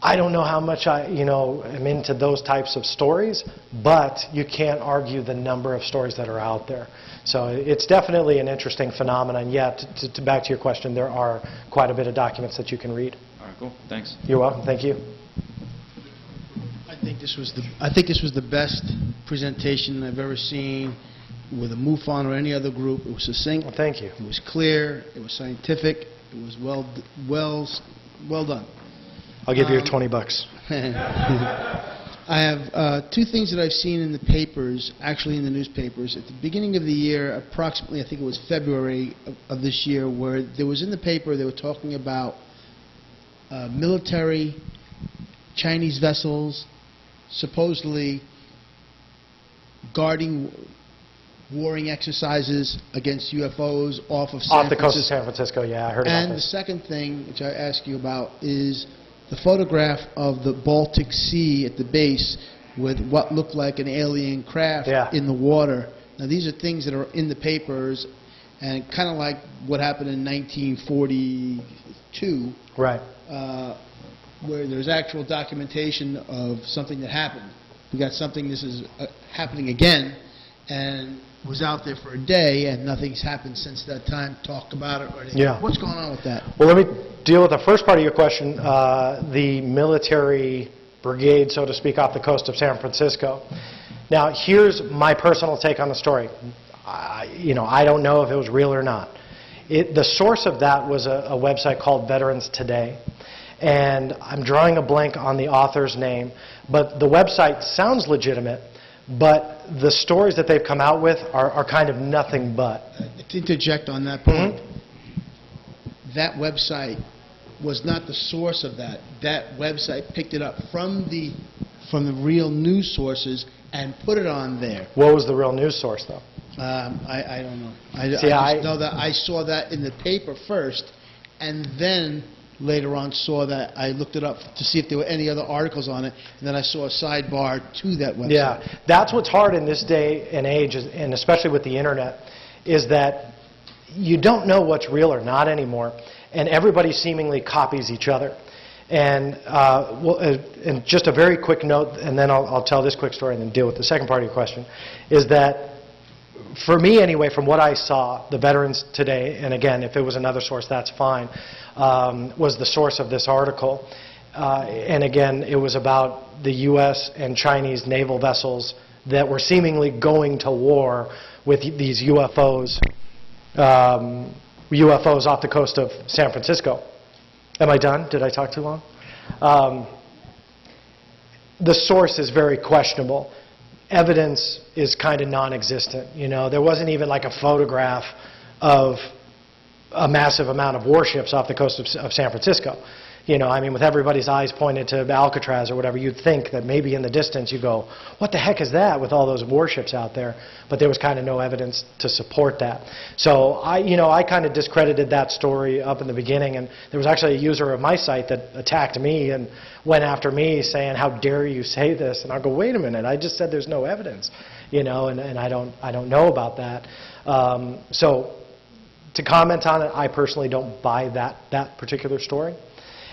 I don't know how much I am into those types of stories, but you can't argue the number of stories that are out there. So it's definitely an interesting phenomenon. Yeah, back to your question, there are quite a bit of documents that you can read.
All right, cool. Thanks.
You're welcome. Thank you.
I think this was the best presentation I've ever seen with a MUFON or any other group. It was succinct.
Well, thank you.
It was clear. It was scientific. It was well done.
I'll give you your $20.
I have two things that I've seen in the papers, actually in the newspapers. At the beginning of the year, approximately, I think it was February of this year, where there was in the paper, they were talking about military Chinese vessels supposedly guarding warring exercises against UFOs off of San
Off the coast of
Francisco.
San Francisco, yeah, I heard about
And the
this.
second thing, which I ask you about, is the photograph of the Baltic Sea at the base with what looked like an alien craft
Yeah.
in the water. Now, these are things that are in the papers, and kind of like what happened in 1942,
Right.
where there's actual documentation of something that happened. We got something, this is happening again, and was out there for a day, and nothing's happened since that time. Talk about it or anything.
Yeah.
What's going on with that?
Well, let me deal with the first part of your question, the military brigade, so to speak, off the coast of San Francisco. Now, here's my personal take on the story. I don't know if it was real or not. The source of that was a website called Veterans Today, and I'm drawing a blank on the author's name, but the website sounds legitimate, but the stories that they've come out with are kind of nothing but.
To interject on that point, that website was not the source of that. That website picked it up from the real news sources and put it on there.
What was the real news source, though?
I don't know. I
See,
just know that I saw that in the paper first, and then later on saw that, I looked it up to see if there were any other articles on it, and then I saw a sidebar to that website.
Yeah, that's what's hard in this day and age, and especially with the internet, is that you don't know what's real or not anymore, and everybody seemingly copies each other. And and just a very quick note, and then I'll tell this quick story and then deal with the second part of your question, is that for me anyway, from what I saw, the Veterans Today, and again, if it was another source, that's fine, was the source of this article. And again, it was about the U.S. and Chinese naval vessels that were seemingly going to war with these UFOs UFOs off the coast of San Francisco. Am I done? Did I talk too long? The source is very questionable. Evidence is kind of non-existent. You know, there wasn't even like a photograph of a massive amount of warships off the coast of San Francisco. You know, I mean, with everybody's eyes pointed to Alcatraz or whatever, you'd think that maybe in the distance you go, what the heck is that with all those warships out there? But there was kind of no evidence to support that. So I kind of discredited that story up in the beginning, and there was actually a user of my site that attacked me and went after me saying, how dare you say this? And I go, wait a minute, I just said there's no evidence, you know, and I don't know about that. So to comment on it, I personally don't buy that particular story.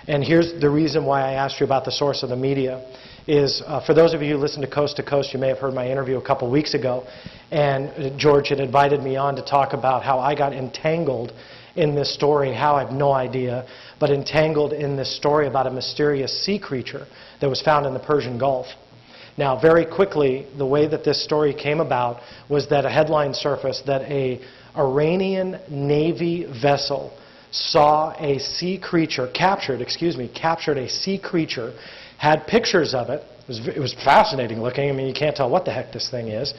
And here's the reason why I asked you about the source of the media is, for those of you who listen to Coast, you may have heard my interview a couple weeks ago, and George had invited me on to talk about how I got entangled in this story, how I have no idea, but entangled in this story about a mysterious sea creature that was found in the Persian Gulf. Now, very quickly, the way that this story came about was that a headline surfaced that an Iranian Navy vessel saw a sea creature, captured a sea creature, had pictures of it. It was fascinating looking. I mean, you can't tell what the heck this thing is.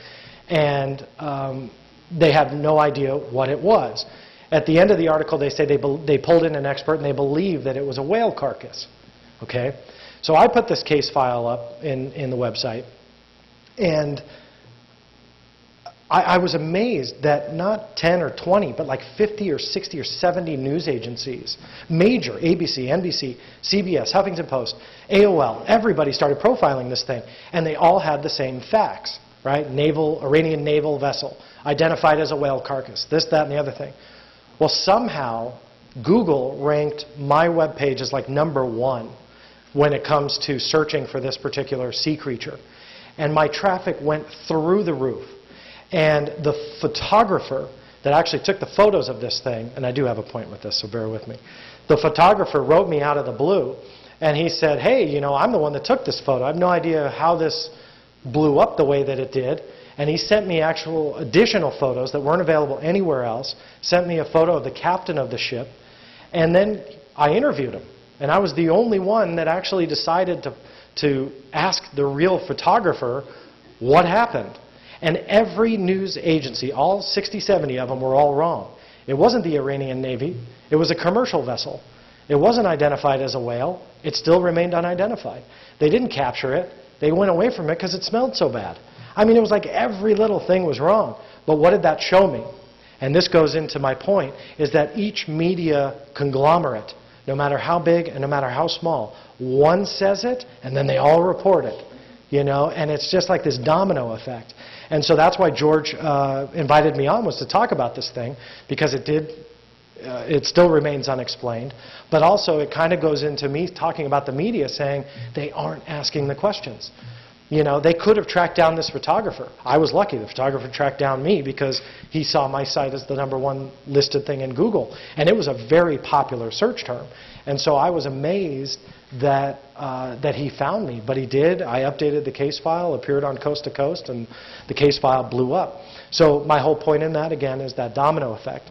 And they had no idea what it was. At the end of the article, they say they pulled in an expert and they believe that it was a whale carcass. Okay? So I put this case file up in the website, and I was amazed that not 10 or 20, but like 50 or 60 or 70 news agencies, major, ABC, NBC, CBS, Huffington Post, AOL, everybody started profiling this thing, and they all had the same facts, right? Iranian naval vessel, identified as a whale carcass, this, that, and the other thing. Well, somehow, Google ranked my webpage as like #1 when it comes to searching for this particular sea creature. And my traffic went through the roof. And the photographer that actually took the photos of this thing, and I do have a point with this, so bear with me. The photographer wrote me out of the blue, and he said, hey, you know, I'm the one that took this photo. I have no idea how this blew up the way that it did. And he sent me actual additional photos that weren't available anywhere else, sent me a photo of the captain of the ship, and then I interviewed him. And I was the only one that actually decided to ask the real photographer what happened. And every news agency, all 60, 70 of them, were all wrong. It wasn't the Iranian Navy. It was a commercial vessel. It wasn't identified as a whale. It still remained unidentified. They didn't capture it. They went away from it because it smelled so bad. I mean, it was like every little thing was wrong. But what did that show me? And this goes into my point, is that each media conglomerate, no matter how big and no matter how small, one says it and then they all report it. You know, and it's just like this domino effect. And so that's why George invited me on, was to talk about this thing, because it still remains unexplained. But also it kind of goes into me talking about the media saying they aren't asking the questions. You know, they could have tracked down this photographer. I was lucky. The photographer tracked down me because he saw my site as the #1 listed thing in Google. And it was a very popular search term. And so I was amazed that he found me. But he did. I updated the case file, appeared on Coast to Coast, and the case file blew up. So my whole point in that, again, is that domino effect.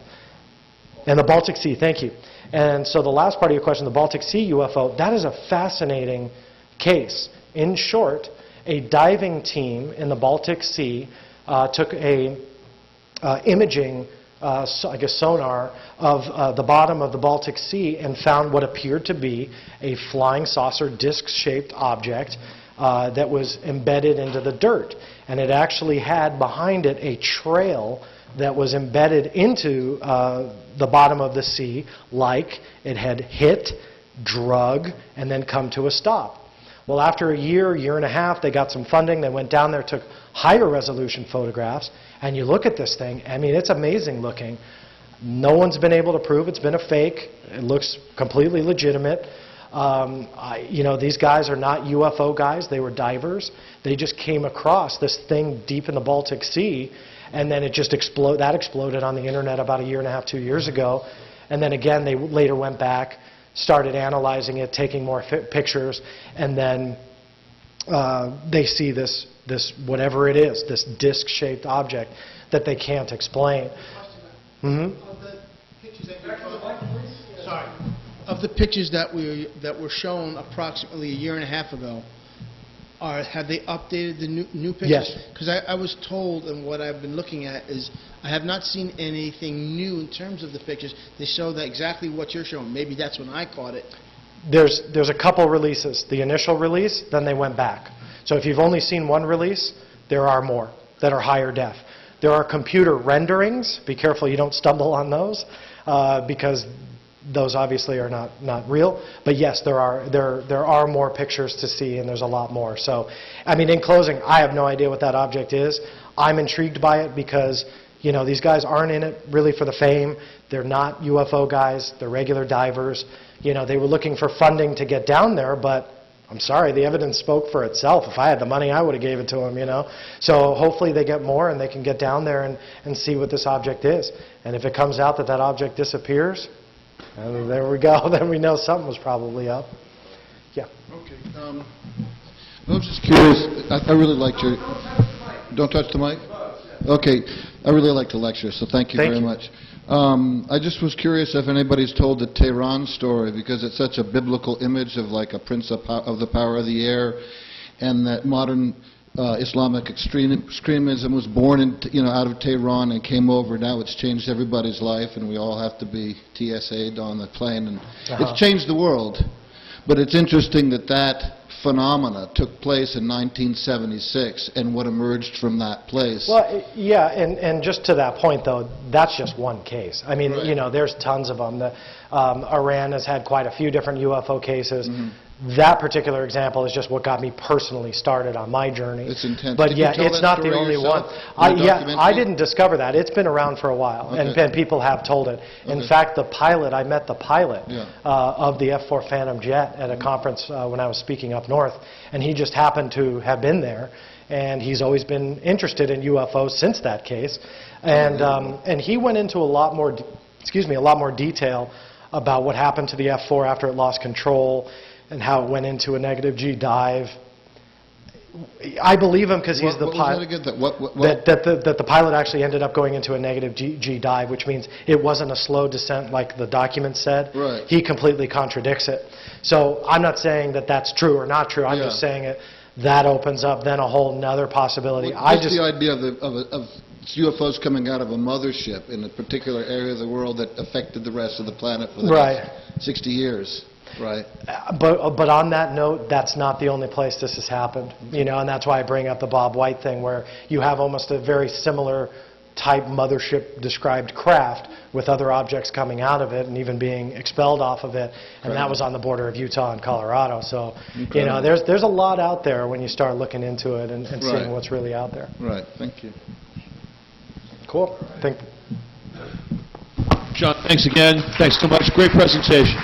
And the Baltic Sea, thank you. And so the last part of your question, the Baltic Sea UFO, that is a fascinating case. In short, a diving team in the Baltic Sea took a imaging, I guess sonar, of the bottom of the Baltic Sea and found what appeared to be a flying saucer disc-shaped object that was embedded into the dirt. And it actually had behind it a trail that was embedded into the bottom of the sea, like it had hit, drug, and then come to a stop. Well, after a year and a half, they got some funding. They went down there, took higher resolution photographs, and you look at this thing, I mean, it's amazing looking. No one's been able to prove it's been a fake. It looks completely legitimate. You know, these guys are not UFO guys. They were divers. They just came across this thing deep in the Baltic Sea, and then it just exploded on the internet about a year and a half, 2 years ago. And then again, they later went back, started analyzing it, taking more pictures, and then they see this whatever it is, this disc-shaped object that they can't explain.
Of the pictures that the pictures that were shown approximately a year and a half ago, have they updated the new pictures?
Yes.
Because I was told, and what I've been looking at is, I have not seen anything new in terms of the pictures. They show that exactly what you're showing. Maybe that's when I caught it.
There's a couple releases. The initial release, then they went back. So if you've only seen one release, there are more that are higher def. There are computer renderings. Be careful you don't stumble on those, because those obviously are not real. But yes, there are more pictures to see, and there's a lot more. So, I mean, in closing, I have no idea what that object is. I'm intrigued by it because, you know, these guys aren't in it really for the fame. They're not UFO guys. They're regular divers. You know, they were looking for funding to get down there, but I'm sorry, the evidence spoke for itself. If I had the money, I would have gave it to them, you know. So hopefully they get more and they can get down there and see what this object is. And if it comes out that that object disappears, and there we go, then we know something was probably up. Yeah.
Okay. I was just curious. I really liked your... Don't touch the mic? Okay. I really liked the lecture, so thank you
Thank
very
you.
much. I just was curious if anybody's told the Tehran story, because it's such a biblical image of like a prince of the power of the air, and that modern Islamic extremism was born in, out of Tehran and came over. Now it's changed everybody's life, and we all have to be TSA'd on the plane, and it's changed the world. But it's interesting that that phenomena took place in 1976 and what emerged from that place.
Well, yeah, and just to that point, though, that's just one case. I mean,
Right.
you know, there's tons of them. Iran has had quite a few different UFO cases.
Mm-hmm.
That particular example is just what got me personally started on my journey.
It's intense.
But
Did you
yeah,
tell
it's
that
not the
story
only
yourself
one.
in the
Yeah, I
documentary?
didn't discover that. It's been around for a while,
Okay.
and people have told it. In
Okay.
fact, the pilot, I met the pilot
Yeah.
of the F-4 Phantom jet at a conference when I was speaking up north, and he just happened to have been there. And he's always been interested in UFOs since that case, and he went into a lot more detail about what happened to the F-4 after it lost control, and how it went into a negative G dive. I believe him because he's the
What was that
pilot.
again?
That the pilot actually ended up going into a negative G dive, which means it wasn't a slow descent like the document said.
Right.
He completely contradicts it. So I'm not saying that that's true or not true. I'm
Yeah.
just saying that opens up then a whole nother possibility.
What's the idea of UFOs coming out of a mothership in a particular area of the world that affected the rest of the planet for the
Right.
next 60 years? Right.
But on that note, that's not the only place this has happened, and that's why I bring up the Bob White thing, where you have almost a very similar type mothership described craft with other objects coming out of it and even being expelled off of it, and that was on the border of Utah and Colorado. So,
Incredible.
there's a lot out there when you start looking into it and
Right.
seeing what's really out there.
Right. Thank you.
Cool.
John, thanks again. Thanks so much. Great presentation.